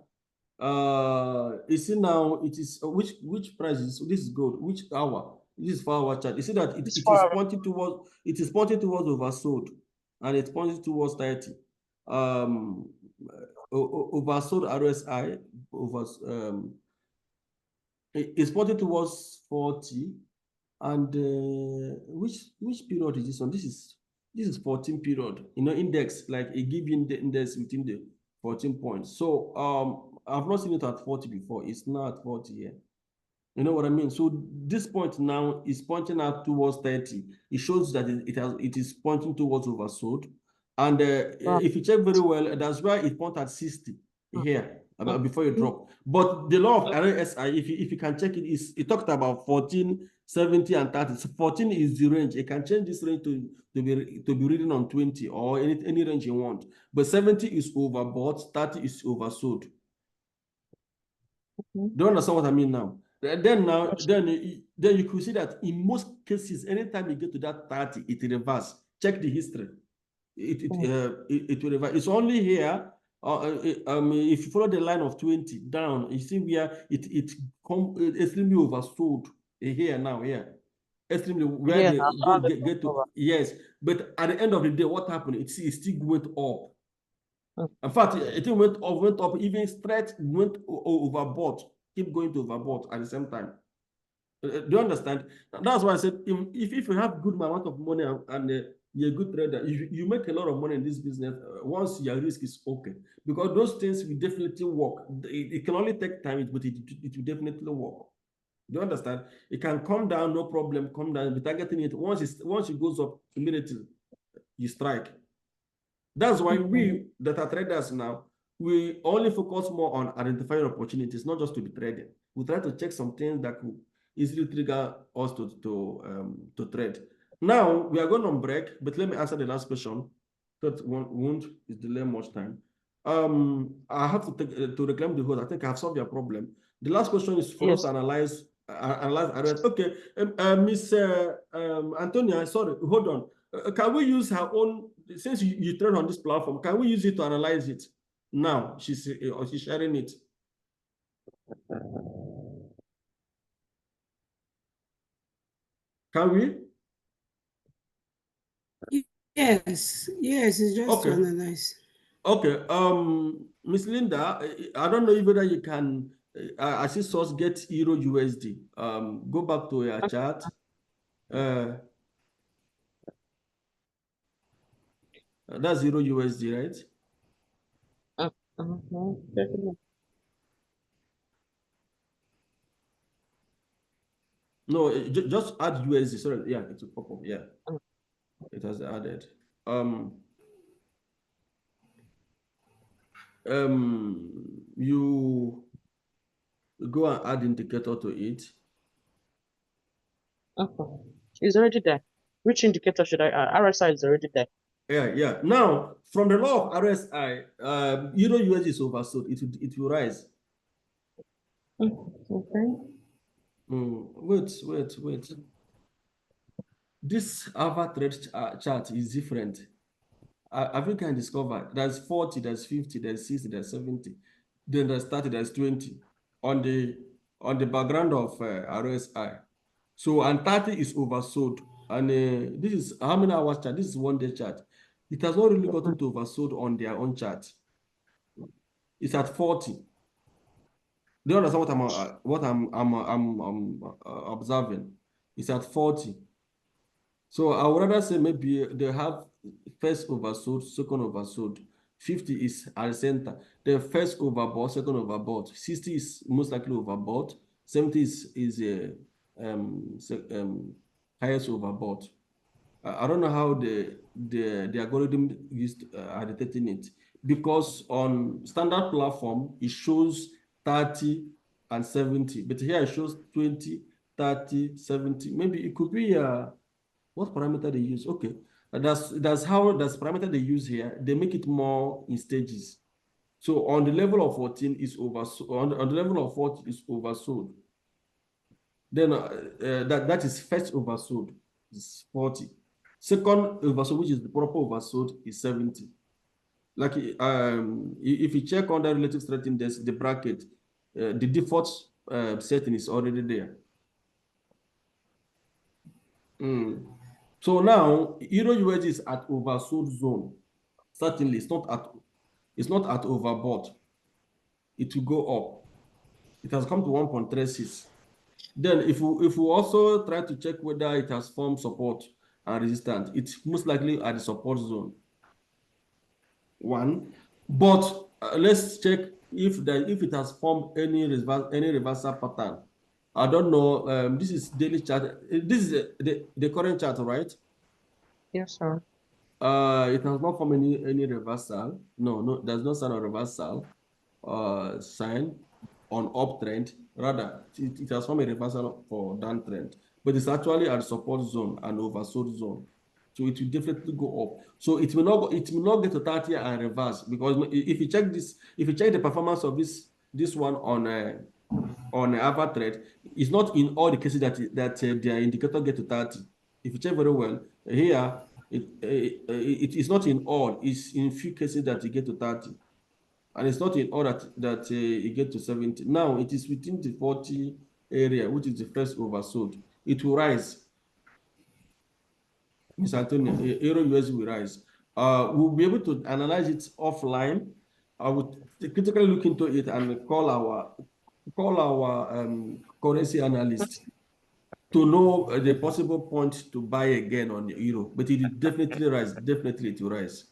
You see now it is which price is this is gold? Which hour? This is 4-hour chart. You see that it is pointing towards oversold, and it's pointing towards 30. Oversold RSI it's pointing towards 40. And which period is this one? This is 14 period. Index, like a given index within the 14 points. So I've not seen it at 40 before. It's now at 40 here. You know what I mean? So this point now is pointing out towards 30. It shows that it is pointing towards oversold. And if you check very well, that's why it pointed at 60 here before you drop. But the law of RSI, if you can check it, it talked about 14, 70, and 30. So 14 is the range. You can change this range to be reading on 20 or any range you want. But 70 is overbought, 30 is oversold. Do you understand what I mean now? Then you could see that in most cases, anytime you get to that 30, it reverses. Check the history. It will reverse. It's only here. If you follow the line of 20 down, you see where it extremely oversold here now. Here, extremely where Yeah, they go get to. Yes, but at the end of the day, what happened? It still went up. In fact, it went up, even straight went overbought. Keep going to overbought at the same time. Do you understand? That's why I said if you have good amount of money and you're a good trader, you make a lot of money in this business once your risk is okay. Because those things will definitely work. It can only take time, but it will definitely work. Do you understand? It can come down, no problem, come down, but targeting it once it goes up immediately, you strike. That's why we that are traders now, we only focus more on identifying opportunities, not just to be trading. We try to check some things that could easily trigger us to trade. Now we are going on break, but let me answer the last question. That won't delay much time. I have to reclaim the host. I think I have solved your problem. The last question is for us to analyze. Okay, Miss Antonia, sorry, hold on. Can we use her own, since you trade on this platform, can we use it to analyze it? Now she's sharing it. Can we? Yes, it's just to analyze. Okay, Miss Linda, I don't know whether you can assist us get Euro USD. Go back to your chart. That's Euro USD, right? No, just add USD. Sorry, yeah, it will pop up. Yeah, it has added. You go and add indicator to it. Okay. It's already there. Which indicator should I add? RSI is already there. Yeah. Now, from the law of RSI, Euro USD is oversold. It will rise. Okay. Wait. This Alpha trade chart is different. I think I discovered there's 40, there's 50, there's 60, there's 70, then there's 30, there's 20 on the background of RSI. So, and 30 is oversold. And this is how many hours chart? This is 1 day chart. It has not really gotten to oversold on their own chart. It's at 40. Do you understand what I'm observing? It's at 40. So I would rather say maybe they have first oversold, second oversold. 50 is at the center. The first overbought, second overbought. 60 is most likely overbought. 70 is highest overbought. I don't know how the algorithm used are detecting it, because on standard platform it shows 30 and 70, but here it shows 20, 30, 70. Maybe it could be what parameter they use. Okay, that's parameter they use here. They make it more in stages. So on the level of 14 is oversold. On the level of 40 is oversold. Then that is first oversold is 40. Second oversold, which is the proper oversold, is 70. Like if you check on the relative strength index, the bracket, the default setting is already there. So now Euro USD is at oversold zone. Certainly, it's not at overbought. It will go up. It has come to 1.36. Then if we also try to check whether it has formed support and resistance, it's most likely at the support zone. One, but let's check if it has formed any reversal pattern. I don't know. This is daily chart. This is the current chart, right? Yes, sir. It has not formed any reversal. No, there's no sign of reversal. Sign on uptrend. Rather, it has formed a reversal for downtrend, but it's actually at support zone and oversold zone. So it will definitely go up. So it will not get to 30 and reverse, because if you check the performance of this one on Alpha trade, it's not in all the cases that their indicator get to 30. If you check very well here, it is not in all. It's in few cases that you get to 30. And it's not in all that it get to 70. Now it is within the 40 area, which is the first oversold. It will rise. Ms. Antonio, Euro USD will rise. We'll be able to analyze it offline. I would critically look into it and call our currency analyst to know the possible point to buy again on the euro. But it will definitely rise. Definitely it will rise.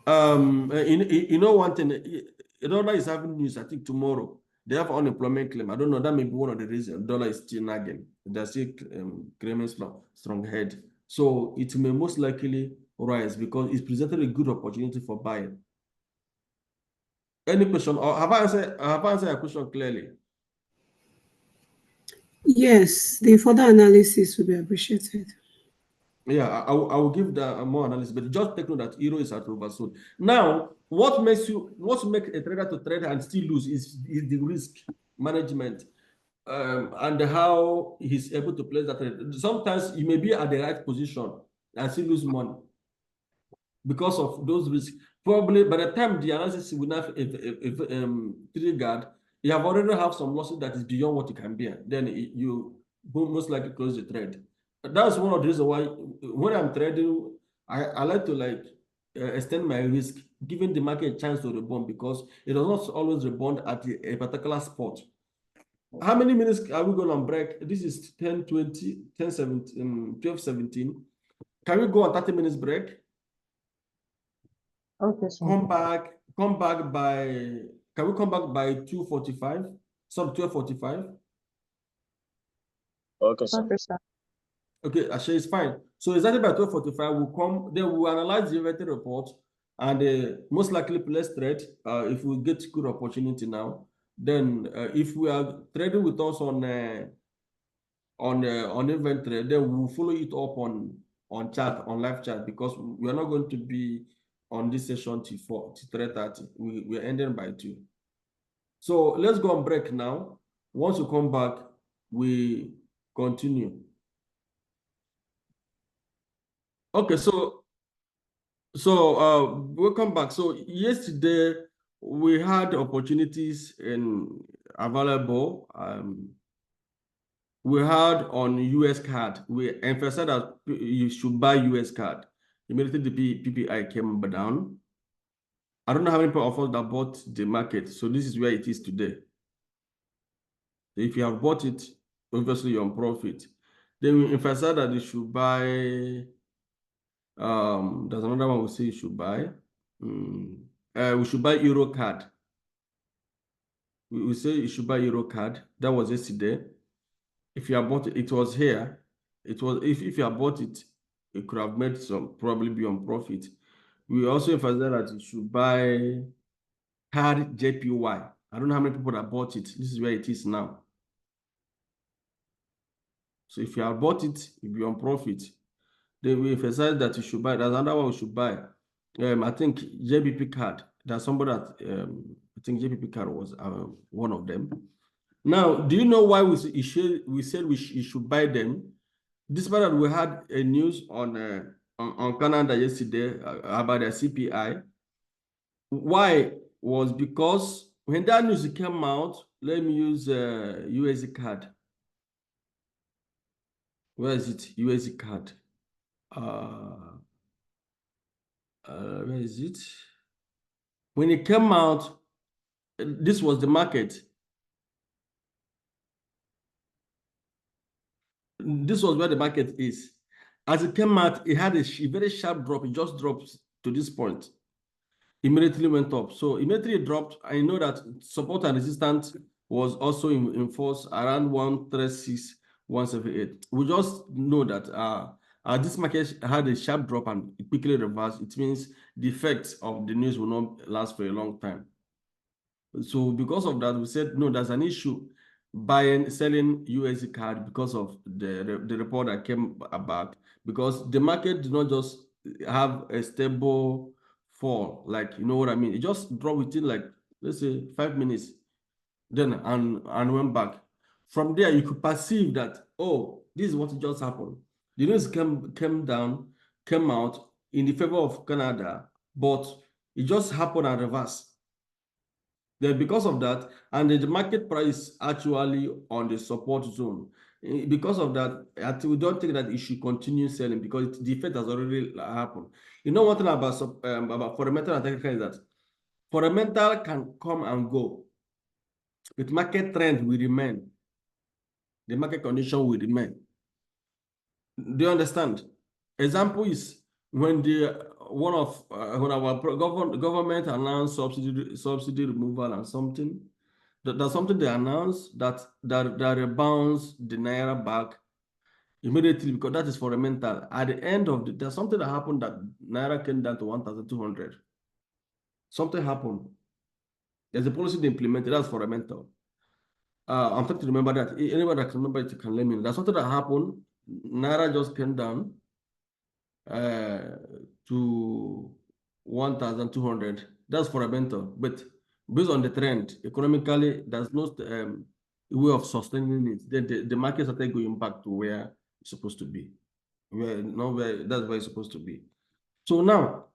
You know one thing, the dollar is having news. I think tomorrow they have unemployment claim. I don't know. That may be one of the reasons the dollar is still nagging. They're still claiming strong head. So it may most likely rise because it's presented a good opportunity for buying. Any question? Or have I answered your question clearly? Yes, the further analysis will be appreciated. Yeah, I will give the more analysis, but just take note that euro is at oversold. Now, what makes a trader to trade and still lose is the risk management, and how he's able to place that trade. Sometimes you may be at the right position and still lose money because of those risks. Probably by the time the analysis will have triggered, you have already have some losses that is beyond what you can bear. Then you will most likely close the trade. That's one of the reasons why when I'm trading, I like to extend my risk, giving the market a chance to rebound, because it does not always rebound at a particular spot. How many minutes are we going to break? This is 10:20, 10:17, 12:17. Can we go on 30 minutes break? Okay, sir. Come back by, can we come back by 2:45? Sorry, 12:45? Okay, sir. Okay, sir. Okay, Ashe is fine. So exactly by 12:45, we'll come, then we'll analyze the inventory report and most likely place trade if we get good opportunity now. Then if we are trading with us on inventory, then we'll follow it up on chat, on live chat, because we are not going to be on this session till 3:30. We're ending by 2. So let's go on break now. Once we come back, we continue. Okay, so welcome back. So yesterday we had opportunities available. We had on US card. We emphasized that you should buy US card. Immediately the PPI came down. I don't know how many people of us that bought the market. So this is where it is today. If you have bought it, obviously you're on profit. Then we emphasize that you should buy. There's another one we say you should buy. We should buy Euro card. We say you should buy Euro card. That was yesterday. If you have bought it, it was here. It was if you have bought it, it could have made probably be on profit. We also emphasize that you should buy card JPY. I don't know how many people that bought it. This is where it is now. So if you have bought it, you'll be on profit. Then we emphasize that you should buy. There's another one we should buy. I think JBP card. There's somebody that I think JBP card was one of them. Now, do you know why we said you should buy them? Despite that we had a news on Canada yesterday about the CPI. Why was because when that news came out, let me use USD card. Where is it? USD card. Where is it? When it came out, this was the market. This was where the market is. As it came out, it had a very sharp drop. It just dropped to this point. Immediately went up. So immediately it dropped. I know that support and resistance was also in force around 136, 178. We just know that this market had a sharp drop and it quickly reversed. It means the effects of the news will not last for a long time. So because of that, we said, no, there's an issue selling USD card because of the report that came back, because the market did not just have a stable fall, like, you know what I mean? It just dropped within, like, let's say 5 minutes, then and went back. From there, you could perceive that, oh, this is what just happened. The news came out in the favor of Canada, but it just happened at reverse. Then because of that, and the market price actually on the support zone. Because of that, we don't think that it should continue selling because the effect has already happened. You know one thing about fundamental and technical is that fundamental can come and go, but market trend will remain. The market condition will remain. Do you understand? Example is when when our government announced subsidy removal and something. There's something they announced that rebounds the naira back immediately, because that is fundamental. At the end of there's something that happened that naira came down to 1,200. Something happened. There's a policy they implemented. That's fundamental. I'm trying to remember that. Anybody that can remember it can let me know. There's something that happened. Naira just came down to 1,200. That's fundamental. But based on the trend, economically, there's no way of sustaining it. Then the market started going back to where it's supposed to be. That's where it's supposed to be. So now,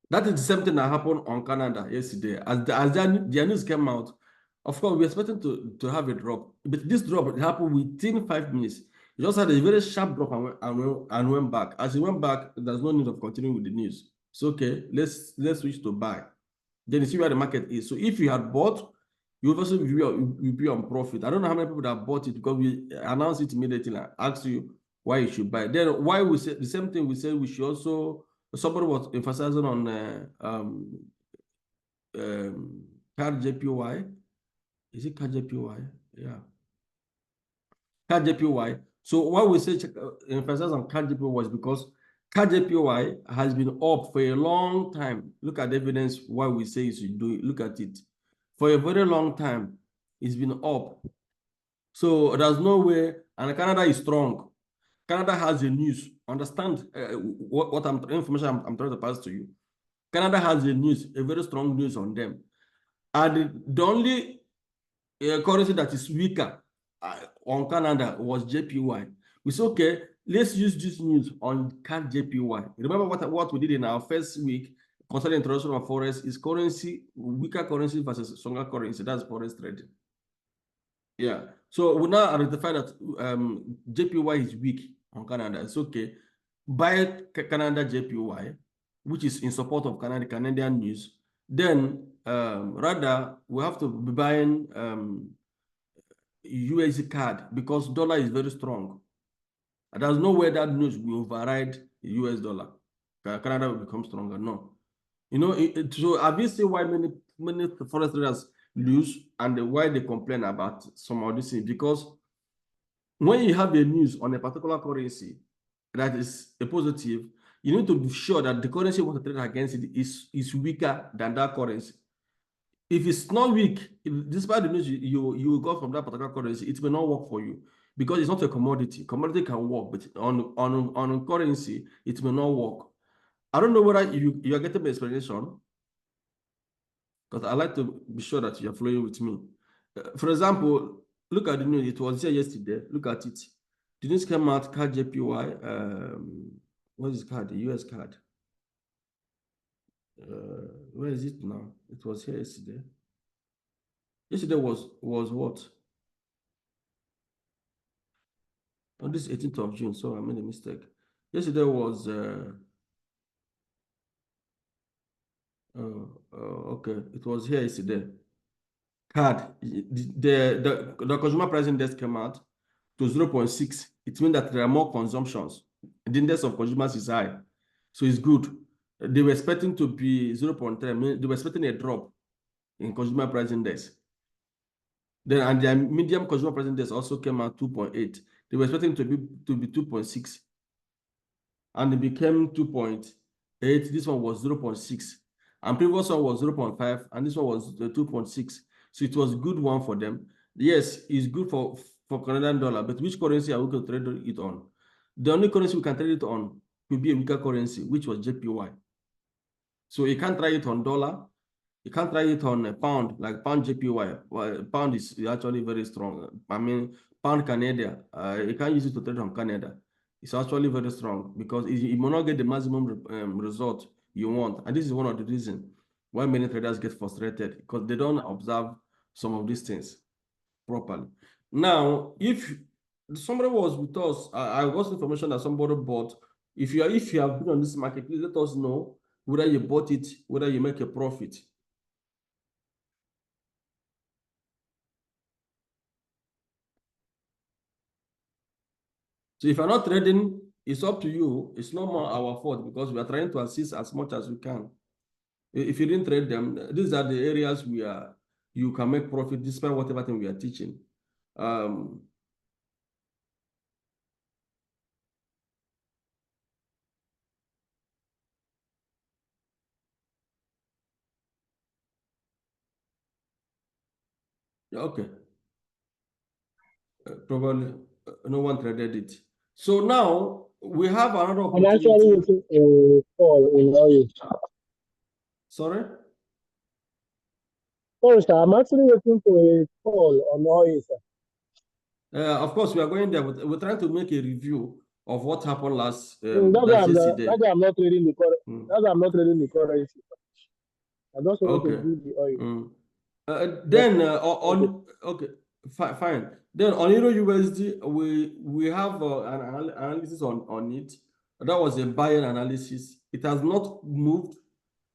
that is the same thing that happened on Canada yesterday. As their news came out, of course, we're expecting to have a drop. But this drop happened within 5 minutes. It just had a very sharp drop and went back. As it went back, there's no need of continuing with the news. So, okay, let's switch to buy. Then you see where the market is. So if you had bought, you also will be on profit. I don't know how many people that bought it because we announced it immediately and asked you why you should buy. Then why we said the same thing, we said we should also, somebody was emphasizing on card JPY. Is it card JPY? Yeah. CAD JPY. So why we say emphasize on CAD JPY is because CAD JPY has been up for a long time. Look at the evidence why we say you should do it. Look at it. For a very long time, it's been up. So there's no way, and Canada is strong. Canada has the news. Understand what information I'm trying to pass to you. Canada has the news, a very strong news on them. And the only currency that is weaker on Canada was JPY. We said, okay, let's use this news on CAD JPY. Remember what we did in our first week concerning international forex is currency, weaker currency versus stronger currency. That's forex trading. Yeah. So we now identify that JPY is weak on Canada. It's okay. Buy Canada JPY, which is in support of Canadian news. Then rather we have to be buying USD CAD because dollar is very strong. And there's no way that news will override the US dollar. Canada will become stronger. No. You know, so obviously why many forex traders lose and why they complain about some of these things, because when you have a news on a particular currency that is a positive, you need to be sure that the currency you want to trade against it is weaker than that currency. If it's not weak, despite the news you got from that particular currency, it may not work for you because it's not a commodity. Commodity can work, but on currency, it may not work. I don't know whether you are getting my explanation, because I like to be sure that you are flowing with me. For example, look at the news. It was here yesterday. Look at it. The news came out, CAD JPY. What is CAD? The US CAD. Where is it now? It was here yesterday. Yesterday was what? On this 18th of June, so I made a mistake. Yesterday was okay, it was here yesterday. CAD, the consumer price index came out to 0.6. It means that there are more consumptions. The index of consumers is high, so it's good. They were expecting to be 0.3. They were expecting a drop in consumer price index. Then and their medium consumer price index also came out 2.8. They were expecting to be 2.6, and it became 2.8. This one was 0.6, and previous one was 0.5, and this one was 2.6. So it was a good one for them. Yes, it's good for Canadian dollar, but which currency are we going to trade it on? The only currency we can trade it on could be a weaker currency, which was JPY. So you can't try it on dollar. You can't try it on a pound, like pound JPY. Well, pound is actually very strong. I mean, pound Canada, you can't use it to trade on Canada. It's actually very strong because you may not get the maximum result you want. And this is one of the reasons why many traders get frustrated, because they don't observe some of these things properly. Now, if somebody was with us, I got information that somebody bought. If you have been on this market, please let us know whether you bought it, whether you make a profit. So if you're not trading, it's up to you. It's not more our fault because we are trying to assist as much as we can. If you didn't trade them, these are the areas where you can make profit despite whatever thing we are teaching. Okay. Probably no one traded it. So now we have another opportunity. I'm actually looking for a call in oil. Sorry? Sorry, sir. I'm actually looking for a call on oil, sir. Of course, we are going there. We're trying to make a review of what happened last That's why yesterday. that's why I'm not trading the currency. That's why I'm not trading the currency. I just want to do the oil. Then okay, fine. Then on Euro USD, we have an analysis on it. That was a buying analysis. It has not moved,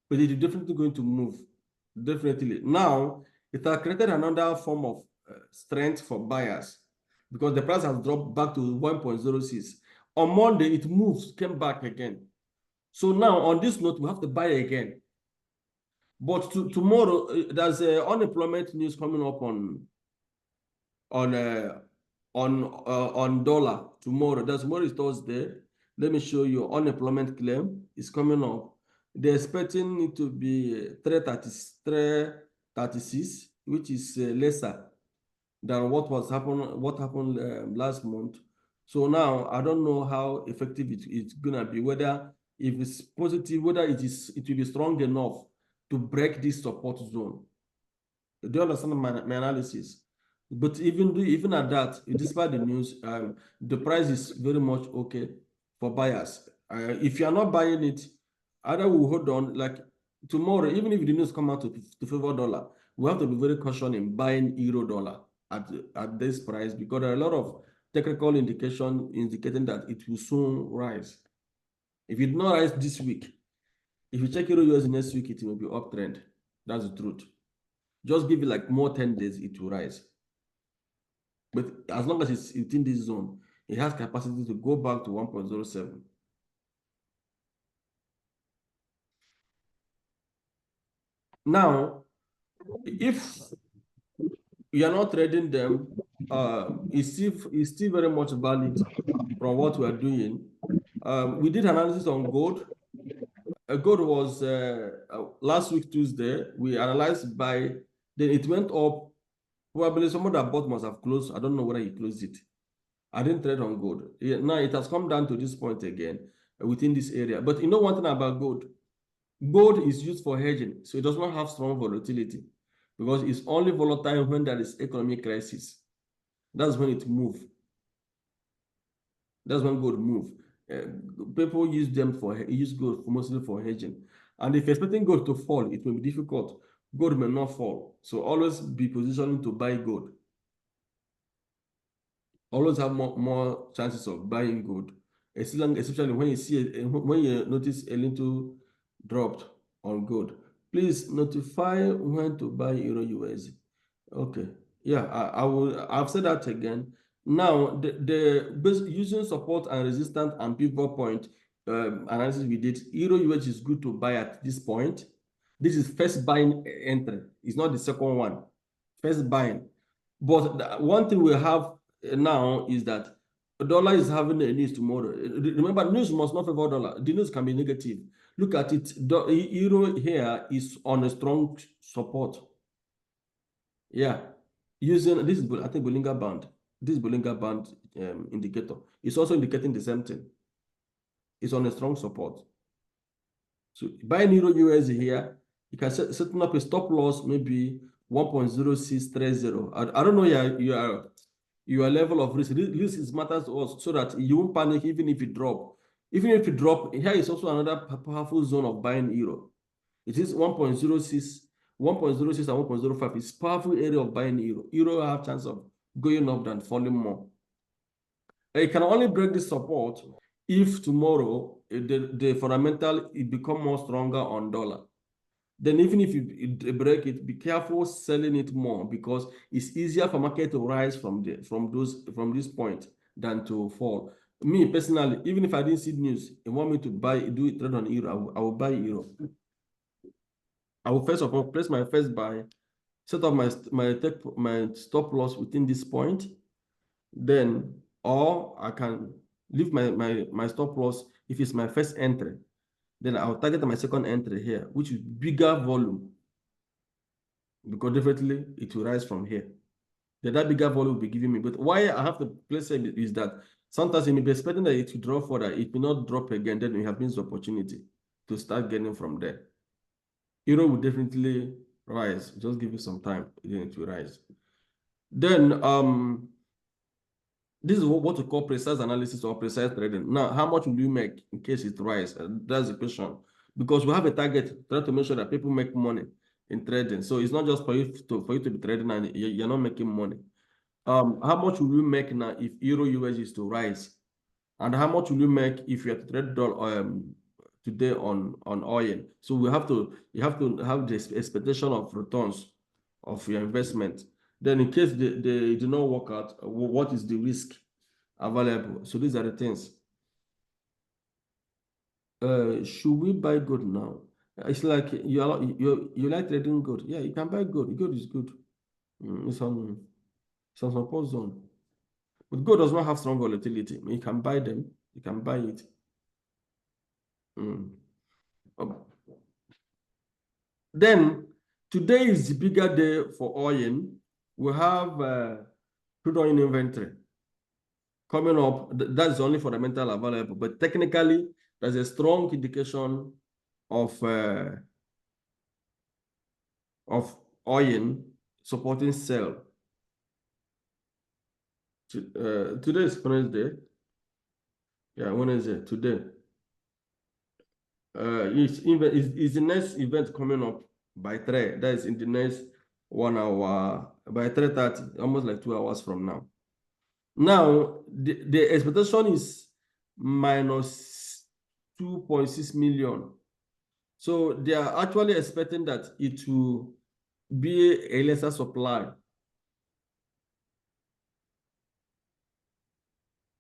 but it is definitely going to move. Definitely. Now, it has created another form of strength for buyers because the price has dropped back to 1.06. On Monday, it moves, came back again. So now, on this note, we have to buy again. But tomorrow, there's unemployment news coming up on on dollar tomorrow. Tomorrow is Thursday. Let me show you. Unemployment claim is coming up. They're expecting it to be 336, which is lesser than what happened last month. So now I don't know how effective it's gonna be, whether if it's positive, whether it will be strong enough to break this support zone. Do you understand my analysis? But even at that, despite the news, the price is very much okay for buyers. If you are not buying it, either we hold on. Like tomorrow, even if the news come out to favor dollar, we have to be very cautious in buying euro dollar at this price, because there are a lot of technical indication indicating that it will soon rise. If it did not rise this week, if you check euro US next week, it will be uptrend. That's the truth. Just give it like more 10 days, it will rise. But as long as it's within this zone, it has capacity to go back to 1.07. Now, if you are not trading them, it's still very much valid from what we are doing. We did analysis on gold. Gold was last week, Tuesday. We analyzed then it went up. Probably someone that bought must have closed. I don't know whether he closed it. I didn't trade on gold. Now it has come down to this point again within this area. But you know one thing about gold? Gold is used for hedging, so it does not have strong volatility, because it's only volatile when there is economic crisis. That's when it moves. That's when gold moves. People use gold mostly for hedging. And if you're expecting gold to fall, it will be difficult. Gold may not fall. So always be positioning to buy gold. Always have more chances of buying gold, especially when you notice a little dropped on gold. Please notify when to buy Euro USD. Okay, yeah, I've said that again. Now, using support and resistance and pivot point analysis we did, Euro USD is good to buy at this point. This is first buying entry. It's not the second one. First buying. But one thing we have now is that the dollar is having a news tomorrow. Remember, news must not favor dollar. The news can be negative. Look at it. The euro here is on a strong support. Yeah, using this is, I think, Bollinger Band. This Bollinger Band indicator is also indicating the same thing. It's on a strong support. So buying euro USD here, you can set up a stop loss, maybe 1.0630. I don't know your level of risk. Risk matters to us, so that you won't panic even if it drop. Even if it drop, here is also another powerful zone of buying euro. It is 1.06 and 1.05. It's powerful area of buying euro. Euro have chance of going up than falling more. It can only break this support if tomorrow the fundamental it become more stronger on dollar. Then even if you break it, be careful selling it more, because it's easier for market to rise from this point than to fall. Me personally, even if I didn't see news, you want me to trade on euro, I will buy euro. I will first of all place my first buy, set up my stop loss within this point, then, or I can leave my stop loss if it's my first entry. Then I'll target my second entry here, which is bigger volume, because definitely it will rise from here. Then that bigger volume will be giving me. But why I have to place it is that sometimes you may be expecting that it will drop further. It may not drop again. Then you have missed the opportunity to start getting from there. Euro will definitely rise. Just give it some time, then it will rise. Then this is what we call precise analysis or precise trading. Now, how much will you make in case it rises? That's the question. Because we have a target, try to make sure that people make money in trading. So it's not just for you to be trading and you're not making money. How much will you make now if Euro US is to rise? And how much will you make if you have to trade today on oil? So you have to have the expectation of returns of your investment. Then in case they do not work out, what is the risk available? So these are the things. Should we buy gold now? It's like you like trading gold. Yeah, you can buy gold. Gold is good. It's on support zone. But gold does not have strong volatility. You can buy them. You can buy it. Then today is the bigger day for oil. We have crude oil inventory coming up. That's only fundamental available, but technically there's a strong indication of oil supporting sell. Today is Wednesday. Yeah, Wednesday today. It's the next event coming up by 3. That is in the next 1 hour, by 3:30, almost like 2 hours from now. Now, the expectation is minus 2.6 million. So they are actually expecting that it will be a lesser supply.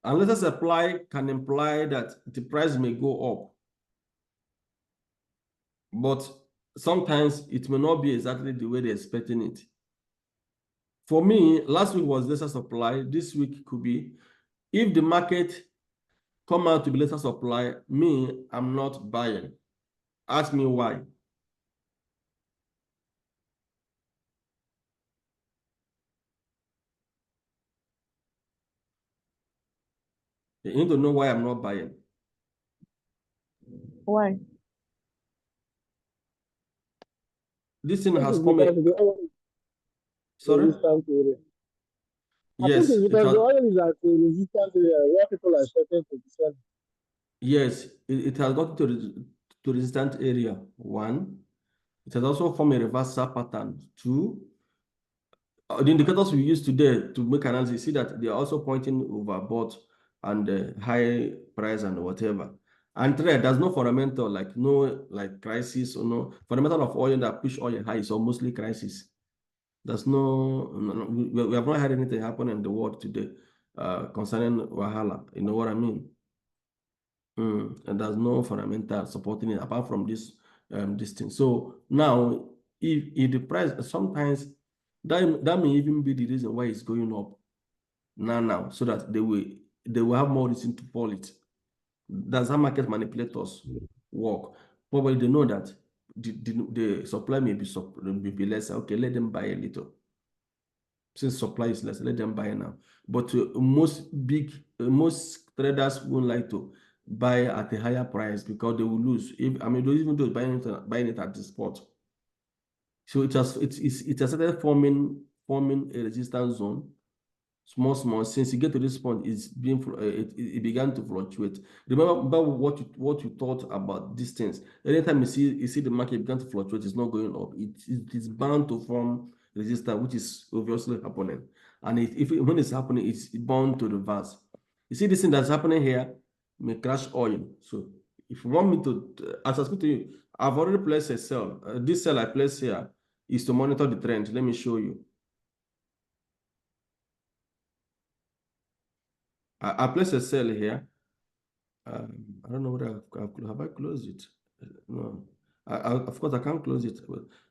A lesser supply can imply that the price may go up. But sometimes it may not be exactly the way they're expecting it. For me, last week was lesser supply. This week could be. If the market come out to be lesser supply, I'm not buying. Ask me why. You need to know why I'm not buying. Why? This thing has come in. Sorry? I think it's because the oil is at a resistance area where people are expecting to descend. Yes, it has got to resistant area, 1. It has also formed a reversal pattern, 2. The indicators we use today to make analysis, see that they are also pointing overbought and high price and whatever. And 3, there's no fundamental, no crisis or no fundamental of oil that push oil high. So mostly crisis. There's we have not had anything happen in the world today concerning Wahala. You know what I mean? And there's no fundamental supporting it apart from this thing. So now, if the price, sometimes that may even be the reason why it's going up now, so that they will have more reason to fall it. That's how market manipulators work. Probably they know that the supply may be less. Okay, let them buy a little. Since supply is less, let them buy now. But most traders won't like to buy at a higher price because they will lose. Even those buying it at the spot. So it has started forming a resistance zone, small. Since you get to this point, it began to fluctuate. Remember what you thought about these things. Anytime you see the market begin to fluctuate, it's not going up. It's bound to form resistance, which is obviously happening. And when it's happening, it's bound to reverse. You see this thing that's happening here may crash oil. So if you want me to, as I speak to you, I've already placed a sell. This sell I placed here is to monitor the trend. Let me show you. I placed a sell here. I don't know whether have I closed it. No, of course I can't close it.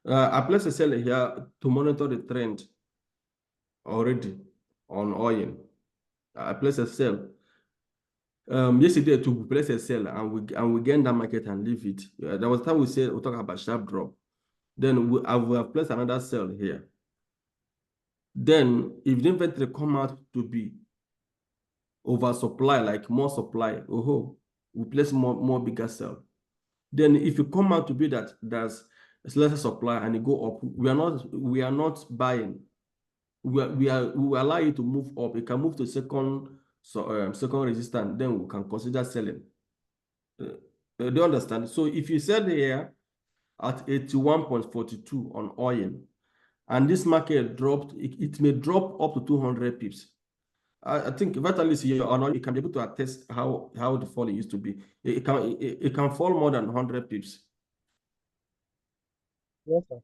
I placed a sell here to monitor the trend already on oil. I placed a sell yesterday to place a sell, and we gain that market and leave it. There was time we talk about sharp drop. Then I will have placed another sell here. Then if the inventory come out to be oversupply, like more supply, we place more bigger sell. Then if you come out to be that there's lesser supply and it go up, we are not buying. We allow you to move up. It can move to second resistance, then we can consider selling. Do you understand? So if you sell here at 81.42 on oil, and this market dropped, it may drop up to 200 pips. I think Vitalis here or not, you can be able to attest how the fall used to be. It can fall more than 100 pips. Yes, sir.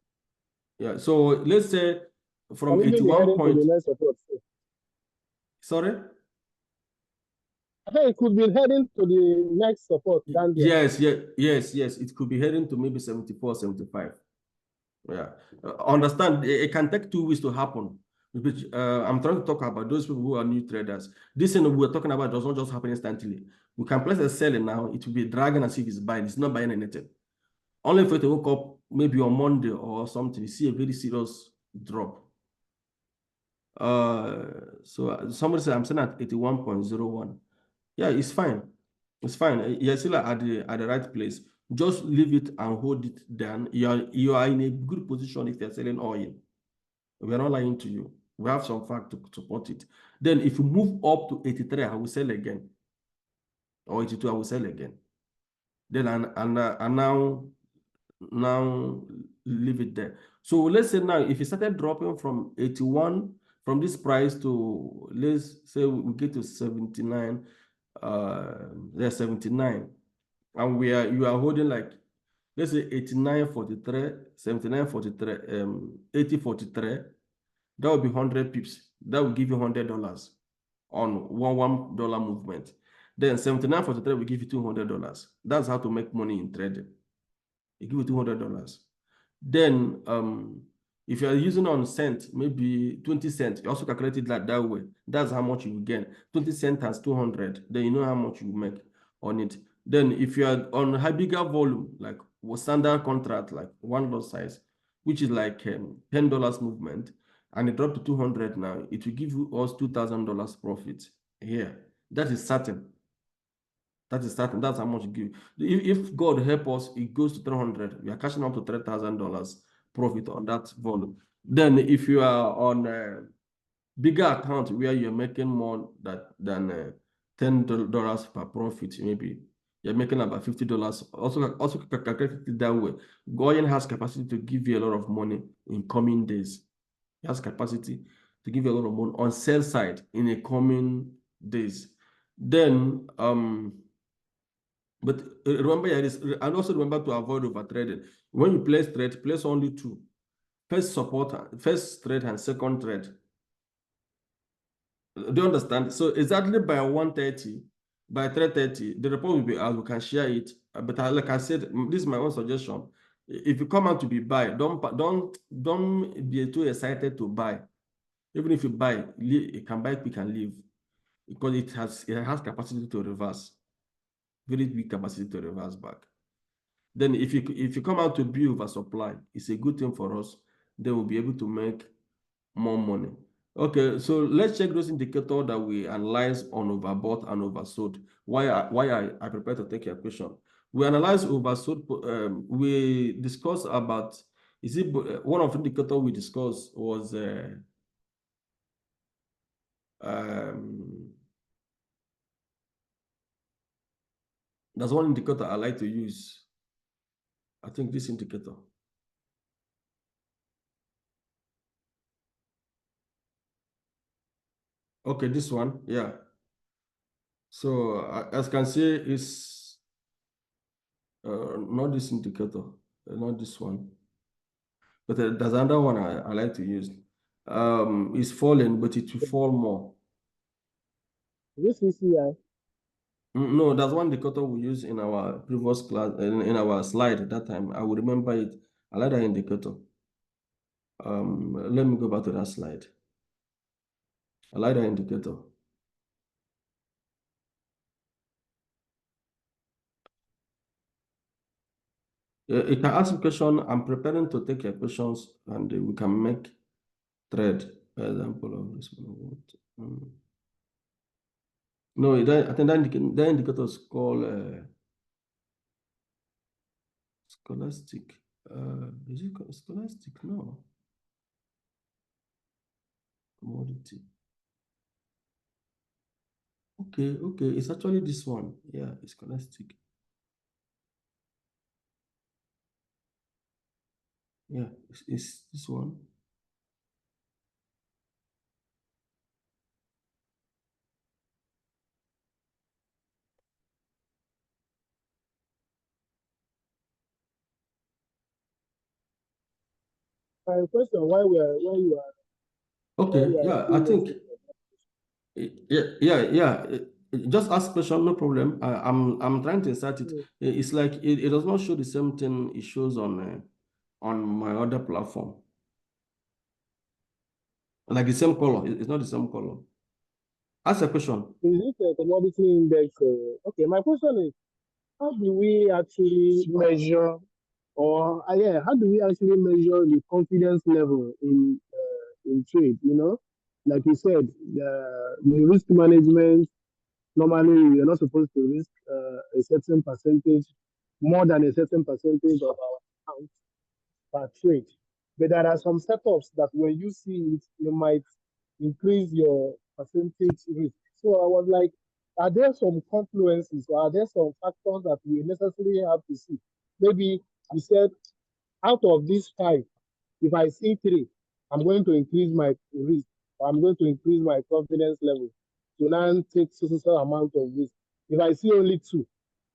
Yeah. So let's say from 81 point. Sorry. I think it could be heading to the next support. Yes. It could be heading to maybe 74, 75. Yeah. Understand, it can take 2 weeks to happen. Which I'm trying to talk about those people who are new traders. This thing we're talking about does not just happen instantly. We can place a selling now, it will be dragging as if it's buying. It's not buying anything. Only if you wake up maybe on Monday or something, you see a very serious drop. So somebody said I'm selling at 81.01. Yeah, it's fine. It's fine. You're still at the right place. Just leave it and hold it down. You are in a good position if you're selling oil. We're not lying to you. We have some fact to support it. Then if you move up to 83, I will sell again. Or 82, I will sell again. Then and now leave it there. So let's say now if it started dropping from 81 from this price to, let's say we get to 79, there's 79, and you are holding like, let's say 89.43, 79.43, 80.43, that would be 100 pips. That will give you $100 on $1 movement. Then 79.43 will give you $200. That's how to make money in trading. It give you $200. Then if you are using on cent, maybe 20 cents, you also calculate it like that way. That's how much you will gain. 20 cents times 200, then you know how much you make on it. Then if you are on high bigger volume, like standard contract, like one lot size, which is like $10 movement, and it dropped to 200 now, it will give us $2,000 profit here. That is certain. That is certain. That's how much you give. If God help us, it goes to 300. We are cashing up to $3,000 profit on that volume. Then if you are on a bigger account where you're making more than $10 per profit, maybe you're making about $50. Also calculate it that way. Goyen has capacity to give you a lot of money in coming days. He has capacity to give you a lot of money on sell side in the coming days. Then but remember, and also remember to avoid over trading. When you place trade, place only two. First support, first trade and second trade. Do you understand? So exactly by 1:30, by 3:30, the report will be out. We can share it. But like I said, this is my own suggestion. If you come out to be buy, don't be too excited to buy. Even if you buy, you can buy quick and leave, because it has capacity to reverse. Very big capacity to reverse back. Then if you come out to be oversupply, it's a good thing for us. Then we'll be able to make more money. Okay, so let's check those indicators that we analyze on overbought and oversold. Why I prepare to take your question. We analyze oversold. We discuss about, is it one of the indicators we discussed was there's one indicator I like to use. I think this indicator. Okay, this one, yeah. So as you can see, it's not this indicator, not this one. But there's another one I like to use. It's falling, but it will fall more. This CCI. No, there's one indicator we use in our previous class, in our slide that time. I will remember it. I like that indicator. Let me go back to that slide. I like that indicator. You can ask a question. I'm preparing to take your questions, and we can make thread. Example of this one. No, I think that indicator is called scholastic. Is it called scholastic? No. Commodity. Okay, it's actually this one. Yeah, it's scholastic. Yeah, it's this one. My question: Why you are? Okay, yeah, I think. Yeah. Just ask question, no problem. I'm trying to insert it. It's like it does not show the same thing it shows on my other platform. Like the same color. It's not the same color. Ask a question. Is it a commodity index? Okay, my question is, how do we actually measure, or yeah, how do we actually measure the confidence level in trade? You know, like you said, the risk management. Normally, you're not supposed to risk a certain percentage, more than a certain percentage of our account per trade. But there are some setups that when you see it, you might increase your percentage risk. So I was like, are there some confluences or are there some factors that we necessarily have to see? Maybe you said out of these five, if I see three, I'm going to increase my risk. Or I'm going to increase my confidence level to now take so amount of risk. If I see only two,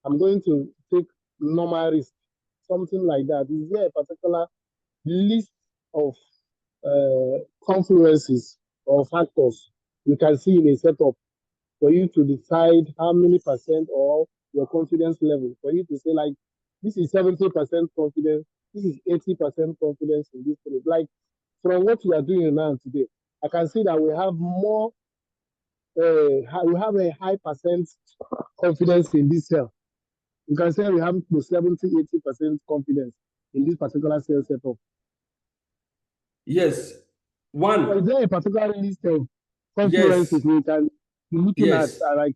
I'm going to take normal risk, something like that. Is there a particular list of confluences or factors you can see in a setup for you to decide how many percent or your confidence level, for you to say like, this is 70% confidence, this is 80% confidence in this trade. Like from what we are doing now today, I can see that we have more, we have a high percent confidence in this cell. You can say we have to 70-80% confidence in this particular cell setup. Yes. So One. is there a particular list of confluences we can be looking at? Like,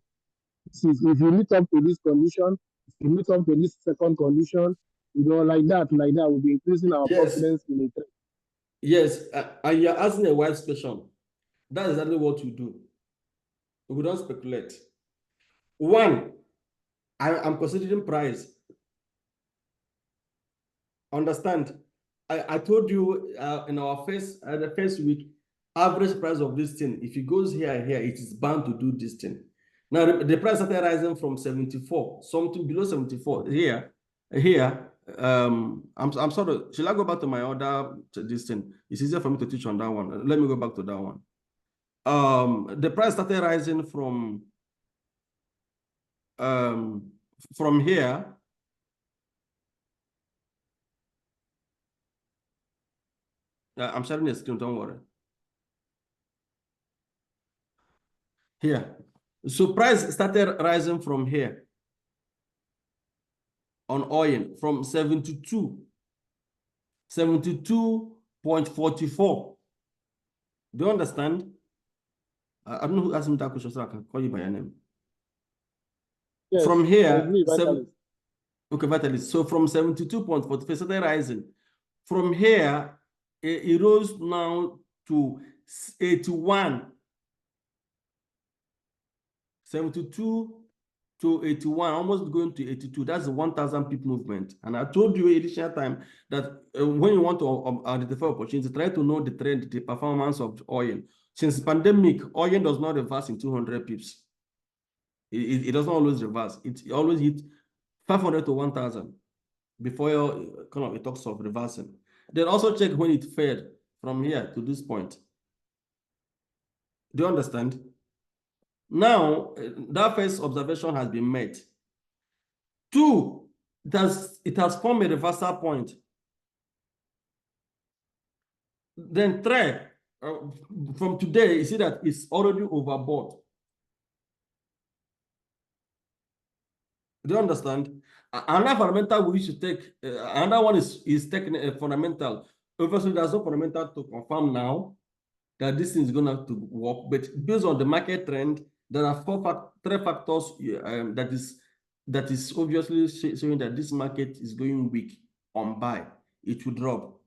if you meet up to this condition, if you meet up to this second condition, you know, like that, we'll be increasing our confidence in it. Yes, and you're asking a wise question. That's exactly what we do. We don't speculate. One, I'm considering price. Understand? I told you in our the first week, average price of this thing, if it goes here and here, it is bound to do this thing. Now the price started rising from 74, something below 74 here. I'm sorry. Shall I go back to my other this thing? It's easier for me to teach on that one. Let me go back to that one. The price started rising from here. I'm sharing the screen, don't worry. Here. So price started rising from here on oil from 72.44. Do you understand? I don't know who asked me that question, so I can call you by your name. Yes, from here, okay, Vitalis. So from 72.45 started rising. From here, it rose now to 81. 72 to 81, almost going to 82. That's a 1,000 pip movement. And I told you initial time that when you want to identify opportunities, try to know the trend, the performance of oil. Since pandemic, oil does not reverse in 200 pips. It doesn't always reverse. It always hit 500 to 1,000 before it talks of reversing. Then also check when it fell from here to this point. Do you understand? Now, that first observation has been met. Two, it has formed a reversal point. Then three, from today, you see that it's already overbought. Do you understand? Another fundamental we should take, another one is taking a fundamental. Obviously, there's no fundamental to confirm now that this thing is going to have to work, but based on the market trend, there are three factors that is obviously showing that this market is going weak on buy. It will drop.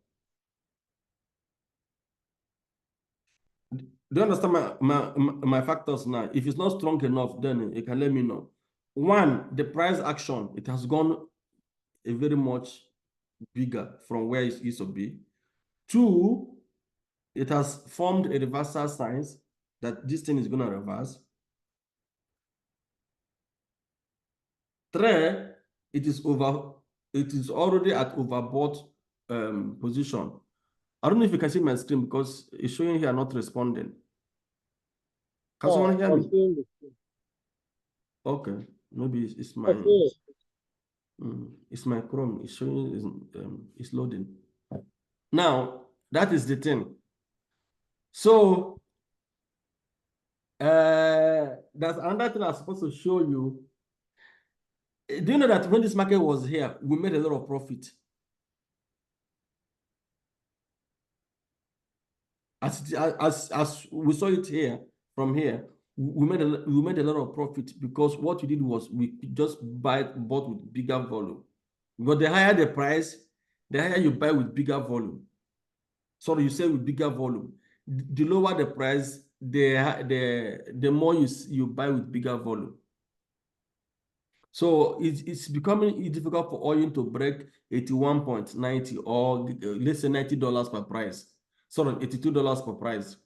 Do you understand my factors now? If it's not strong enough, then you can let me know. One, the price action, it has gone a very much bigger from where it used to be. Two, it has formed a reversal signs that this thing is going to reverse. Three, it is already at overbought position. I don't know if you can see my screen because it's showing here not responding. Can someone hear me? Okay, maybe it's my it's my Chrome. It's showing it's loading. Now that is the thing. So that's another thing I'm supposed to show you. Do you know that when this market was here, we made a lot of profit? As we saw it here, from here, we made a lot of profit because what we did was we just bought with bigger volume. But the higher the price, the higher you buy with bigger volume. So you sell with bigger volume. The lower the price, the more you buy with bigger volume. So it's becoming difficult for oil to break 81.90 or let's say $90 per price. Sorry, $82 per price.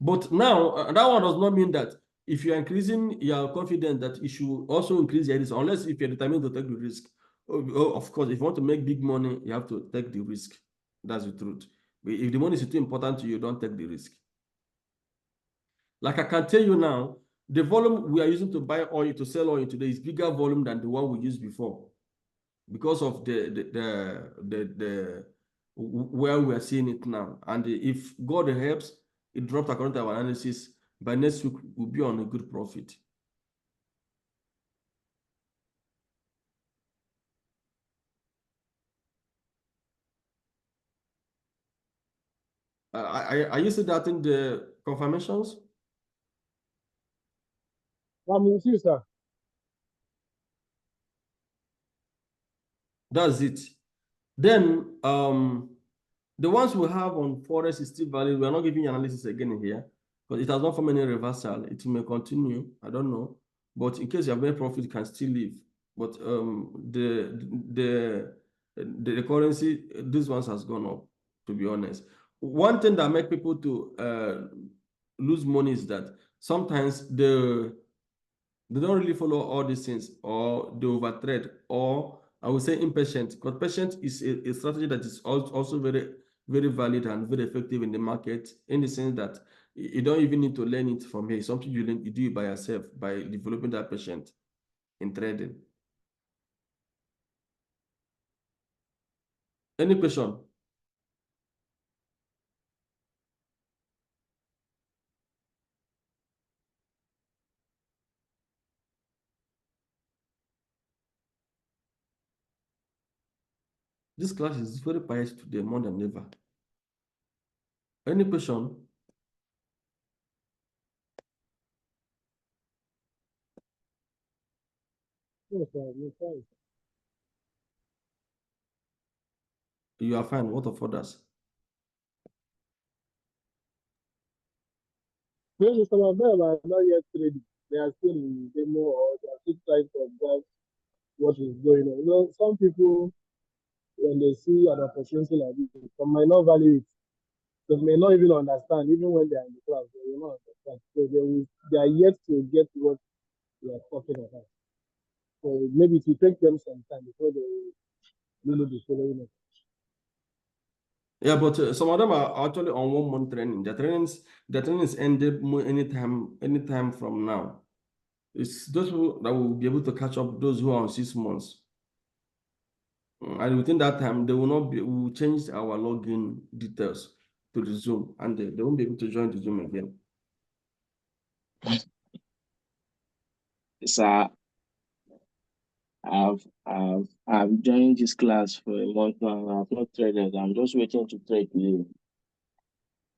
But now that one does not mean that if you're increasing, you're confident that you should also increase your risk, unless if you're determined to take the risk. Of course, if you want to make big money, you have to take the risk. That's the truth. But if the money is too important to you, don't take the risk. Like I can tell you now, the volume we are using to buy oil, to sell oil today is bigger volume than the one we used before, because of the where we are seeing it now. And if God helps, it dropped according to our analysis. By next week, we'll be on a good profit. Are you seeing that in the confirmations? I'm with you, sir. That's it. Then the ones we have on Forex is still valid. We're not giving you analysis again here because it has not formed any reversal. It may continue. I don't know. But in case you have made profit, you can still leave. But the currency, these ones has gone up, to be honest. One thing that make people to lose money is that sometimes they don't really follow all these things, or they overtrade, or I would say impatient. Because patience is a strategy that is also very, very valid and very effective in the market, in the sense that you don't even need to learn it from here. It's something you do it by yourself, by developing that patience in trading. Any question? This class is very biased today, more than ever. Any question? Yes, sir. Yes, sir. You are fine. What of others? Maybe some of them are not yet ready. They are still in demo, or they are still trying to observe what is going on. You know, some people, when they see an opportunity like this, some might not value it. They may not even understand, even when they are in the class, they will not understand. So they are yet to get what we are talking about. So maybe it will take them some time before they really be following it. Yeah, but some of them are actually on 1 month training. The trainings ended anytime from now. It's those who that will be able to catch up those who are on 6 months. And within that time, they will not be. We will change our login details to the Zoom, and they won't be able to join the Zoom again. Sir, I've joined this class for a month now. I've not traded. I'm just waiting to trade today.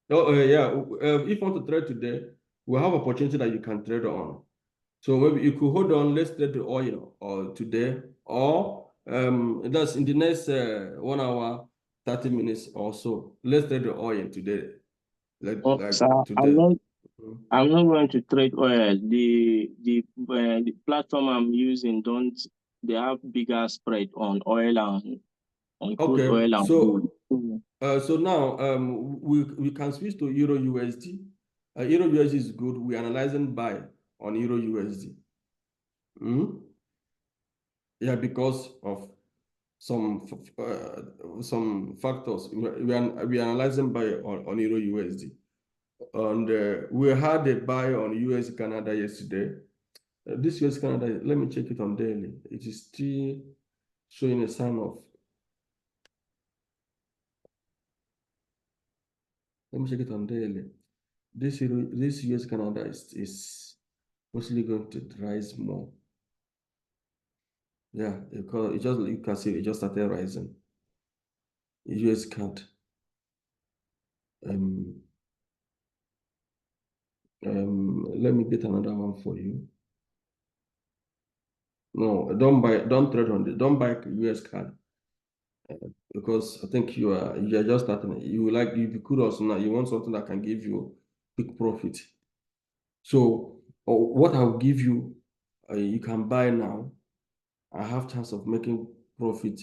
Oh, yeah. If you want to trade today, we have opportunity that you can trade on. So maybe you could hold on. Let's trade the oil or today, or that's in the next 1 hour, 30 minutes or so. Let's trade the oil today. Like Sir, today. I'm not going to trade oil. The platform I'm using they have bigger spread on oil and on crude oil and so gold. so now we can switch to Euro USD. Euro USD is good. We're analyzing buy on Euro USD. Yeah, because of some factors. We are analyzing buy on Euro USD. And we had a buy on US Canada yesterday. This US Canada, let me check it on daily. It is still showing a sign of Let me check it on daily. This US Canada is mostly going to rise more. Yeah, because it just, you can see it just started rising. US CAD. Let me get another one for you. No, don't trade on it. Don't buy US CAD. Because I think you are just starting. You could also now, you want something that can give you quick profit. So what I'll give you, you can buy now. I have chance of making profit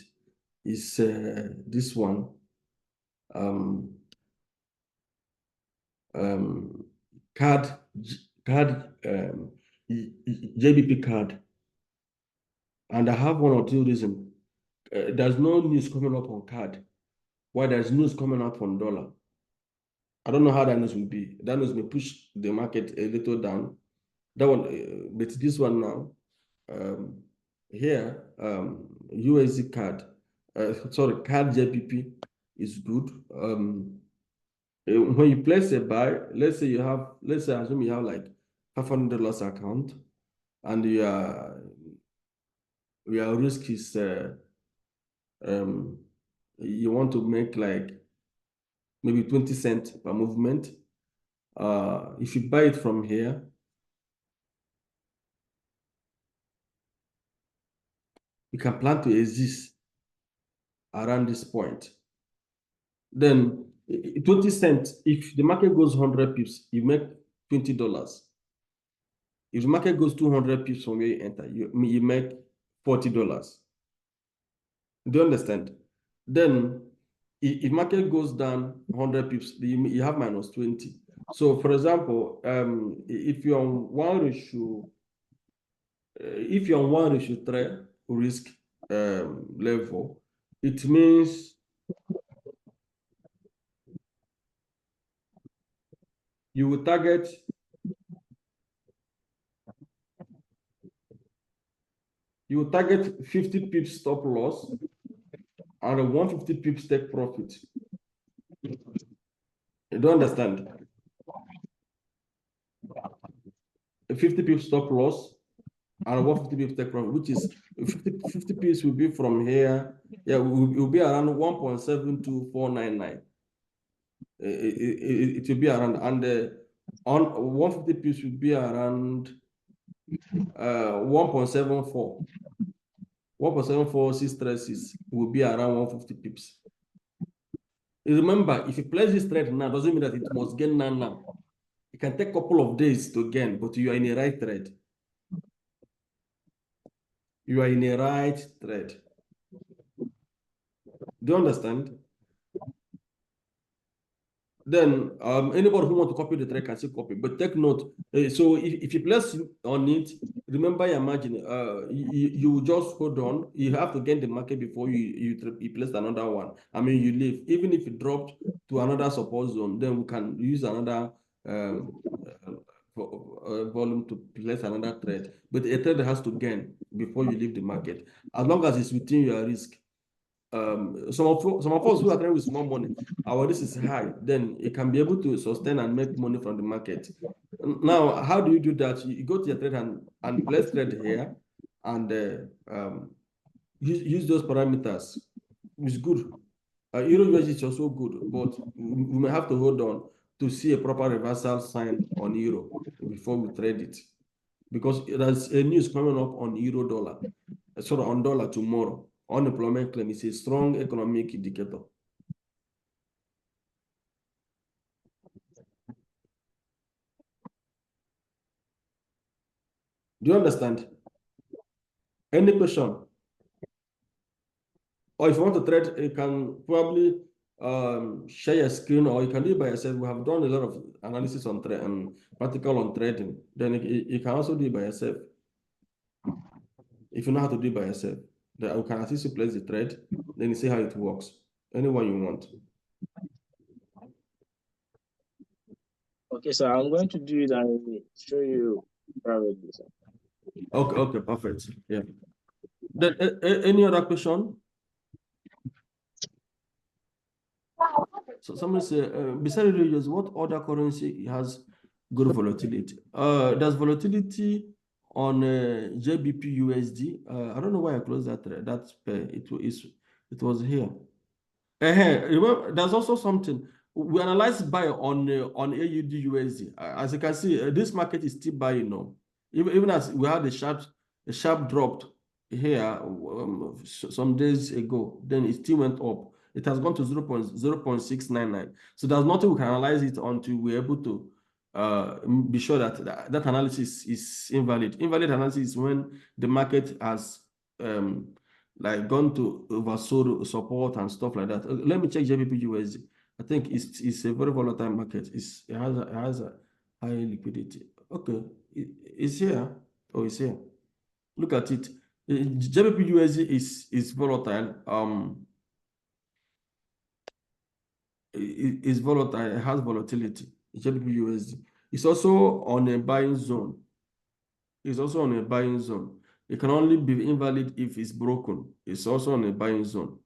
is this one. JBP card, and I have one or two reasons. There's no news coming up on card, while there's news coming up on dollar. I don't know how that news will be. That news may push the market a little down. That one, but this one now, here, USD card, card JPP is good. When you place a buy, let's say assume you have like $500 account, and your risk is you want to make like maybe 20 cents per movement. If you buy it from here, you can plan to exist around this point. Then 20 cents, if the market goes 100 pips, you make $20. If the market goes 200 pips from where you enter, you make $40. Do you understand? Then if market goes down 100 pips, you have minus 20. So for example, if you're on 1:3 risk level, it means you will target 50 pips stop loss and 150 pips take profit. You don't understand? 50 pips stop loss and 150 pips take profit, which is 50 pips will be from here. Yeah, it will be around 1.72499. It will be around, and on 150 pips will be around 1.74. 1.74636 will be around 150 pips. Remember, if you place this trade now, doesn't mean that it must gain now. It can take a couple of days to gain, but you are in a right trade. You are in a right trade. Do you understand? Then anybody who want to copy the trade can still copy, but take note. So if you place on it, remember your margin. You just hold on. You have to gain the market before you place another one. I mean, you leave. Even if it dropped to another support zone, then we can use another volume to place another trade. But a trade has to gain before you leave the market, as long as it's within your risk. Some of us who are trading with small money, our risk is high, then it can be able to sustain and make money from the market. Now, how do you do that? You go to your trade and place trade here, and use those parameters. It's good. Euro USD is also good, but we may have to hold on to see a proper reversal sign on euro before we trade it, because there's a news coming up on euro dollar, on dollar tomorrow. Unemployment claim is a strong economic indicator. Do you understand? Any question? Or if you want to trade, you can probably share your screen, or you can do it by yourself. We have done a lot of analysis on practical on trading. Then you can also do it by yourself. If you know how to do it by yourself, then I can assist you place the trade. Then you see how it works. Anyone you want. Okay, so I'm going to do it and show you privately. Okay, perfect. Yeah. Then any other question? So someone say, besides religious, what other currency has good volatility? There's volatility on JBP USD. I don't know why I closed that pair. It was here. Remember, there's also something we analyze buy on AUD USD. As you can see, this market is still buying now. Even as we had a sharp drop here some days ago, then it still went up. It has gone to 0.699. So there's nothing we can analyze it until we're able to be sure that that analysis is invalid. Invalid analysis is when the market has like gone to oversold support and stuff like that. Let me check JPP USD. I think it's a very volatile market. It has a high liquidity. Okay, it's here. Oh, it's here. Look at it. JPP USD is volatile. It's volatile. It has volatility. JPP USD. It's also on a buying zone. It's also on a buying zone. It can only be invalid if it's broken. It's also on a buying zone.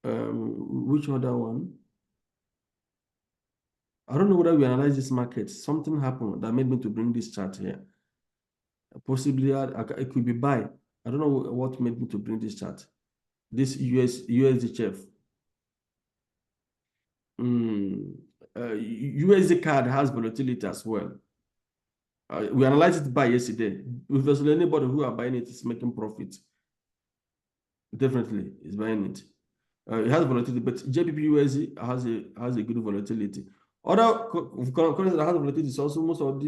Which other one? I don't know whether we analyze this market. Something happened that made me to bring this chart here. Possibly, it could be buy. I don't know what made me to bring this chart. This USD chef. USD card has volatility as well. We analyzed it by yesterday. If there's anybody who are buying it is making profit, definitely is buying it. It has volatility, but JPP USD has a good volatility. Other currencies that has volatility is also most of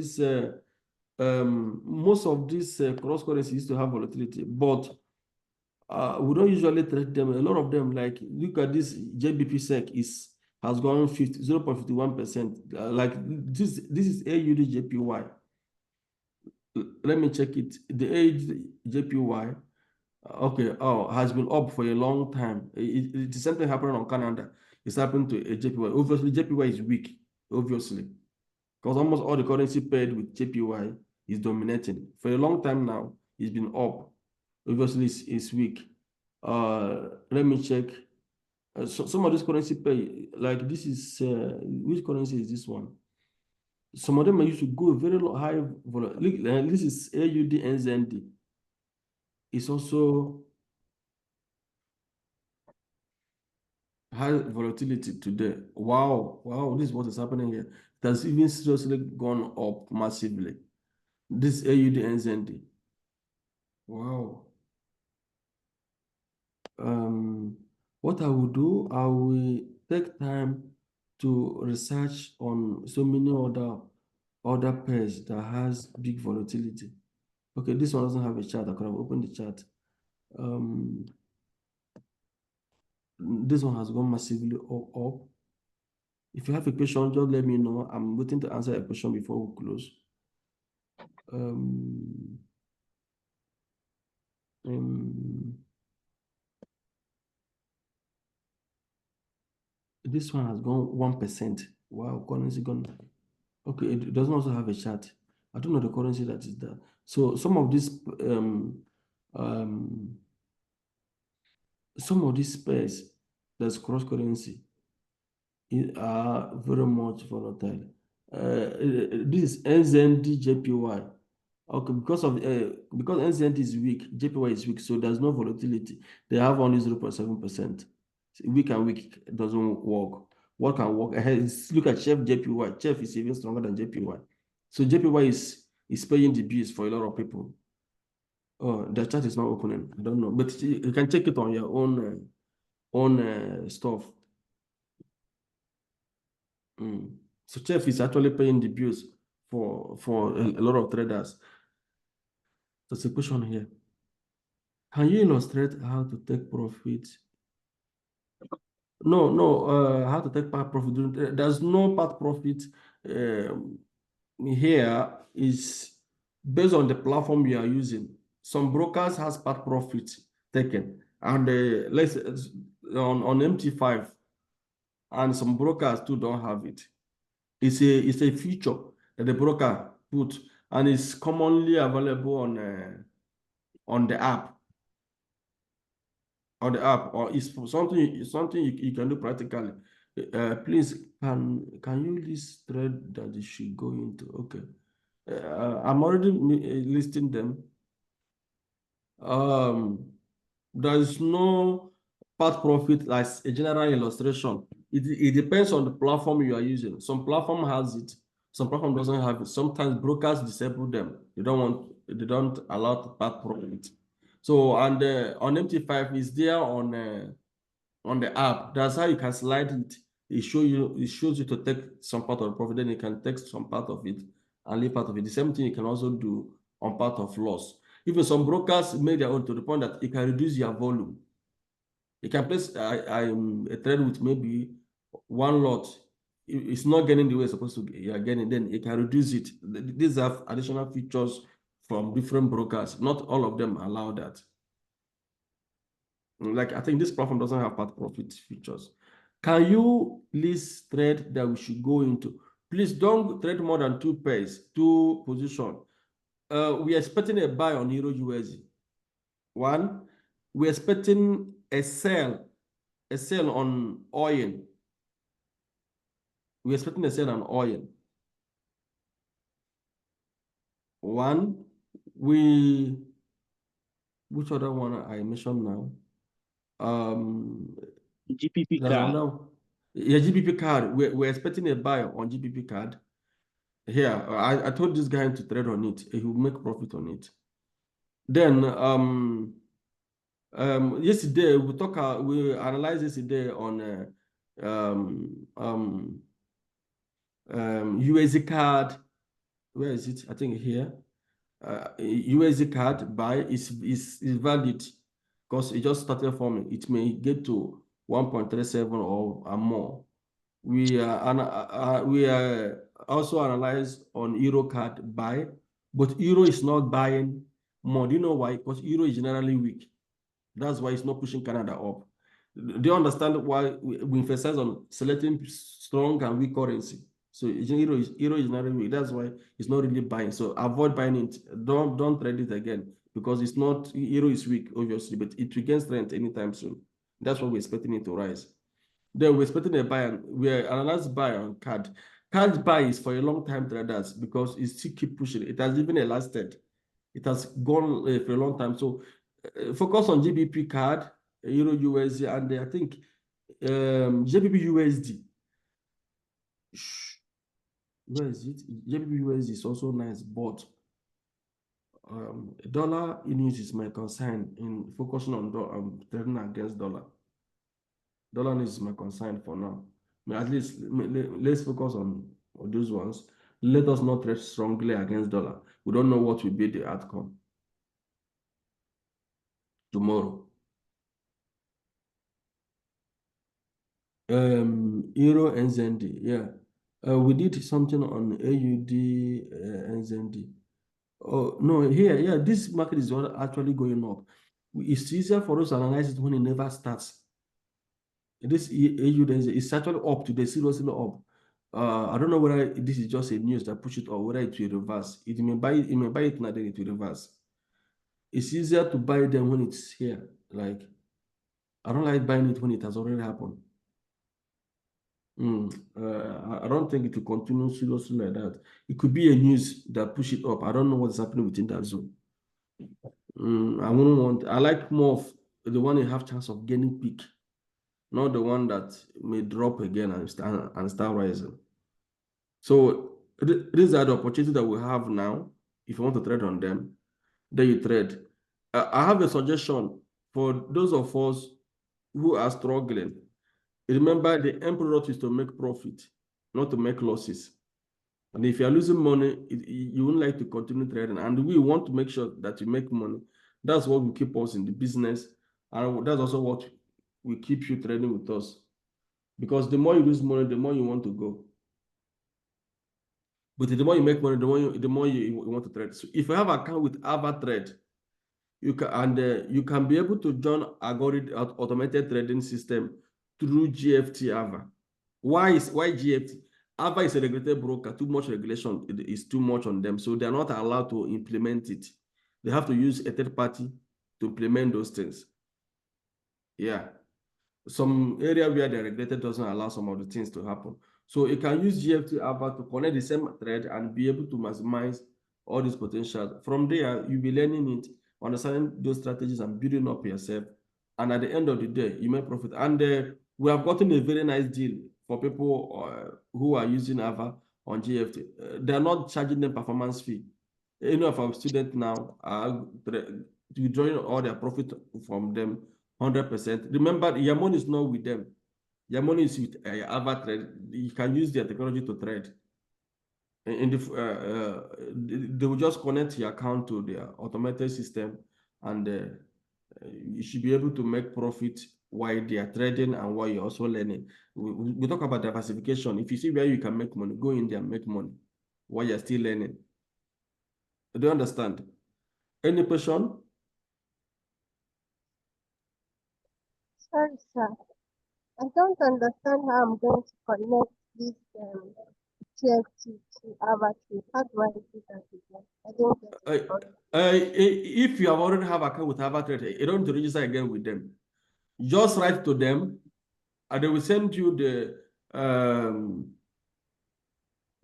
these cross currencies used to have volatility, but we don't usually trade them. A lot of them, like look at this JBP SEC has gone 0.51%. Like this is AUD JPY. Let me check it. The AUD JPY, okay, has been up for a long time. It's something happening on Canada. It's happened to a JPY. Obviously, JPY is weak, obviously, because almost all the currency paired with JPY is dominating. For a long time now, it's been up. Obviously, it's weak. Let me check. So some of this currency pay, like this is, which currency is this one? Some of them are used to go very high volatility. This is AUD NZD. It's also high volatility today. Wow, this is what is happening here. It has even seriously gone up massively. This AUD NZD. Wow. What I will do, I will take time to research on so many other pairs that has big volatility. Okay, this one doesn't have a chart. I could have opened the chart. This one has gone massively up. If you have a question, just let me know. I'm waiting to answer a question before we close. This one has gone 1%. Wow, currency gone. Okay, it doesn't also have a chart. I don't know the currency that is there. So some of these pairs that's cross currency are very much volatile. This is NZD JPY. Okay, because NZD is weak, JPY is weak, so there's no volatility. They have only 0.7%. Weak and weak doesn't work. What can work? Look at Chef JPY. Chef is even stronger than JPY. So JPY is paying the bills for a lot of people. Oh, the chat is not opening. I don't know, but you can check it on your own stuff. So Chef is actually paying the bills for a lot of traders. There's a question here. Can you illustrate how to take profit? No, how to take part profit. There's no part profit here. Is based on the platform you are using. Some brokers has part profit taken, and let's on MT5, and some brokers too don't have it. It's a feature that the broker put, and it's commonly available on the app. on the app, or is something you can do practically. Please, can you list thread that you should go into? Okay. I'm already listing them. There is no part profit as a general illustration. It depends on the platform you are using. Some platform has it, some platform doesn't have it. Sometimes brokers disable them. They don't allow part profit. So, and on MT5 is there on the app. That's how you can slide it. It shows you to take some part of the profit, then you can take some part of it and leave part of it. The same thing you can also do on part of loss. Even some brokers make their own to the point that it can reduce your volume. You can place a trade with maybe one lot. It's not getting the way it's supposed to get, you're getting, then it can reduce it. These have additional features from different brokers. Not all of them allow that. Like, I think this platform doesn't have part profit features. Can you list trade that we should go into? Please don't trade more than 2 pairs, 2 positions. We are expecting a buy on Euro USD. 1, we're expecting a sell on oil. We're expecting a sell on oil. 1, which other one I mentioned now? GPP card. Yeah, GPP card. We're expecting a buy on GPP card. Here, I told this guy to trade on it. He will make profit on it. Then yesterday we analyzed yesterday on USD card. Where is it? I think here. USD card buy is valid because it just started forming. It may get to 1.37 or more. We also analyze on Euro card buy, but Euro is not buying more. Do you know why? Because Euro is generally weak. That's why it's not pushing Canada up. Do you understand why we emphasize on selecting strong and weak currency? So Euro is generally weak. That's why it's not really buying. So avoid buying it. Don't trade it again because it's not. Euro is weak, obviously, but it will gain strength anytime soon. That's why we're expecting it to rise. Then we're expecting a buy. We're analyzing buy on card. Card buy is for a long time traders because it still keep pushing. It has even lasted. It has gone for a long time. So focus on GBP card, Euro USD, and I think GBP USD. Where is it? GBP USD is also nice, but dollar news is my concern in focusing on trading against dollar. Dollar news is my concern for now. At least let's focus on those ones. Let us not trade strongly against dollar. We don't know what will be the outcome tomorrow. Euro NZD, yeah. We did something on AUD NZD. Oh no, here, yeah, this market is actually going up. It's easier for us to analyze it when it never starts. This AUD NZD is actually up today, seriously up. I don't know whether this is just a news that push it or whether it will reverse. It may buy it now, then it will reverse. It's easier to buy them when it's here. Like, I don't like buying it when it has already happened. I don't think it will continue seriously like that. It could be a news that push it up. I don't know what's happening within that zone. I like more of the one you have chance of gaining peak, not the one that may drop again and start rising. So these are the opportunities that we have now. If you want to trade on them, then you trade. I have a suggestion for those of us who are struggling. Remember, the end product is to make profit, not to make losses. And if you're losing money, you wouldn't like to continue trading. And we want to make sure that you make money. That's what will keep us in the business. And that's also what will keep you trading with us. Because the more you lose money, the more you want to go. But the more you make money, the more you want to trade. So if you have an account with AvaTrade, you can be able to join algorithm automated trading system through GFT Ava. Why GFT? Ava is a regulated broker. Too much regulation is too much on them, so they are not allowed to implement it. They have to use a third party to implement those things. Yeah. Some area where the regulator doesn't allow some of the things to happen. So it can use GFT Alpha to connect the same thread and be able to maximize all these potentials. From there, you'll be learning it, understanding those strategies and building up yourself. And at the end of the day, you may profit. And we have gotten a very nice deal for people who are using Alpha on GFT. They're not charging them performance fee. Any of our students now are withdrawing all their profit from them 100%. Remember, your money is not with them. Your money is with Alpha Trade. You can use their technology to trade. They will just connect your account to their automated system, and you should be able to make profit while they are trading and while you're also learning. We talk about diversification. If you see where you can make money, go in there and make money while you're still learning. Do you understand? Any question? Sorry, sir. I don't understand how I'm going to connect this TFT to Avatree. How do I do that again? I don't get it. If you have already have account with Avatrade, you don't need to register again with them. Just write to them, and they will send you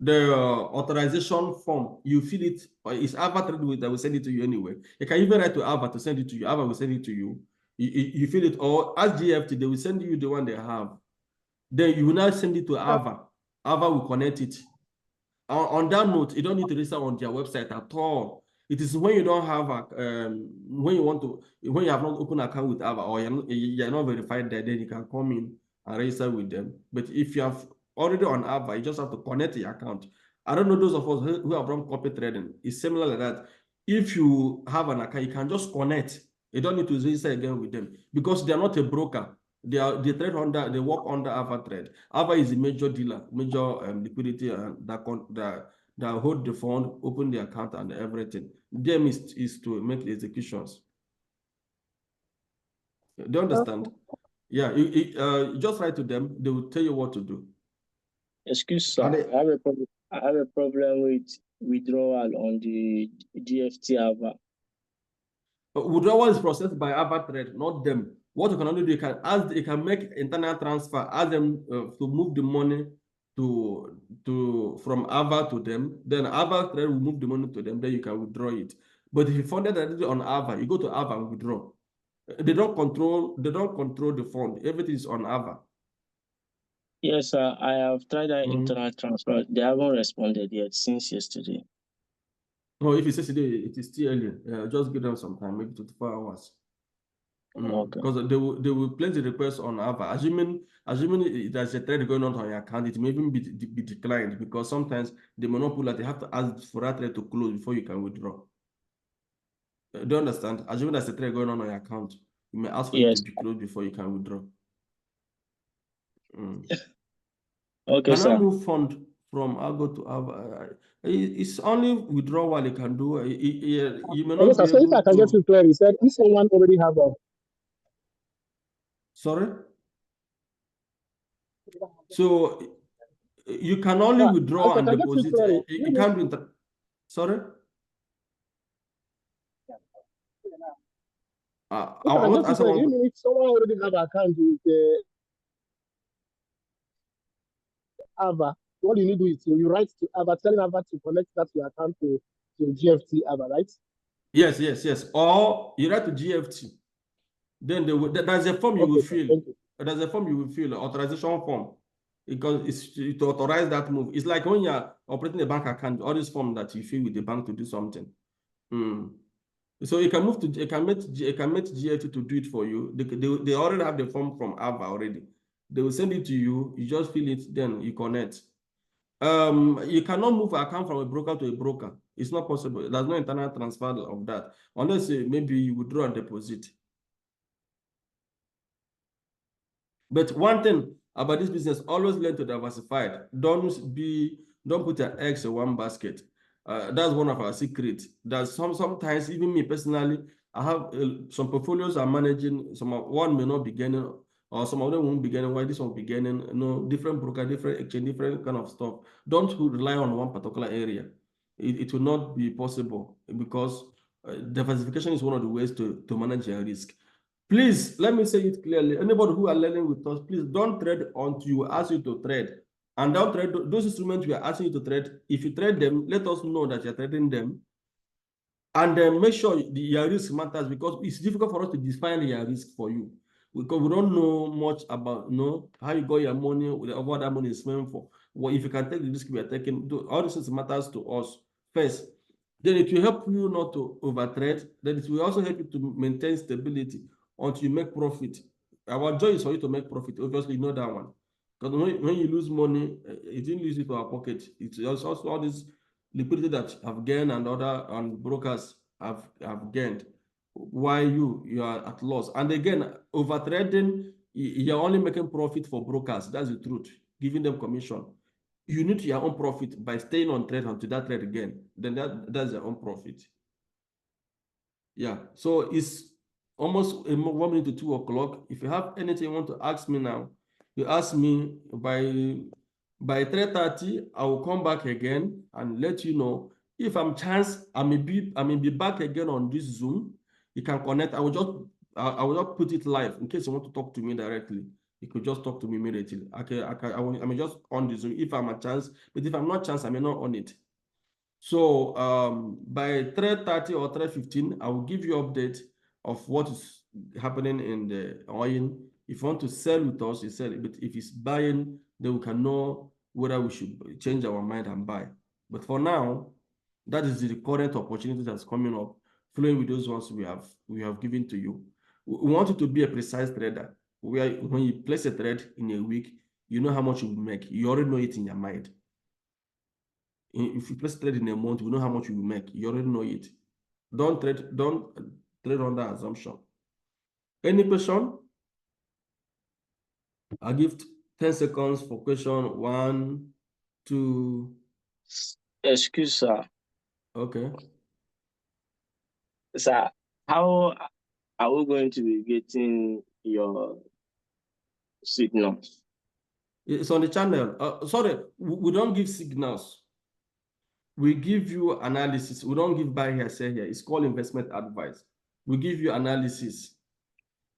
the authorization form. You fill it. It's Avatrade with that will send it to you anyway. You can even write to Ava to send it to you. Ava will send it to you. You fill it, or as GFT, they will send you the one they have. Then you will now send it to Ava. Ava will connect it. On that note, you don't need to register on their website at all. It is when you don't have when you have not opened an account with Ava, or you're not verified there, then you can come in and register with them. But if you have already on Ava, you just have to connect your account. I don't know those of us who have run copy trading. It's similar like that. If you have an account, you can just connect. You don't need to register again with them because they are not a broker. They work under Alpha Trade. Alpha is a major dealer, major liquidity that hold the fund, open the account and everything. Them is to make the executions. Do you understand? Yeah, you just write to them. They will tell you what to do. Excuse sir, I have a problem with withdrawal on the GFT Alpha. Withdrawal is processed by Alpha Trade, not them. What you can only do, you can make internal transfer, ask them to move the money from Alpha to them. Then Alpha Trade will move the money to them. Then you can withdraw it. But if you funded it on Alpha, you go to Alpha and withdraw. They don't control the fund. Everything is on Alpha. Yes, sir. I have tried that internal transfer. They haven't responded yet since yesterday. No, if it's yesterday, it is still early. Just give them some time, maybe 24 hours. Okay. Because they will place the request on Alpha. Assuming there's a trade going on your account, it may even be declined because sometimes the monopoly they have to ask for that trade to close before you can withdraw. Do you understand? Assuming there's a trade going on your account, you may ask for it to be closed before you can withdraw. Okay, can sir. I move fund from Algo to Alpha? It's only withdrawal you can do. You may not be so if I can get you clear, you said if someone already have a Sorry? So you can only withdraw and deposit. You can't do Sorry? I want to answer one. You mean if someone already have an account with Ava, what you need to do is you write to Ava, telling Ava to connect that to your account to GFT Ava, right? Yes. Or you write to GFT. Then there's a form you will fill. There's a form you will fill, authorization form, because it's to authorize that move. It's like when you're operating a bank account, all this form that you fill with the bank to do something. So you can move to you can make GFT to do it for you. They already have the form from Ava already. They will send it to you. You just fill it, then you connect. You cannot move an account from a broker to a broker. It's not possible. There's no internal transfer of that unless maybe you withdraw and deposit. But one thing about this business, always learn to diversify. Don't put your eggs in one basket. That's one of our secrets. That sometimes, even me personally, I have some portfolios I'm managing. One may not be gaining, or some of them won't be gaining. Why this one will be gaining? Different broker, different exchange, different kind of stuff. Don't rely on one particular area. It will not be possible because diversification is one of the ways to manage your risk. Please, let me say it clearly. Anybody who are learning with us, please don't trade until you ask you to trade. And don't trade those instruments we are asking you to trade. If you trade them, let us know that you're trading them. And then make sure your risk matters, because it's difficult for us to define your risk for you. Because we don't know much about how you got your money, what that money is spent for. Well, if you can take the risk we are taking, all this matters to us first. Then it will help you not to overtrade. Then it will also help you to maintain stability until you make profit. Our joy is for you to make profit. Obviously, you know that one. Because when you lose money, you didn't lose it to our pocket. It's also all this liquidity that have gained and brokers have gained. Why you are at loss? And again, over trading, you're only making profit for brokers. That's the truth. Giving them commission. You need your own profit by staying on trade until that trade again. Then that's your own profit. Yeah. So it's almost 1 minute to 2 o'clock. If you have anything you want to ask me now, you ask me by 3:30. I will come back again and let you know. If I'm chance, I may be back again on this Zoom. You can connect. I will just put it live in case you want to talk to me directly. You could just talk to me immediately. I may just on the Zoom if I'm a chance, but if I'm not chance, I may not on it. So by 3:30 or 3:15, I will give you update of what is happening in the oil. If you want to sell with us, you sell it. But if it's buying, then we can know whether we should change our mind and buy. But for now, that is the current opportunity that's coming up, flowing with those ones we have given to you. We want you to be a precise trader. When you place a trade in a week, you know how much you will make. You already know it in your mind. If you place a trade in a month, you know how much you will make. You already know it. Don't trade on that assumption. Any question? I'll give 10 seconds for question 1, 2. Excuse, sir. Okay. Sir, how are we going to be getting your signals? It's on the channel. Sorry, we don't give signals. We give you analysis. We don't give buy here, sell here. It's called investment advice. We give you analysis,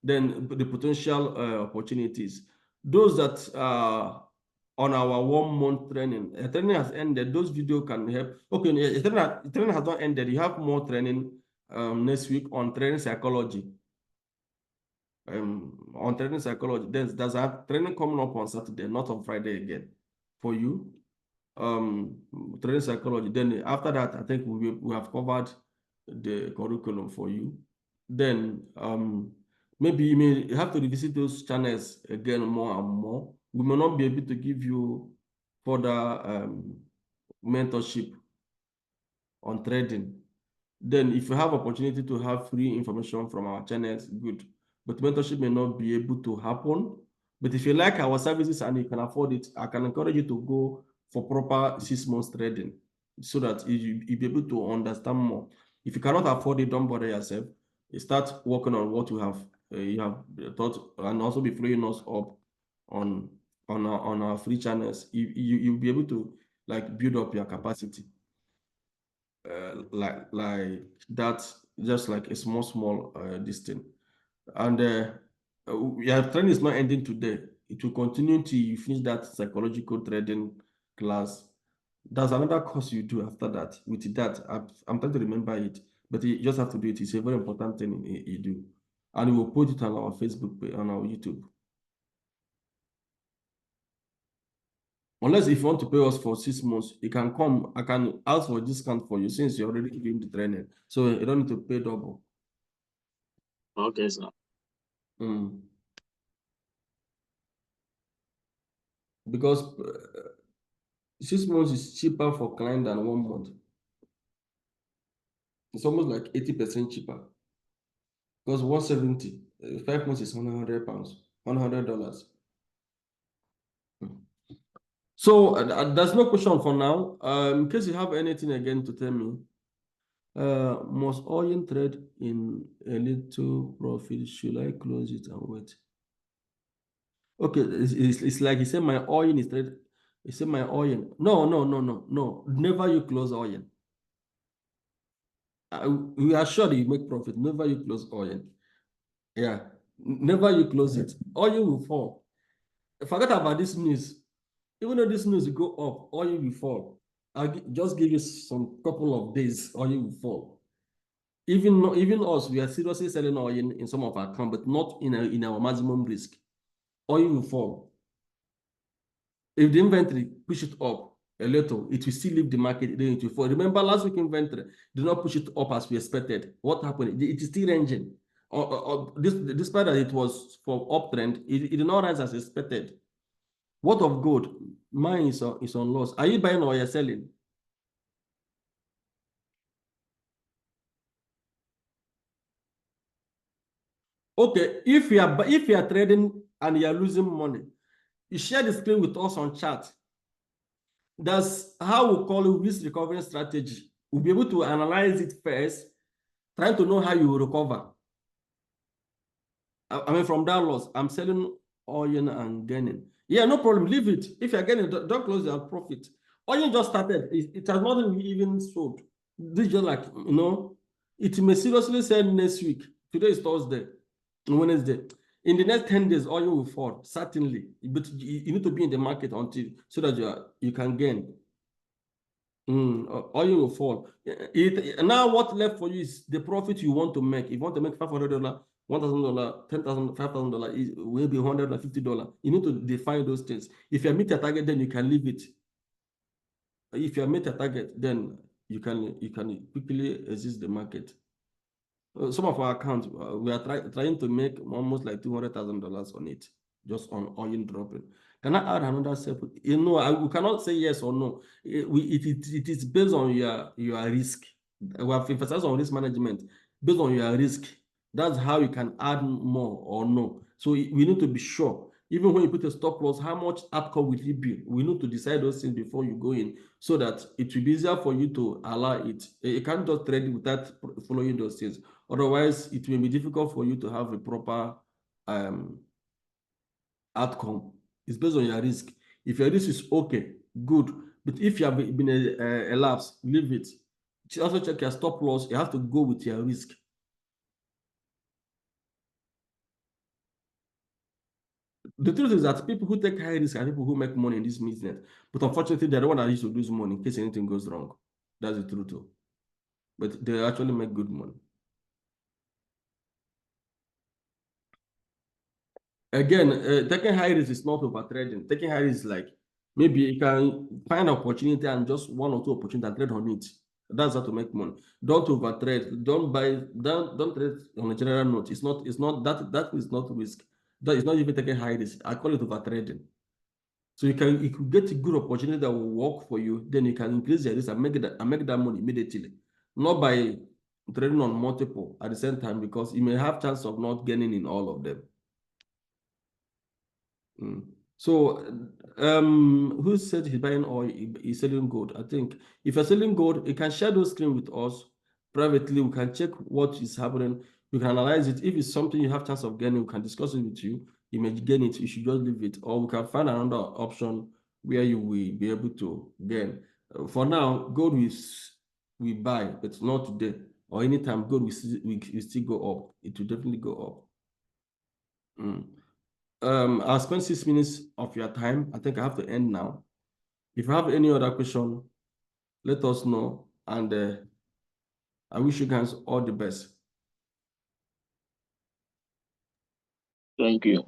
then the potential opportunities. Those that are on our 1 month training, training has ended. Those videos can help. Okay, training has not ended. You have more training next week on training psychology. On training psychology, there's a training coming up on Saturday, not on Friday again, for you. Training psychology. Then after that, I think we have covered the curriculum for you. Then maybe you may have to revisit those channels again more and more. We may not be able to give you further mentorship on trading. Then if you have opportunity to have free information from our channels, good. But mentorship may not be able to happen. But if you like our services and you can afford it, I can encourage you to go for proper 6 months trading so that you'll be able to understand more. If you cannot afford it, don't bother yourself. You start working on what you have thought, and also be following us up on our free channels. You'll be able to build up your capacity. Like that, just like a small this thing. And your training is not ending today. It will continue till you finish that psychological trading class. There's another course you do after that. With that, I'm trying to remember it, but you just have to do it. It's a very important thing you do. And we will put it on our Facebook page, on our YouTube. Unless if you want to pay us for 6 months, you can come. I can ask for a discount for you since you're already giving the training. So you don't need to pay double. Okay, sir. Because 6 months is cheaper for client than 1 month. It's almost like 80% cheaper. Because 170, 5 months is £100, $100. So there's no question for now. In case you have anything again to tell me, must oil trade in a little profit? Should I close it and wait? Okay, it's like he said my oil is trade. He said my oil. No. Never you close oil. We are sure you make profit. Never you close oil. Yeah. Never you close it, oil will fall. Forget about this news. Even though this news will go up, oil will fall. I'll just give you some couple of days, oil will fall. Even us, we are seriously selling oil in some of our accounts, but not in our maximum risk. Oil will fall. If the inventory push it up a little, it will still leave the market, then it will fall. Remember last week inventory did not push it up as we expected. What happened? It is still ranging. Despite that it was for uptrend, it did not rise as expected. What of gold? Mine is on loss. Are you buying or you're selling? Okay, if you are trading and you are losing money, you share the screen with us on chat. That's how we call it risk recovery strategy. We'll be able to analyze it first, trying to know how you will recover. I mean, from that loss, I'm selling oil and gaining. Yeah, no problem. Leave it. If you're getting, don't close your profit. Oil just started. It has not even sold. This is just like, it may seriously sell next week. Today is Thursday, Wednesday. In the next 10 days, oil will fall, certainly. But you need to be in the market so that you can gain. Oil will fall. Now what left for you is the profit you want to make. If you want to make $500, $1,000, $10,000, $5,000, it will be $150. You need to define those things. If you meet a target, then you can leave it. If you meet a target, then you can quickly exit the market. Some of our accounts, we are trying to make almost like $200,000 on it, just on oil dropping. Can I add another step? We cannot say yes or no. It is based on your risk. We have emphasized on risk management based on your risk. That's how you can add more or no. So we need to be sure. Even when you put a stop loss, how much outcome will it be? We need to decide those things before you go in, so that it will be easier for you to allow it. You can't just trade without following those things. Otherwise, it will be difficult for you to have a proper outcome. It's based on your risk. If your risk is okay, good. But if you have been elapsed, leave it. Also check your stop loss. You have to go with your risk. The truth is that people who take high risk are people who make money in this business. But unfortunately, they're the one that used to lose money in case anything goes wrong. That's the truth too. But they actually make good money. Again, taking high risk is not over trading. Taking high risk is like maybe you can find an opportunity and just one or two opportunities and trade on it. That's how to make money. Don't over trade. Don't trade on a general note. That is not risk. That is not even taking high risk. I call it over trading. So you could get a good opportunity that will work for you, then you can increase your risk and make that money immediately. Not by trading on multiple at the same time, because you may have chance of not gaining in all of them. So who said he's buying oil, he's selling gold? I think if you're selling gold, you can share those screen with us privately. We can check what is happening. We can analyze it. If it's something you have chance of gaining, we can discuss it with you. You may gain it, you should just leave it, or we can find another option where you will be able to gain. For now, gold we buy, but not today or anytime. Gold we still go up. It will definitely go up. I'll spend 6 minutes of your time. I think I have to end now. If you have any other question, let us know, and I wish you guys all the best. Thank you.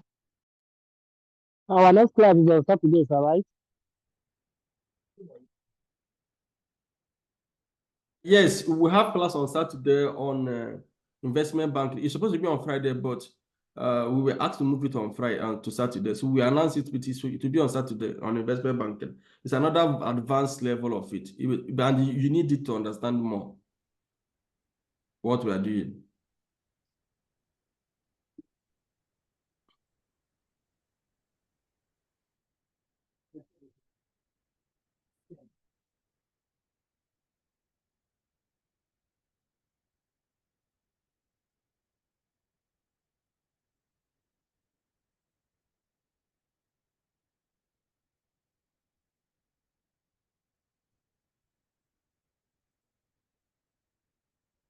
Our next class is on Saturday, right? Yes, we have class on Saturday on investment banking. It's supposed to be on Friday, but we were asked to move it on Friday to Saturday. So we announced it to be on Saturday on investment banking. It's another advanced level of it. And you need it to understand more what we are doing.